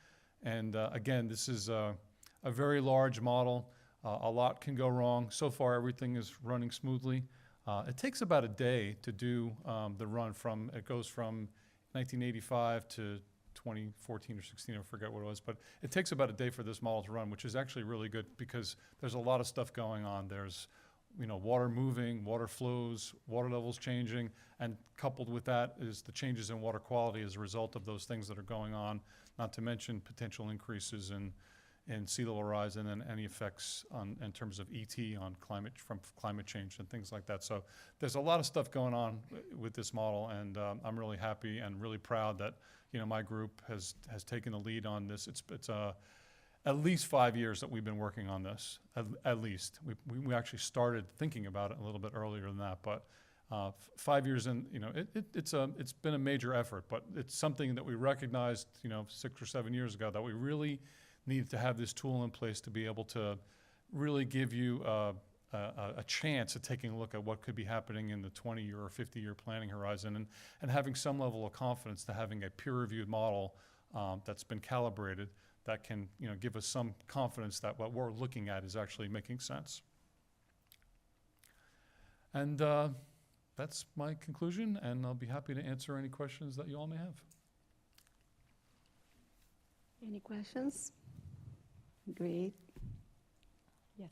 And again, this is a very large model. A lot can go wrong. So far, everything is running smoothly. It takes about a day to do the run it goes from 1985 to 2014 or 16, I forget what it was, but it takes about a day for this model to run, which is actually really good because there's a lot of stuff going on. There's water moving, water flows, water levels changing, and coupled with that is the changes in water quality as a result of those things that are going on, not to mention potential increases in sea level rise and then any effects in terms of ET on climate change and things like that. So there's a lot of stuff going on with this model, and I'm really happy and really proud that my group has taken the lead on this. It's at least 5 years that we've been working on this. At least we actually started thinking about it a little bit earlier than that, but 5 years in, it's been a major effort. But it's something that we recognized 6 or 7 years ago that we really needed to have this tool in place to be able to really give you a chance at taking a look at what could be happening in the 20-year or 50-year planning horizon, and having some level of confidence to having a peer-reviewed model that's been calibrated that can give us some confidence that what we're looking at is actually making sense. And that's my conclusion, and I'll be happy to answer any questions that you all may have. Any questions? Great. Yes.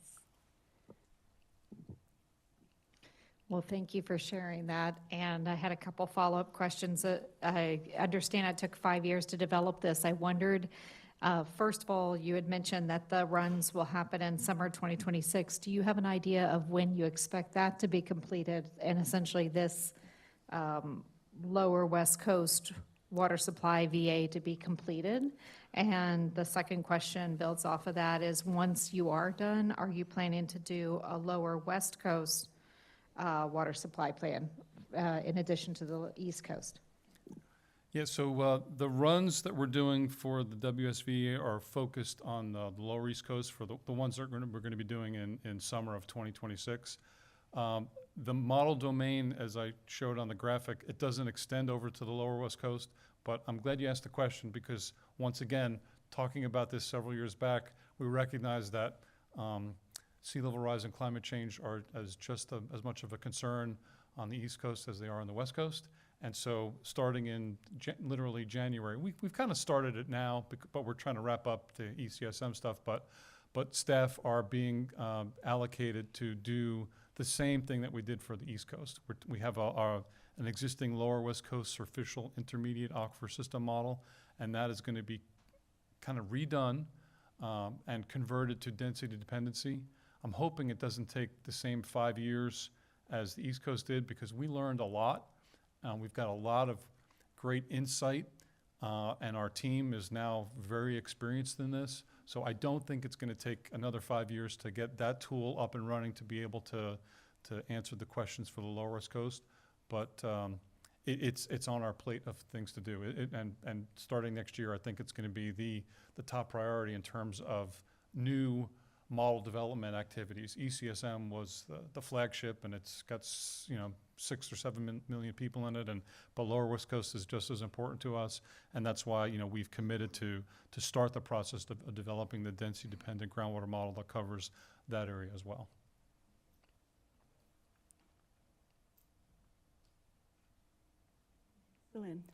Well, thank you for sharing that. And I had a couple follow-up questions. I understand it took 5 years to develop this. I wondered, first of all, you had mentioned that the runs will happen in summer 2026. Do you have an idea of when you expect that to be completed and essentially this lower West Coast water supply VA to be completed? And the second question builds off of that is, once you are done, are you planning to do a lower West Coast water supply plan in addition to the East Coast? Yeah, so the runs that we're doing for the WSVA are focused on the lower East Coast for the ones that we're going to be doing in summer of 2026. The model domain, as I showed on the graphic, it doesn't extend over to the lower West Coast, but I'm glad you asked the question because, once again, talking about this several years back, we recognized that sea level rise and climate change are just as much of a concern on the East Coast as they are on the West Coast. And so starting in literally January, we've kind of started it now, but we're trying to wrap up the ECSM stuff, but staff are being allocated to do the same thing that we did for the East Coast. We have an existing lower West Coast surficial intermediate aquifer system model, and that is going to be kind of redone and converted to density dependency. I'm hoping it doesn't take the same 5 years as the East Coast did, because we learned a lot. We've got a lot of great insight, and our team is now very experienced in this. So I don't think it's going to take another 5 years to get that tool up and running to be able to answer the questions for the lower West Coast. But it's on our plate of things to do. And starting next year, I think it's going to be the top priority in terms of new model development activities. ECSM was the flagship, and it's got 6 or 7 million people in it, but lower West Coast is just as important to us, and that's why we've committed to start the process of developing the density dependent groundwater model that covers that area as well. Excellent.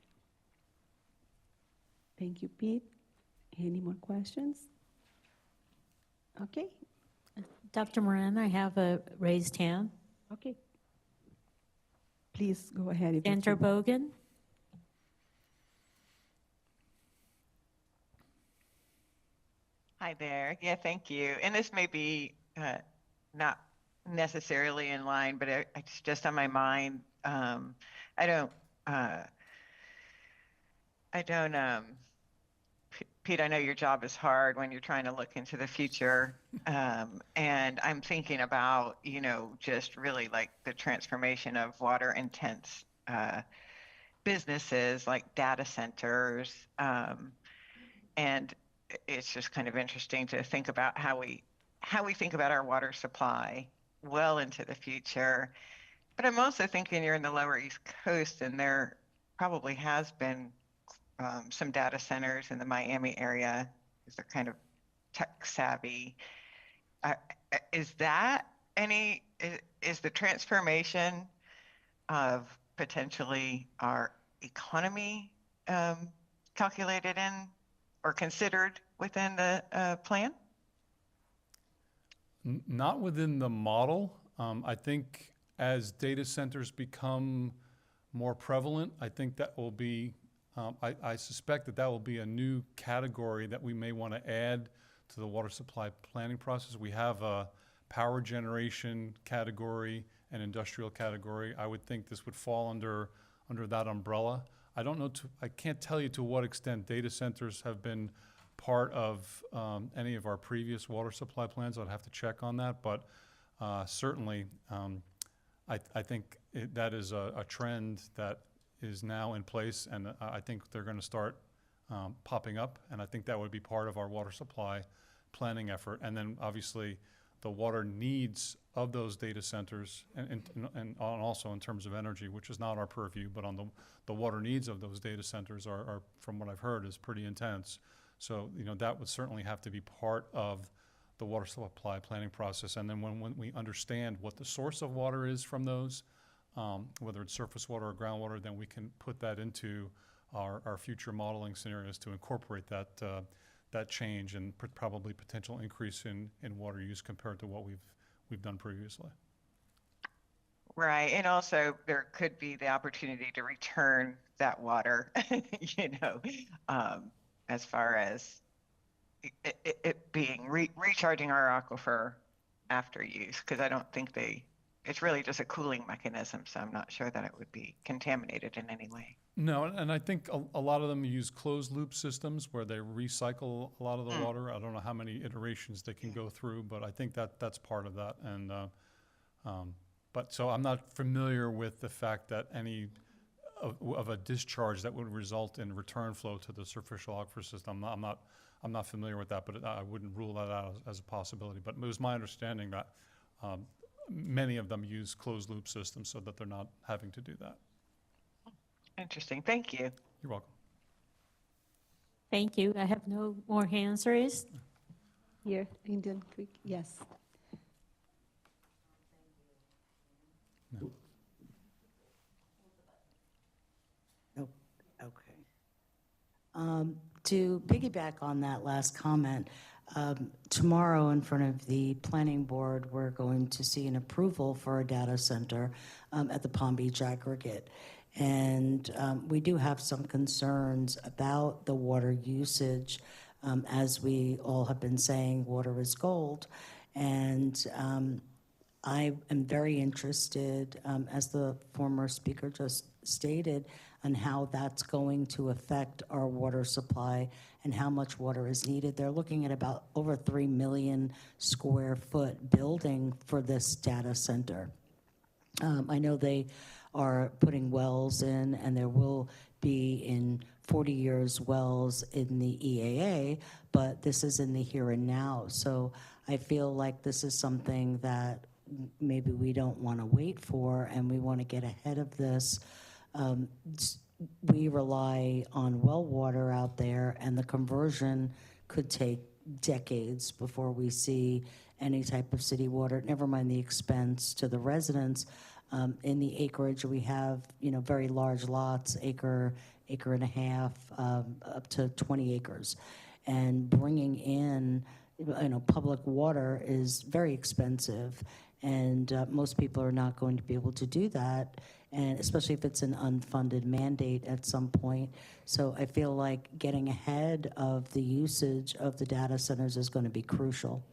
Thank you, Pete. Any more questions? Okay. Dr. Moran, I have a raised hand. Okay. Please go ahead. Sandra Bogan. Hi there. Yeah, thank you. And this may be not necessarily in line, but it's just on my mind. Pete, I know your job is hard when you're trying to look into the future. And I'm thinking about, just really like the transformation of water intense businesses like data centers. And it's just kind of interesting to think about how we think about our water supply well into the future. But I'm also thinking you're in the lower East Coast, and there probably has been some data centers in the Miami area because they're kind of tech savvy. Is the transformation of potentially our economy calculated in or considered within the plan? Not within the model. I think as data centers become more prevalent, I think that will be, I suspect that will be a new category that we may want to add to the water supply planning process. We have a power generation category and industrial category. I would think this would fall under that umbrella. I don't know, I can't tell you to what extent data centers have been part of any of our previous water supply plans. I'd have to check on that, but certainly I think that is a trend that is now in place, and I think they're going to start popping up, and I think that would be part of our water supply planning effort. And then obviously the water needs of those data centers, and also in terms of energy, which is not our purview, but on the water needs of those data centers are, from what I've heard, is pretty intense. So that would certainly have to be part of the water supply planning process. And then when we understand what the source of water is from those, whether it's surface water or groundwater, then we can put that into our future modeling scenarios to incorporate that change and probably potential increase in water use compared to what we've done previously. Right, and also there could be the opportunity to return that water, as far as it being recharging our aquifer after use, because I don't think it's really just a cooling mechanism, so I'm not sure that it would be contaminated in any way. No, and I think a lot of them use closed loop systems where they recycle a lot of the water. I don't know how many iterations they can go through, but I think that's part of that. And but so I'm not familiar with the fact that any of a discharge that would result in return flow to the superficial aquifer system. I'm not familiar with that, but I wouldn't rule that out as a possibility. But it was my understanding that many of them use closed loop systems so that they're not having to do that. Interesting. Thank you. You're welcome. Thank you. I have no more hands raised. Here, Indian Creek, yes. No. Oh, okay. To piggyback on that last comment, tomorrow in front of the planning board, we're going to see an approval for a data center at the Palm Beach aggregate. And we do have some concerns about the water usage. As we all have been saying, water is gold. And I am very interested, as the former speaker just stated, on how that's going to affect our water supply and how much water is needed. They're looking at about over 3 million square foot building for this data center. I know they are putting wells in, and there will be in 40 years wells in the EAA, but this is in the here and now. So I feel like this is something that maybe we don't want to wait for, and we want to get ahead of this. We rely on well water out there, and the conversion could take decades before we see any type of city water, never mind the expense to the residents. In the acreage, we have, very large lots, acre and a half, up to 20 acres. And bringing in, public water is very expensive. And most people are not going to be able to do that, and especially if it's an unfunded mandate at some point. So I feel like getting ahead of the usage of the data centers is going to be crucial.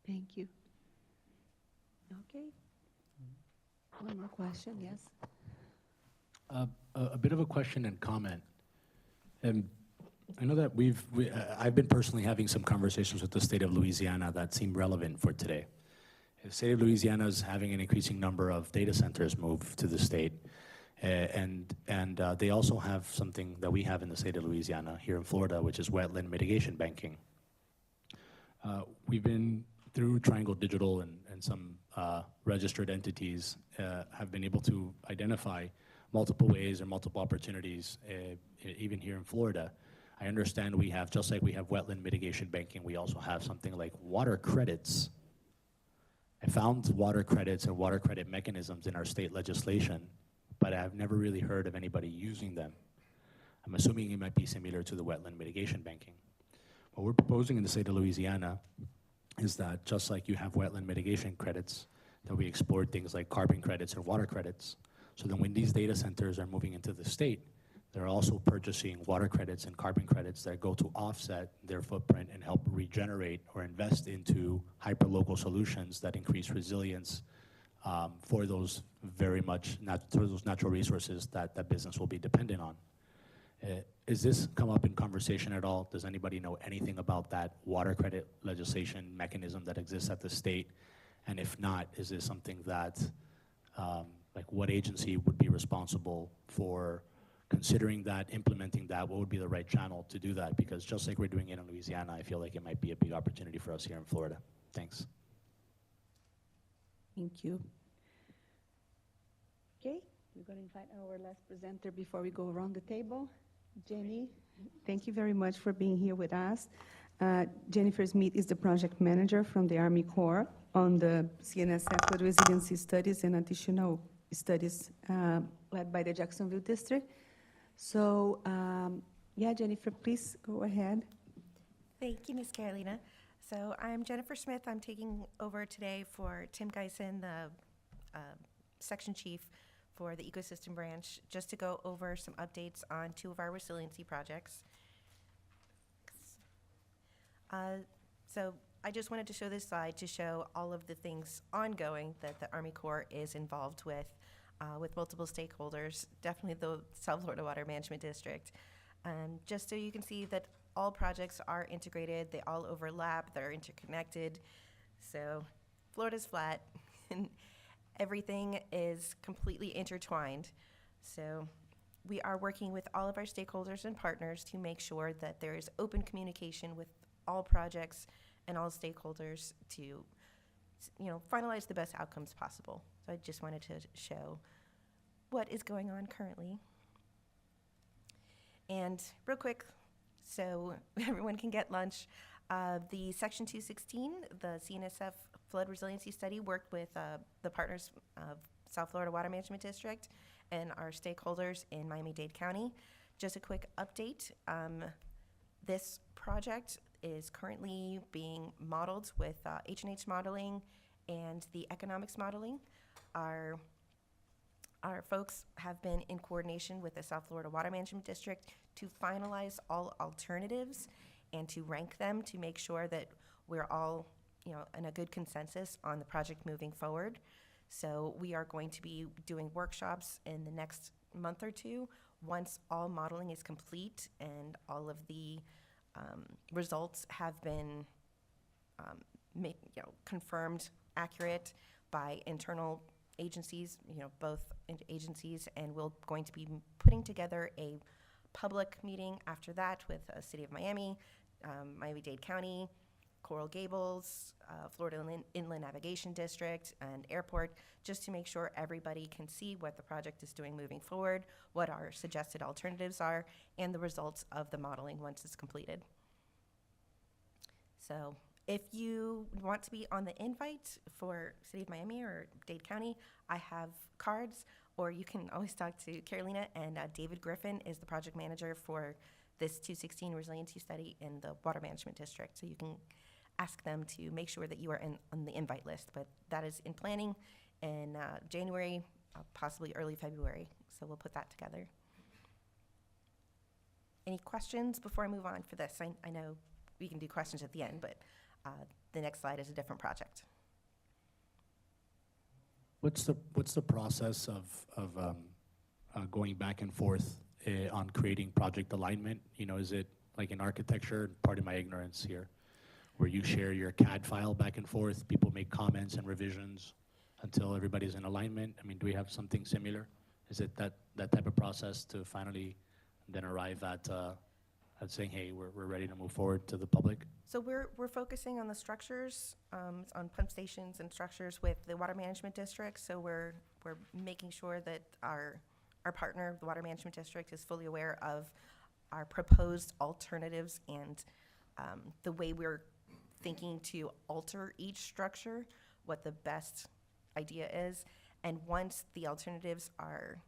Thank you. Okay. One more question, yes? A bit of a question and comment. I know that I've been personally having some conversations with the state of Louisiana that seem relevant for today. The state of Louisiana is having an increasing number of data centers move to the state. And they also have something that we have in the state of Louisiana here in Florida, which is wetland mitigation banking. We've been through Triangle Digital and some registered entities have been able to identify multiple ways or multiple opportunities, even here in Florida. I understand we have, just like we have wetland mitigation banking, we also have something like water credits. I found water credits and water credit mechanisms in our state legislation, but I've never really heard of anybody using them. I'm assuming it might be similar to the wetland mitigation banking. What we're proposing in the state of Louisiana is that just like you have wetland mitigation credits, that we explore things like carbon credits or water credits. So then when these data centers are moving into the state, they're also purchasing water credits and carbon credits that go to offset their footprint and help regenerate or invest into hyperlocal solutions that increase resilience for those those natural resources that that business will be dependent on. Is this come up in conversation at all? Does anybody know anything about that water credit legislation mechanism that exists at the state? And if not, is this something that, like what agency would be responsible for considering that, implementing that? What would be the right channel to do that? Because just like we're doing it in Louisiana, I feel like it might be a big opportunity for us here in Florida. Thanks. Thank you. Okay, we're going to invite our last presenter before we go around the table. Jenny, thank you very much for being here with us. Jennifer Smith is the project manager from the Army Corps on the CNSF Flood Resiliency Studies and additional studies led by the Jacksonville District. So, yeah, Jennifer, please go ahead. Thank you, Ms. Carolina. So I'm Jennifer Smith. I'm taking over today for Tim Geisen, the section chief for the ecosystem branch, just to go over some updates on two of our resiliency projects. So I just wanted to show this slide to show all of the things ongoing that the Army Corps is involved with multiple stakeholders, definitely the South Florida Water Management District. Just so you can see that all projects are integrated, they all overlap, they're interconnected. So Florida's flat and everything is completely intertwined. So we are working with all of our stakeholders and partners to make sure that there is open communication with all projects and all stakeholders to, finalize the best outcomes possible. So I just wanted to show what is going on currently. And real quick, so everyone can get lunch, the Section 216, the CNSF Flood Resiliency Study, worked with the partners of South Florida Water Management District and our stakeholders in Miami-Dade County. Just a quick update. This project is currently being modeled with H&H modeling and the economics modeling. Our folks have been in coordination with the South Florida Water Management District to finalize all alternatives and to rank them to make sure that we're all, in a good consensus on the project moving forward. So we are going to be doing workshops in the next month or two once all modeling is complete and all of the results have been confirmed accurate by internal agencies, both agencies, and we're going to be putting together a public meeting after that with the City of Miami, Miami-Dade County, Coral Gables, Florida Inland Navigation District, and Airport, just to make sure everybody can see what the project is doing moving forward, what our suggested alternatives are, and the results of the modeling once it's completed. So if you want to be on the invite for City of Miami or Dade County, I have cards, or you can always talk to Carolina, and David Griffin is the project manager for this 216 resiliency study in the Water Management District. So you can ask them to make sure that you are on the invite list, but that is in planning in January, possibly early February. So we'll put that together. Any questions before I move on for this? I know we can do questions at the end, but the next slide is a different project. What's the process of going back and forth on creating project alignment? Is it like in architecture, pardon my ignorance here, where you share your CAD file back and forth, people make comments and revisions until everybody's in alignment? I mean, do we have something similar? Is it that type of process to finally then arrive at saying, hey, we're ready to move forward to the public? So we're focusing on the structures, on pump stations and structures with the Water Management District. So we're making sure that our partner, the Water Management District, is fully aware of our proposed alternatives and the way we're thinking to alter each structure, what the best idea is. And once the alternatives are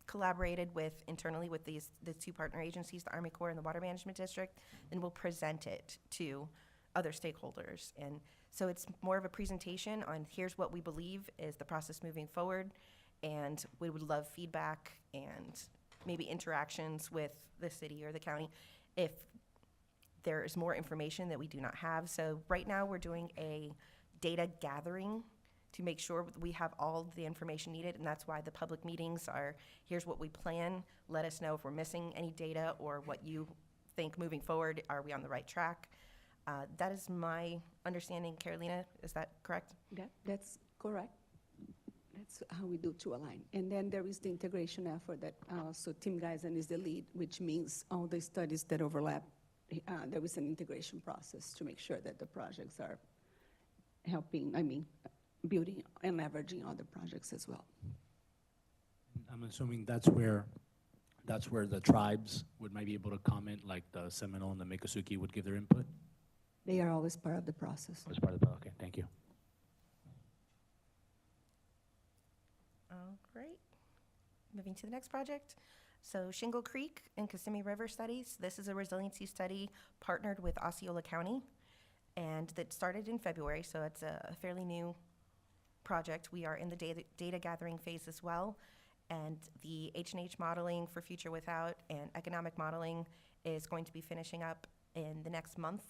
collaborated with internally with the two partner agencies, the Army Corps and the Water Management District, then we'll present it to other stakeholders. And so it's more of a presentation on here's what we believe is the process moving forward, and we would love feedback and maybe interactions with the city or the county if there is more information that we do not have. So right now we're doing a data gathering to make sure we have all the information needed, and that's why the public meetings are, here's what we plan, let us know if we're missing any data or what you think moving forward, are we on the right track? That is my understanding. Carolina, is that correct? That's correct. That's how we do to align. And then there is the integration effort that also Tim Geisen is the lead, which means all the studies that overlap, there is an integration process to make sure that the projects are helping, building and leveraging other projects as well. I'm assuming that's where That's where the tribes would maybe be able to comment, like the Seminole and the Miccosukee would give their input? They are always part of the process. As part of the, okay, thank you. All right. Moving to the next project. So Shingle Creek and Kissimmee River studies. This is a resiliency study partnered with Osceola County, and that started in February, so it's a fairly new project. We are in the data gathering phase as well, and the H&H modeling for Future Without and economic modeling is going to be finishing up in the next month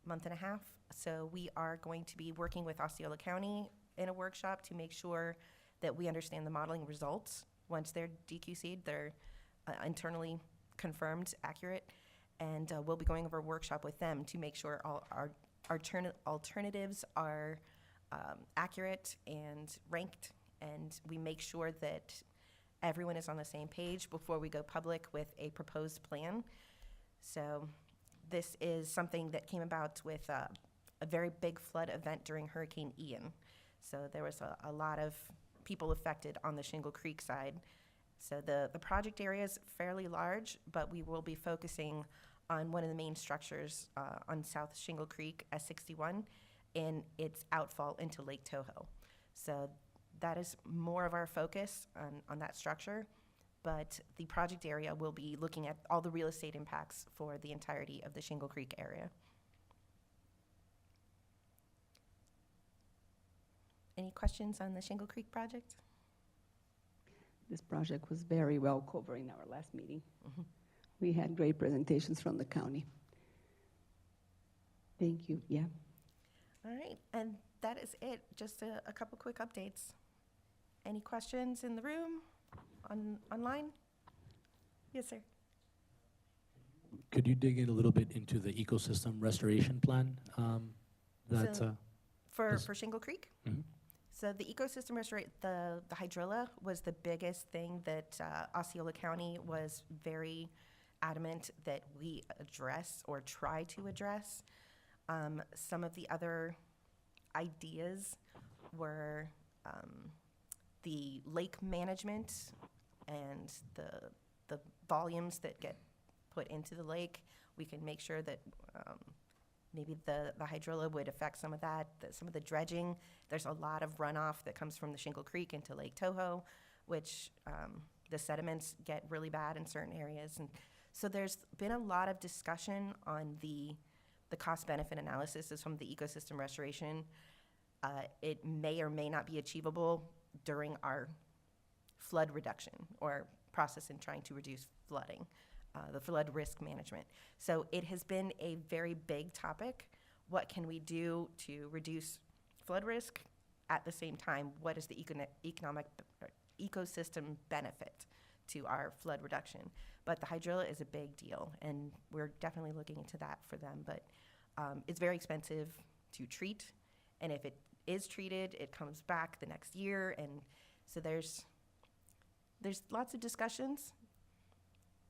and a half. So we are going to be working with Osceola County in a workshop to make sure that we understand the modeling results. Once they're DQC'd, they're internally confirmed, accurate, and we'll be going over a workshop with them to make sure all our alternatives are accurate and ranked, and we make sure that everyone is on the same page before we go public with a proposed plan. So this is something that came about with a very big flood event during Hurricane Ian. So there was a lot of people affected on the Shingle Creek side. So the project area is fairly large, but we will be focusing on one of the main structures on South Shingle Creek, S61, in its outfall into Lake Toho. So that is more of our focus on that structure, but the project area will be looking at all the real estate impacts for the entirety of the Shingle Creek area. Any questions on the Shingle Creek project? This project was very well covered in our last meeting. Mm-hmm. We had great presentations from the county. Thank you. Yeah. All right, and that is it. Just a couple quick updates. Any questions in the room, online? Yes, sir. Could you dig in a little bit into the ecosystem restoration plan For Shingle Creek? Mhm. So the ecosystem restoration, the hydrilla was the biggest thing that Osceola County was very adamant that we address or try to address. Some of the other ideas were the lake management and the volumes that get put into the lake. We can make sure that maybe the hydrilla would affect some of that, some of the dredging. There's a lot of runoff that comes from the Shingle Creek into Lake Toho, which the sediments get really bad in certain areas. And so there's been a lot of discussion on the cost-benefit analysis of some of the ecosystem restoration. It may or may not be achievable during our flood reduction or process in trying to reduce flooding, the flood risk management. So it has been a very big topic. What can we do to reduce flood risk? At the same time, what is the economic ecosystem benefit to our flood reduction? But the hydrilla is a big deal, and we're definitely looking into that for them. But it's very expensive to treat, and if it is treated, it comes back the next year, and so there's lots of discussions,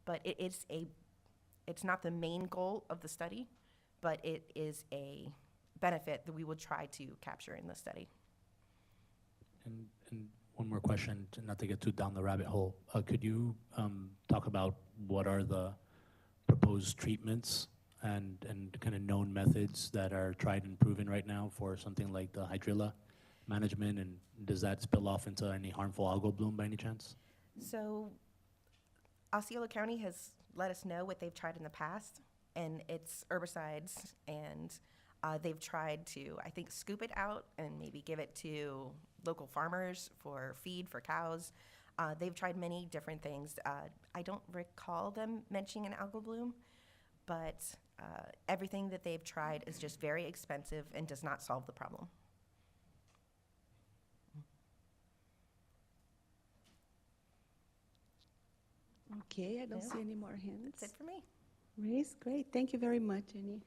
but it's not the main goal of the study, but it is a benefit that we will try to capture in the study. And one more question, not to get too down the rabbit hole. Could you talk about what are the proposed treatments and kind of known methods that are tried and proven right now for something like the hydrilla management, and does that spill off into any harmful algal bloom by any chance? So Osceola County has let us know what they've tried in the past, and it's herbicides, and they've tried to, I think, scoop it out and maybe give it to local farmers for feed for cows. They've tried many different things. I don't recall them mentioning an algal bloom, but everything that they've tried is just very expensive and does not solve the problem. Okay, I don't No. see any more hands. That's it for me. Raised, great. Thank you very much, Jenny.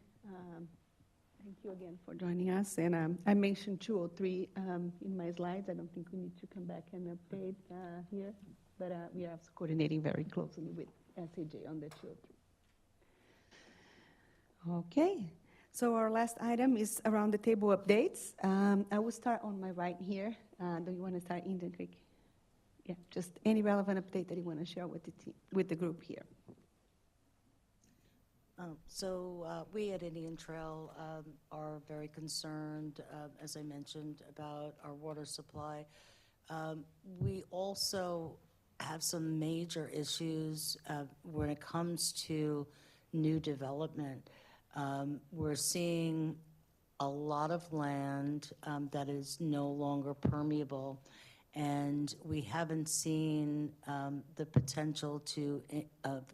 Thank you again for joining us. And I mentioned 203 in my slides. I don't think we need to come back and update here, but we are also coordinating very closely with SAJ on the 203. Okay, so our last item is around the table updates. I will start on my right here. Do you want to start, Indian Creek? Yeah, just any relevant update that you want to share with the team, with the group here. We at Indian Trail are very concerned, as I mentioned, about our water supply. We also have some major issues when it comes to new development. We're seeing a lot of land that is no longer permeable, and we haven't seen the potential of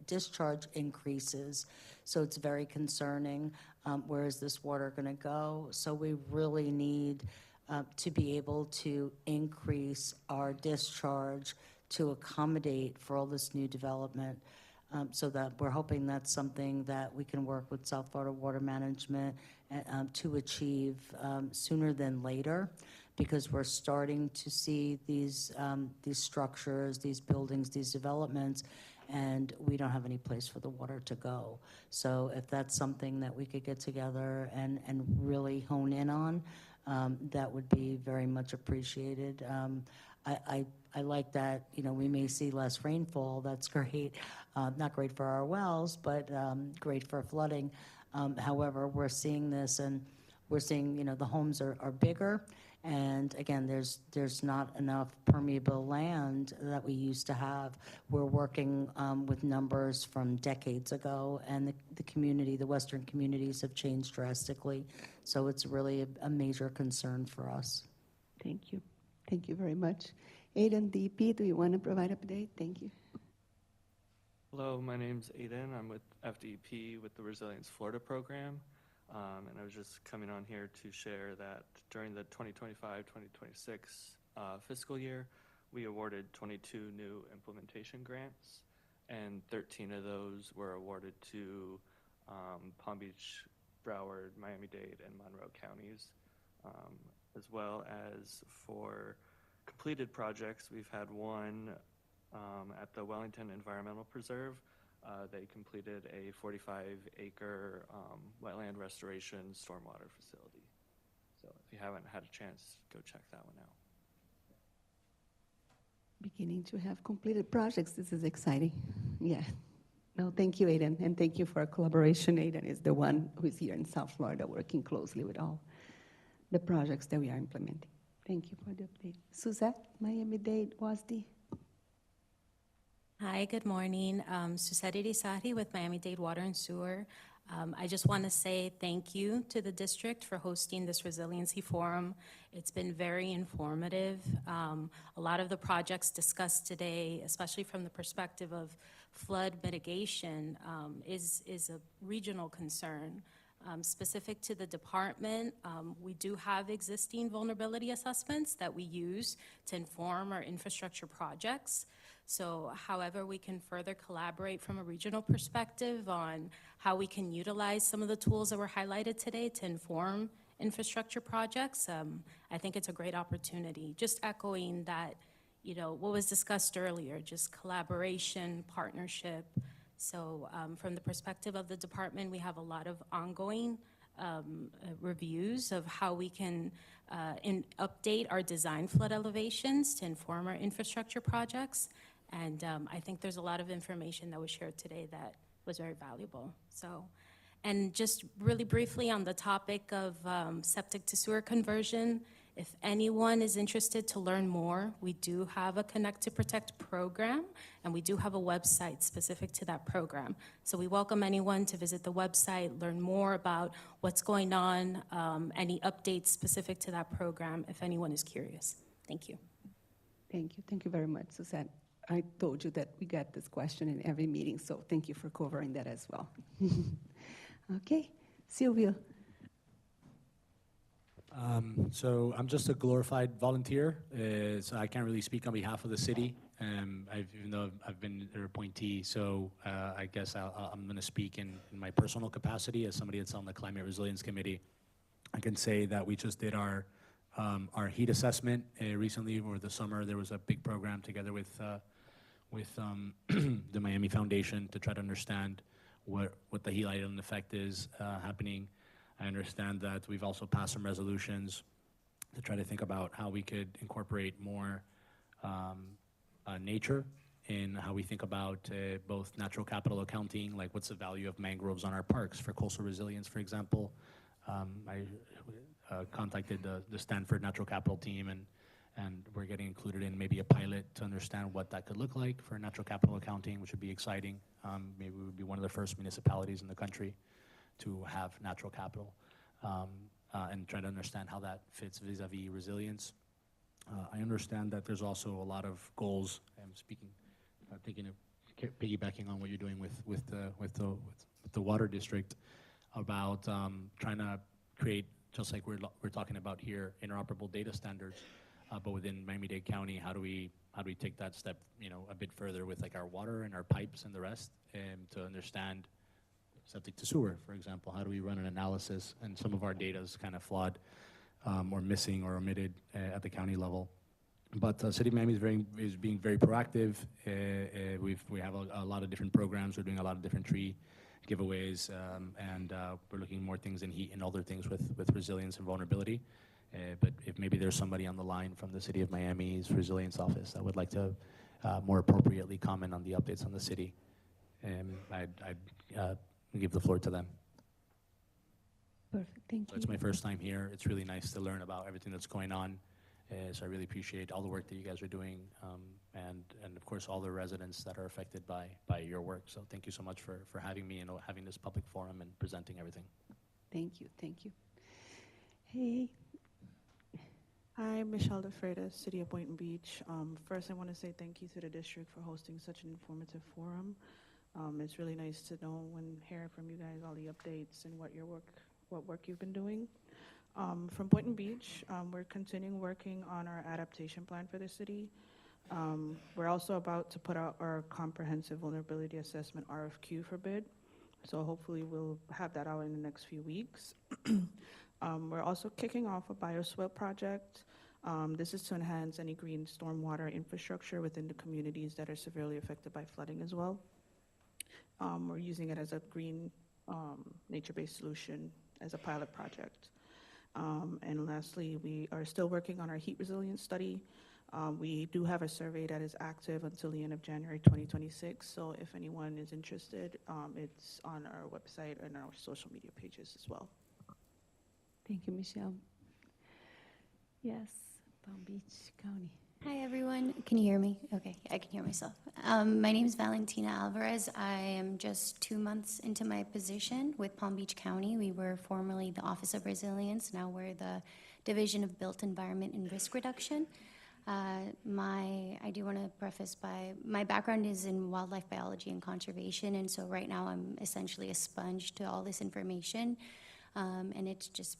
discharge increases. So it's very concerning. Where is this water going to go? So we really need to be able to increase our discharge to accommodate for all this new development. So that we're hoping that's something that we can work with South Florida Water Management to achieve sooner than later, because we're starting to see these structures, these buildings, these developments, and we don't have any place for the water to go. So if that's something that we could get together and really hone in on, that would be very much appreciated. I like that, we may see less rainfall. That's great. Not great for our wells, but great for flooding. However, we're seeing this, and we're seeing, the homes are bigger. And again, there's not enough permeable land that we used to have. We're working with numbers from decades ago, and the community, the Western communities have changed drastically. So it's really a major concern for us. Thank you. Thank you very much. Aiden, DP, do you want to provide update? Thank you. Hello, my name's Aiden. I'm with FDP with the Resilience Florida program. And I was just coming on here to share that during the 2025-2026 fiscal year, we awarded 22 new implementation grants, and 13 of those were awarded to Palm Beach, Broward, Miami-Dade, and Monroe counties, as well as for completed projects. We've had one at the Wellington Environmental Preserve. They completed a 45-acre wetland restoration stormwater facility. So if you haven't had a chance, go check that one out. Beginning to have completed projects. This is exciting. Yeah. No, thank you, Aiden, and thank you for our collaboration. Aiden is the one who is here in South Florida working closely with all the projects that we are implementing. Thank you for the update. Suzette, Miami-Dade, WASD. Hi, good morning. Suzette Irizarry with Miami-Dade Water and Sewer. I just want to say thank you to the district for hosting this resiliency forum. It's been very informative. A lot of the projects discussed today, especially from the perspective of flood mitigation, is a regional concern. Specific to the department, we do have existing vulnerability assessments that we use to inform our infrastructure projects. So however, we can further collaborate from a regional perspective on how we can utilize some of the tools that were highlighted today to inform infrastructure projects. I think it's a great opportunity. Just echoing that, what was discussed earlier, just collaboration, partnership. So from the perspective of the department, we have a lot of ongoing reviews of how we can update our design flood elevations to inform our infrastructure projects. And I think there's a lot of information that was shared today that was very valuable. So, and just really briefly on the topic of septic to sewer conversion, if anyone is interested to learn more, we do have a Connect to Protect program, and we do have a website specific to that program. So we welcome anyone to visit the website, learn more about what's going on, any updates specific to that program, if anyone is curious. Thank you. Thank you. Thank you very much, Suzette. I told you that we get this question in every meeting, so thank you for covering that as well. Okay, Silvio. So I'm just a glorified volunteer, so I can't really speak on behalf of the city, even though I've been their appointee. So I guess I'm going to speak in my personal capacity as somebody that's on the Climate Resilience Committee. I can say that we just did our heat assessment recently over the summer. There was a big program together with the Miami Foundation to try to understand what the heat island effect is happening. I understand that we've also passed some resolutions to try to think about how we could incorporate more nature in how we think about both natural capital accounting, like what's the value of mangroves on our parks for coastal resilience, for example. I contacted the Stanford Natural Capital team, and we're getting included in maybe a pilot to understand what that could look like for natural capital accounting, which would be exciting. Maybe we would be one of the first municipalities in the country to have natural capital, and try to understand how that fits vis-a-vis resilience. I understand that there's also a lot of goals. I'm thinking of piggybacking on what you're doing with the water district about trying to create, just like we're talking about here, interoperable data standards, but within Miami-Dade County, how do we take that step, a bit further with like our water and our pipes and the rest, to understand septic to sewer, for example. How do we run an analysis? And some of our data is kind of flawed, or missing or omitted at the county level. But City of Miami is being very proactive. We have a lot of different programs. We're doing a lot of different tree giveaways, and we're looking more things in heat and other things with resilience and vulnerability. But if maybe there's somebody on the line from the City of Miami's Resilience Office that would like to more appropriately comment on the updates on the city, I'd give the floor to them. Perfect, thank you. So it's my first time here. It's really nice to learn about everything that's going on. So I really appreciate all the work that you guys are doing, and of course all the residents that are affected by your work. So thank you so much for having me and having this public forum and presenting everything. Thank you, thank you. Hey. I'm Michelle DeFreitas, City of Boynton Beach. First, I want to say thank you to the district for hosting such an informative forum. It's really nice to know when hearing from you guys all the updates and what work you've been doing. From Boynton Beach, we're continuing working on our adaptation plan for the city. We're also about to put out our comprehensive vulnerability assessment RFQ for bid. So hopefully we'll have that out in the next few weeks. We're also kicking off a bioswale project. This is to enhance any green stormwater infrastructure within the communities that are severely affected by flooding as well. We're using it as a green nature-based solution as a pilot project. And lastly, we are still working on our heat resilience study. We do have a survey that is active until the end of January 2026. So if anyone is interested, it's on our website and our social media pages as well. Thank you, Michelle. Yes, Palm Beach County. Hi, everyone. Can you hear me? Okay, I can hear myself. My name is Valentina Alvarez. I am just 2 months into my position with Palm Beach County. We were formerly the Office of Resilience. Now we're the Division of Built Environment and Risk Reduction. I do want to preface by, my background is in wildlife biology and conservation, and so right now I'm essentially a sponge to all this information. And it's just,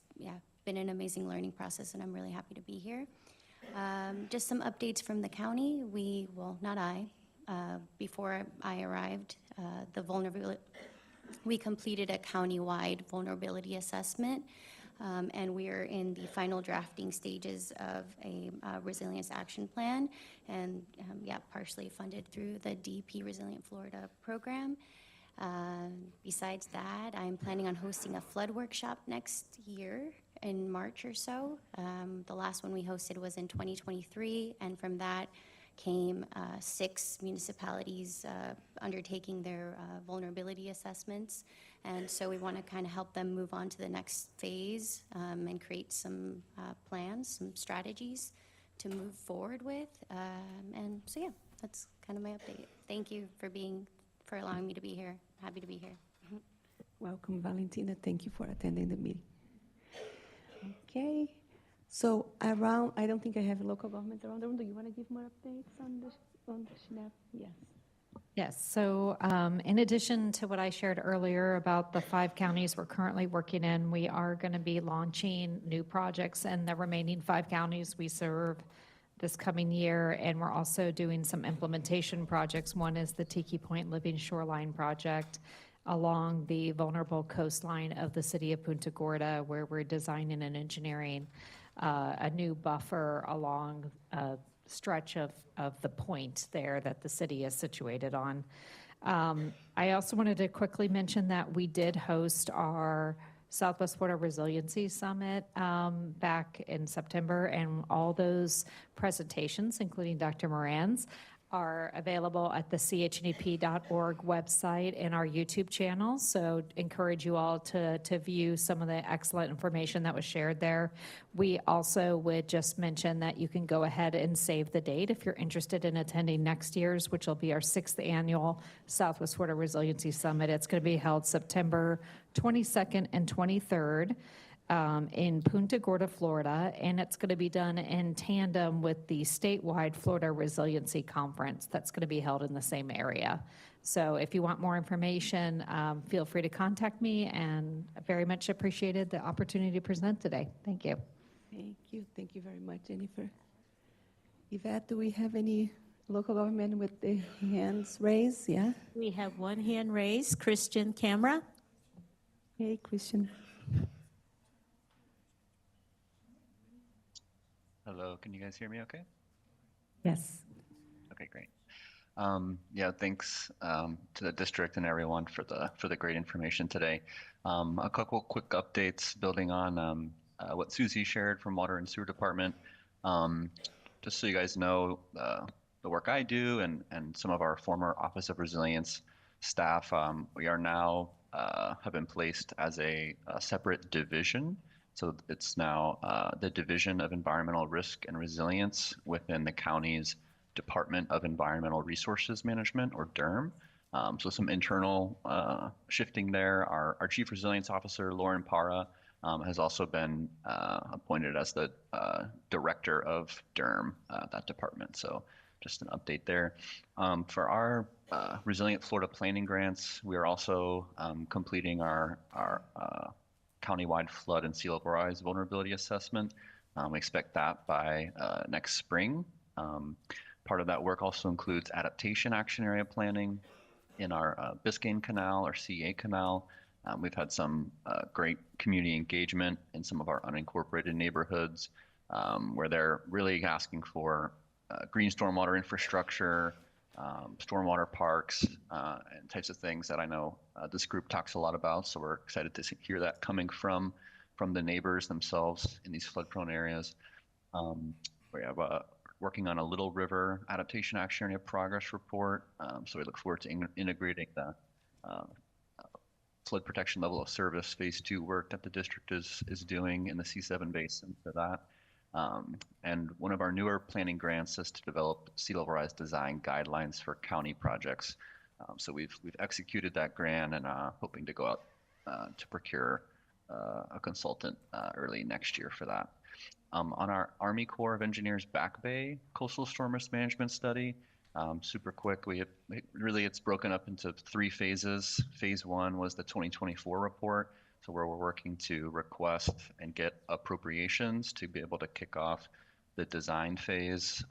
been an amazing learning process, and I'm really happy to be here. Just some updates from the county. Before I arrived, we completed a county-wide vulnerability assessment, and we are in the final drafting stages of a resilience action plan, and partially funded through the DEP Resilient Florida program. Besides that, I'm planning on hosting a flood workshop next year in March or so. The last one we hosted was in 2023, and from that came 6 municipalities undertaking their vulnerability assessments. And so we want to kind of help them move on to the next phase, and create some plans, some strategies to move forward with. And so that's kind of my update. Thank you for allowing me to be here. Happy to be here. Welcome, Valentina. Thank you for attending the meeting. Okay, so I don't think I have local government around the room. Do you want to give more updates on the SHNAP? Yes. Yes, so in addition to what I shared earlier about the 5 counties we're currently working in, we are going to be launching new projects in the remaining 5 counties we serve this coming year, and we're also doing some implementation projects. One is the Tiki Point Living Shoreline Project along the vulnerable coastline of the city of Punta Gorda, where we're designing and engineering a new buffer along a stretch of the point there that the city is situated on. I also wanted to quickly mention that we did host our Southwest Florida Resiliency Summit back in September, and all those presentations, including Dr. Moran's, are available at the chnep.org website and our YouTube channel. So encourage you all to view some of the excellent information that was shared there. We also would just mention that you can go ahead and save the date if you're interested in attending next year's, which will be our 6th annual Southwest Florida Resiliency Summit. It's going to be held September 22nd and 23rd. In Punta Gorda, Florida, and it's going to be done in tandem with the statewide Florida Resiliency Conference that's going to be held in the same area. So if you want more information, feel free to contact me, and I very much appreciated the opportunity to present today. Thank you. Thank you. Thank you very much, Jennifer. Yvette, do we have any local government with the hands raised? Yeah? We have one hand raised. Christian Camera. Hey, Christian. Hello, can you guys hear me okay? Yes. Okay, great. Yeah, thanks to the district and everyone for the great information today. A couple quick updates building on what Susie shared from Water and Sewer Department. Just so you guys know, the work I do and some of our former Office of Resilience staff, we are now have been placed as a separate division. So it's now the Division of Environmental Risk and Resilience within the county's Department of Environmental Resources Management, or DERM. So some internal shifting there. Our Chief Resilience Officer, Lauren Para, has also been appointed as the Director of DERM, that department. So just an update there. For our Resilient Florida Planning Grants, we are also completing our countywide flood and sea level rise vulnerability assessment. We expect that by next spring. Part of that work also includes adaptation action area planning in our Biscayne Canal, or CEA Canal. We've had some great community engagement in some of our unincorporated neighborhoods where they're really asking for green stormwater infrastructure, stormwater parks, and types of things that I know this group talks a lot about. So we're excited to hear that coming from the neighbors themselves in these flood-prone areas. We have working on a Little River Adaptation Action Area Progress Report. So we look forward to integrating the flood protection level of service phase 2 work that the district is doing in the C7 basin for that. And one of our newer planning grants is to develop sea level rise design guidelines for county projects. So we've executed that grant and hoping to go out to procure a consultant early next year for that. On our Army Corps of Engineers Back Bay Coastal Storm Risk Management Study, super quick, it's broken up into 3 phases. Phase 1 was the 2024 report. So where we're working to request and get appropriations to be able to kick off the design phase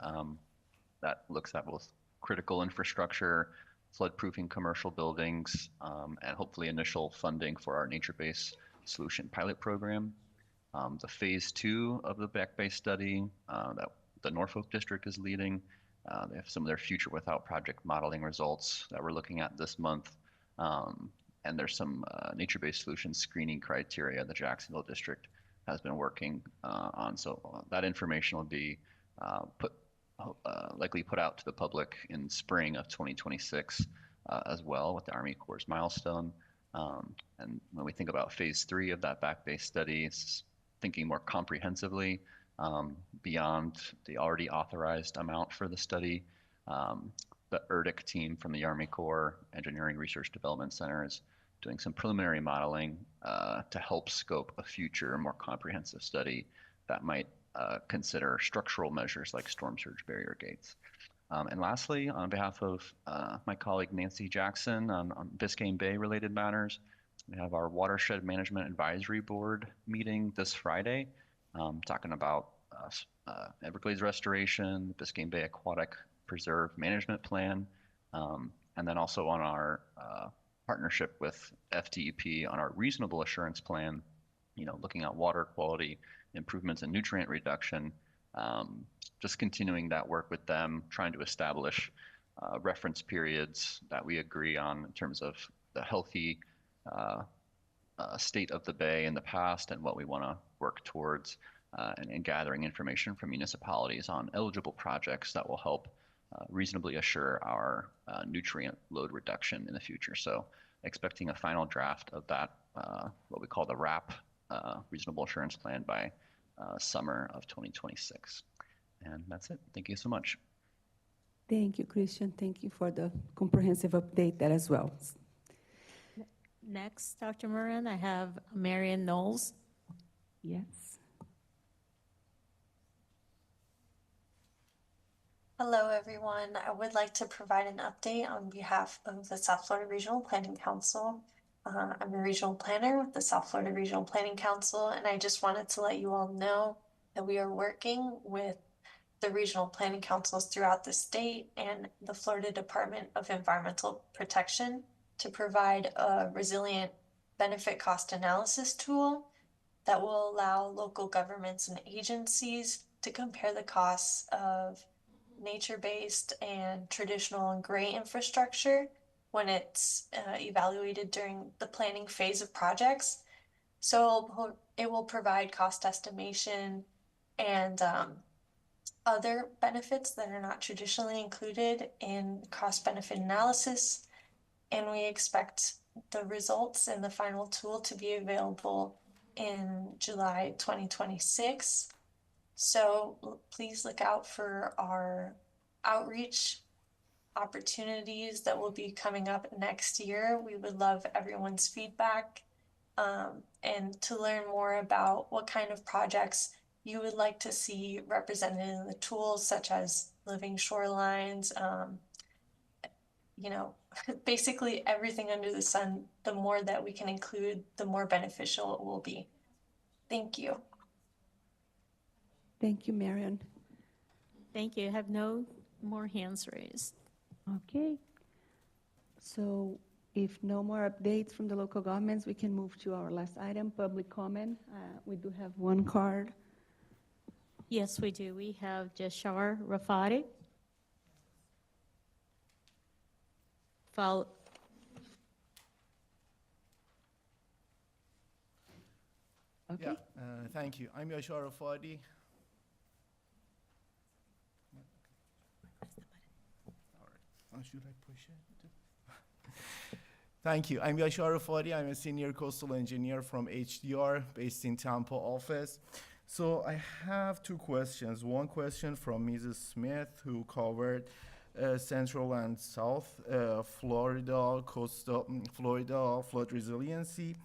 that looks at both critical infrastructure, flood-proofing commercial buildings, and hopefully initial funding for our nature-based solution pilot program. The phase 2 of the Back Bay study that the Norfolk District is leading, they have some of their future without project modeling results that we're looking at this month. And there's some nature-based solution screening criteria the Jacksonville District has been working on. So that information will be likely put out to the public in spring of 2026 as well with the Army Corps' milestone. And when we think about phase 3 of that Back Bay study, it's thinking more comprehensively beyond the already authorized amount for the study. The ERDIC team from the Army Corps Engineering Research Development Center is doing some preliminary modeling to help scope a future more comprehensive study that might consider structural measures like storm surge barrier gates. And lastly, on behalf of my colleague Nancy Jackson on Biscayne Bay related matters, we have our Watershed Management Advisory Board meeting this Friday, talking about Everglades restoration, Biscayne Bay Aquatic Preserve Management Plan, and then also on our partnership with FDEP on our reasonable assurance plan, looking at water quality improvements and nutrient reduction, just continuing that work with them, trying to establish reference periods that we agree on in terms of the healthy state of the bay in the past and what we want to work towards, and gathering information from municipalities on eligible projects that will help reasonably assure our nutrient load reduction in the future. So expecting a final draft of that, what we call the RAP, Reasonable Assurance Plan, by summer of 2026. And that's it. Thank you so much. Thank you, Christian. Thank you for the comprehensive update there as well. Next, Dr. Moran, I have Marion Knowles. Yes. Hello, everyone. I would like to provide an update on behalf of the South Florida Regional Planning Council. I'm a regional planner with the South Florida Regional Planning Council, and I just wanted to let you all know that we are working with the regional planning councils throughout the state and the Florida Department of Environmental Protection to provide a resilient benefit cost analysis tool that will allow local governments and agencies to compare the costs of nature-based and traditional and gray infrastructure when it's evaluated during the planning phase of projects. So it will provide cost estimation and other benefits that are not traditionally included in cost benefit analysis. And we expect the results and the final tool to be available in July 2026. So please look out for our outreach opportunities that will be coming up next year. We would love everyone's feedback and to learn more about what kind of projects you would like to see represented in the tools, such as living shorelines, you know, basically everything under the sun. The more that we can include, the more beneficial it will be. Thank you. Thank you, Marion. Thank you. I have no more hands raised. Okay. So if no more updates from the local governments, we can move to our last item, public comment. We do have one card. Yes, we do. We have Jashar Rafati. Okay. Yeah, thank you. I'm Yashar Rafati. Should I push it? Thank you. I'm Yashar Rafati. I'm a senior coastal engineer from HDR based in Tampa office. So I have two questions. One question from Mrs. Smith, who covered Central and South Florida Florida flood resiliency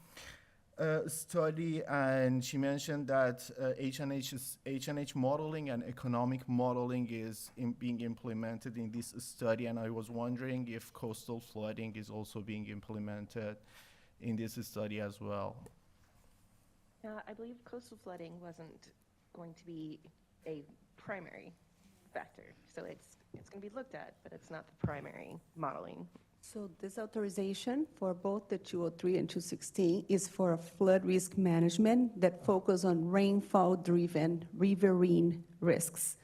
study, and she mentioned that H&H modeling and economic modeling is being implemented in this study, and I was wondering if coastal flooding is also being implemented in this study as well. I believe coastal flooding wasn't going to be a primary factor, so it's going to be looked at, but it's not the primary modeling. So this authorization for both the 203 and 216 is for a flood risk management that focus on rainfall-driven riverine risks.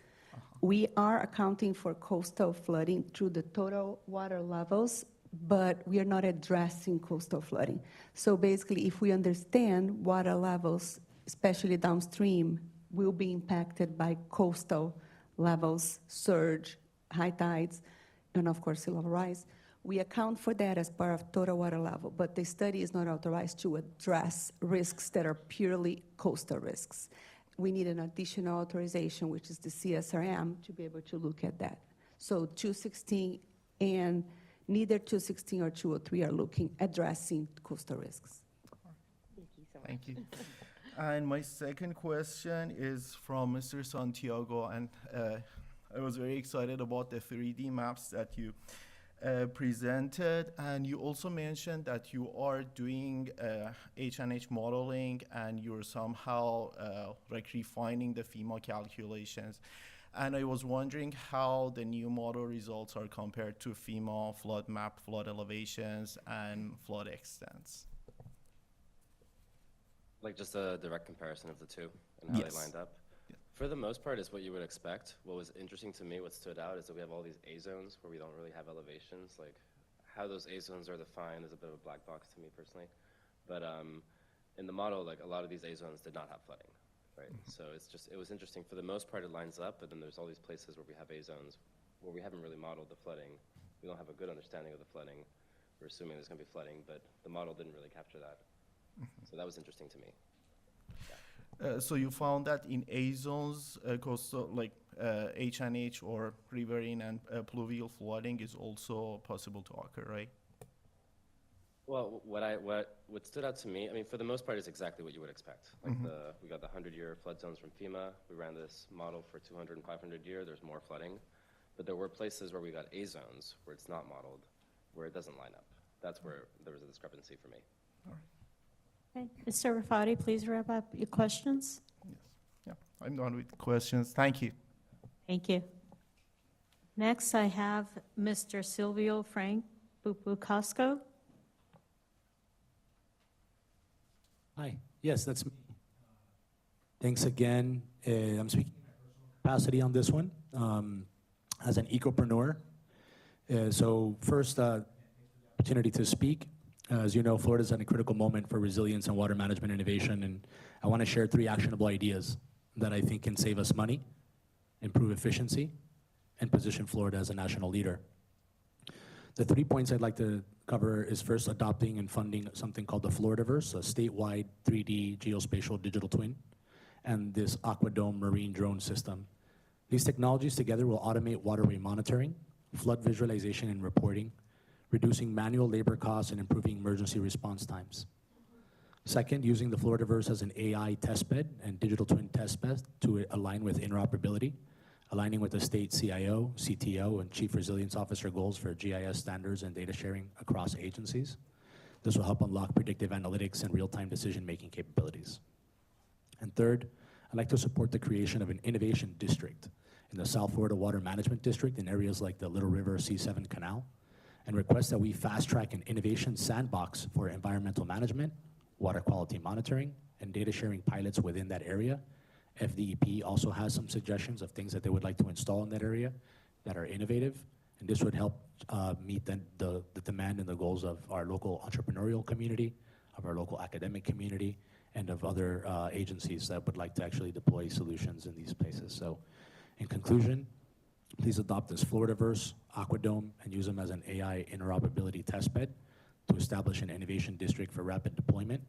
We are accounting for coastal flooding through the total water levels, but we are not addressing coastal flooding. So basically, if we understand water levels, especially downstream, will be impacted by coastal levels, surge, high tides, and of course, sea level rise, we account for that as part of total water level, but the study is not authorized to address risks that are purely coastal risks. We need an additional authorization, which is the CSRM, to be able to look at that. So 216 and neither 216 or 203 are addressing coastal risks. Thank you so much. Thank you. And my second question is from Mr. Santiago, and I was very excited about the 3D maps that you presented, and you also mentioned that you are doing H&H modeling and you're somehow like refining the FEMA calculations. And I was wondering how the new model results are compared to FEMA flood map, flood elevations, and flood extents. Like just a direct comparison of the two and how Yes. they lined up? For the most part, it's what you would expect. What was interesting to me, what stood out, is that we have all these A zones where we don't really have elevations. Like how those A zones are defined is a bit of a black box to me personally. But in the model, like a lot of these A zones did not have flooding, right? So it was interesting. For the most part, it lines up, but then there's all these places where we have A zones where we haven't really modeled the flooding. We don't have a good understanding of the flooding. We're assuming there's going to be flooding, but the model didn't really capture that. So that was interesting to me. So you found that in A zones, coastal like HNH or riverine and pluvial flooding is also possible to occur, right? Well, what stood out to me, I mean, for the most part, is exactly what you would expect. Like we got the 100-year flood zones from FEMA. We ran this model for 200 and 500 year. There's more flooding, but there were places where we got A zones where it's not modeled, where it doesn't line up. That's where there was a discrepancy for me. All right. Okay. Mr. Rafati, please wrap up your questions. Yes. Yeah, I'm done with questions. Thank you. Thank you. Next, I have Mr. Silvio Frank Bucasco. Hi, yes, that's me. Thanks again. I'm speaking in my personal capacity on this one as an ecopreneur. So first, opportunity to speak. As you know, Florida's at a critical moment for resilience and water management innovation, and I want to share 3 actionable ideas that I think can save us money, improve efficiency, and position Florida as a national leader. The 3 points I'd like to cover is first adopting and funding something called the Floridaverse, a statewide 3D geospatial digital twin, and this Aquadome marine drone system. These technologies together will automate waterway monitoring, flood visualization and reporting, reducing manual labor costs and improving emergency response times. Second, using the Floridaverse as an AI testbed and digital twin testbed to align with interoperability, aligning with the state CIO, CTO, and Chief Resilience Officer goals for GIS standards and data sharing across agencies. This will help unlock predictive analytics and real-time decision-making capabilities. And third, I'd like to support the creation of an innovation district in the South Florida Water Management District in areas like the Little River C7 Canal, and request that we fast-track an innovation sandbox for environmental management, water quality monitoring, and data sharing pilots within that area. FDEP also has some suggestions of things that they would like to install in that area that are innovative, and this would help meet the demand and the goals of our local entrepreneurial community, of our local academic community, and of other agencies that would like to actually deploy solutions in these places. So in conclusion, please adopt this Floridaverse, Aquadome, and use them as an AI interoperability testbed to establish an innovation district for rapid deployment.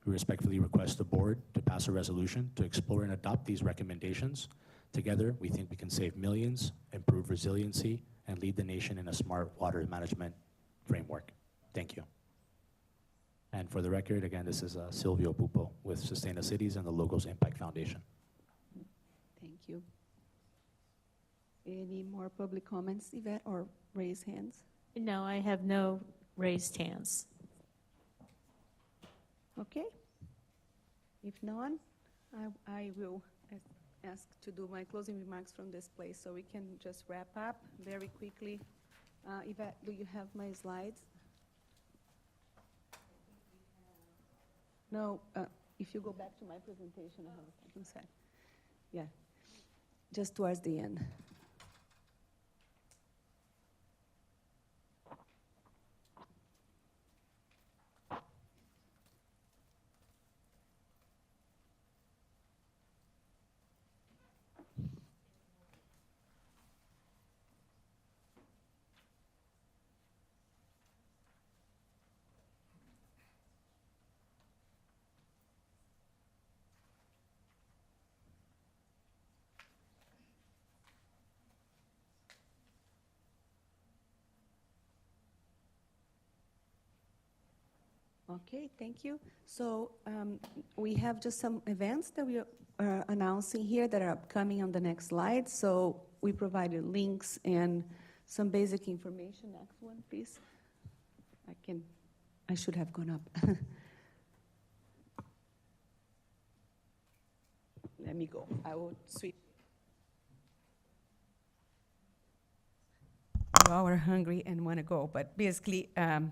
We respectfully request the board to pass a resolution to explore and adopt these recommendations. Together, we think we can save millions, improve resiliency, and lead the nation in a smart water management framework. Thank you. And for the record, again, this is Silvio Pupo with Sustaina Cities and the Logos Impact Foundation. Thank you. Any more public comments, Yvette, or raise hands? No, I have no raised hands. Okay. If none, I will ask to do my closing remarks from this place so we can just wrap up very quickly. Yvette, do you have my slides? No, if you go back to my presentation, I have a second slide. Yeah, just towards the end. Okay, thank you. So we have just some events that we are announcing here that are upcoming on the next slide. So we provided links and some basic information. Next one, please. I should have gone up. Let me go. I will switch. You all are hungry and want to go, but basically,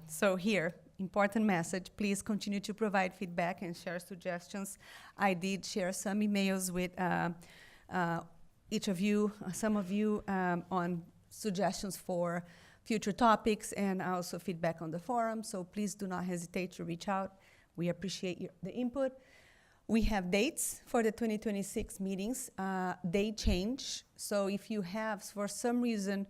so here, important message, please continue to provide feedback and share suggestions. I did share some emails with each of you, some of you, on suggestions for future topics and also feedback on the forum, so please do not hesitate to reach out. We appreciate the input. We have dates for the 2026 meetings. They change. So if you have, for some reason,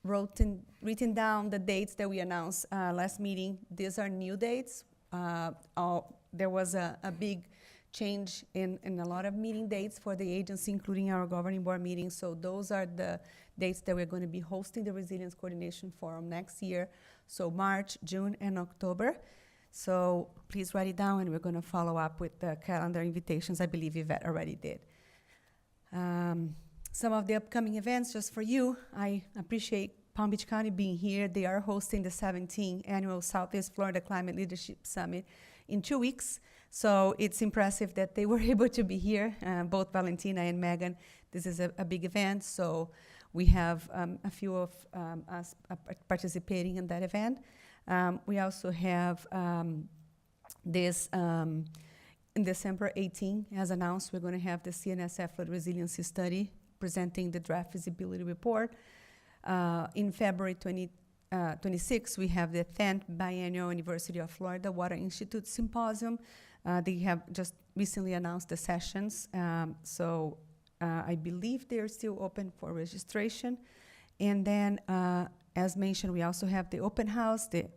written down the dates that we announced last meeting, these are new dates. There was a big change in a lot of meeting dates for the agency, including our governing board meetings. So those are the dates that we're going to be hosting the Resilience Coordination Forum next year. So March, June, and October. So please write it down, and we're going to follow up with the calendar invitations. I believe Yvette already did. Some of the upcoming events, just for you, I appreciate Palm Beach County being here. They are hosting the 17th Annual Southeast Florida Climate Leadership Summit in 2 weeks. So it's impressive that they were able to be here, both Valentina and Megan. This is a big event, so we have a few of us participating in that event. We also have this in December 18, as announced, we're going to have the CNSF Flood Resiliency Study presenting the draft feasibility report. In February 26, we have the 10th Biennial University of Florida Water Institute Symposium. They have just recently announced the sessions, so I believe they're still open for registration. And then, as mentioned, we also have the open house, the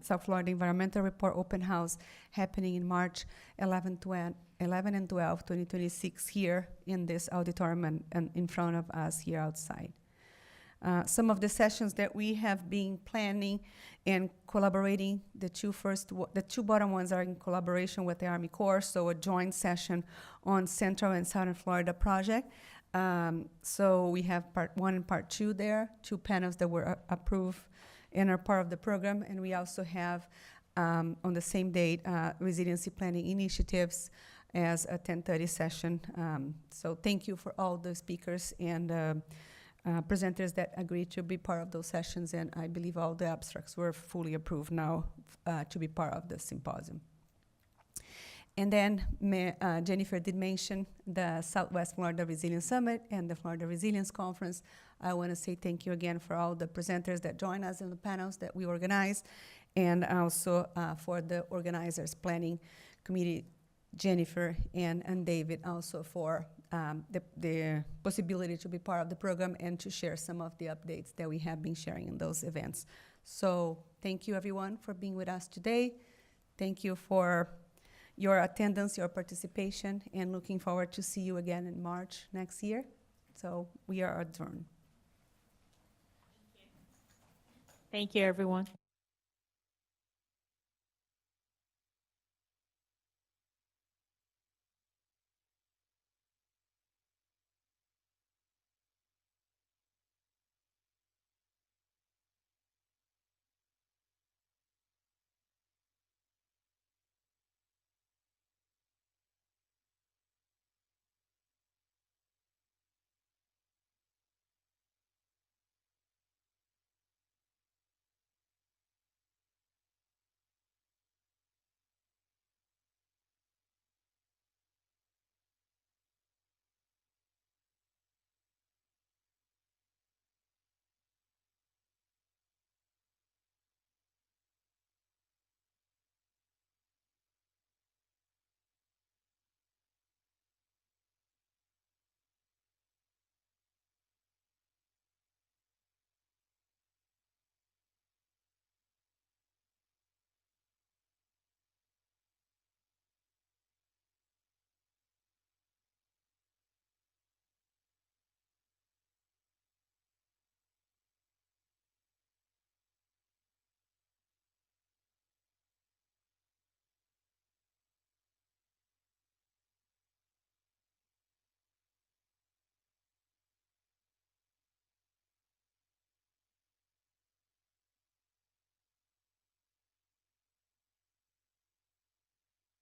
South Florida Environmental Report open house happening in March 11 and 12, 2026 here in this auditorium and in front of us here outside. Some of the sessions that we have been planning and collaborating, the two bottom ones are in collaboration with the Army Corps, so a joint session on Central and Southern Florida project. So we have part 1 and part 2 there, 2 panels that were approved and are part of the program. And we also have, on the same date, resiliency planning initiatives as a 10:30 session. So thank you for all the speakers and presenters that agreed to be part of those sessions. And I believe all the abstracts were fully approved now to be part of the symposium. And then Jennifer did mention the Southwest Florida Resilience Summit and the Florida Resilience Conference. I want to say thank you again for all the presenters that joined us in the panels that we organized, and also for the organizers, planning committee, Jennifer and David, also for the possibility to be part of the program and to share some of the updates that we have been sharing in those events. So thank you, everyone, for being with us today. Thank you for your attendance, your participation, and looking forward to see you again in March next year. So we are adjourned. Thank you, everyone.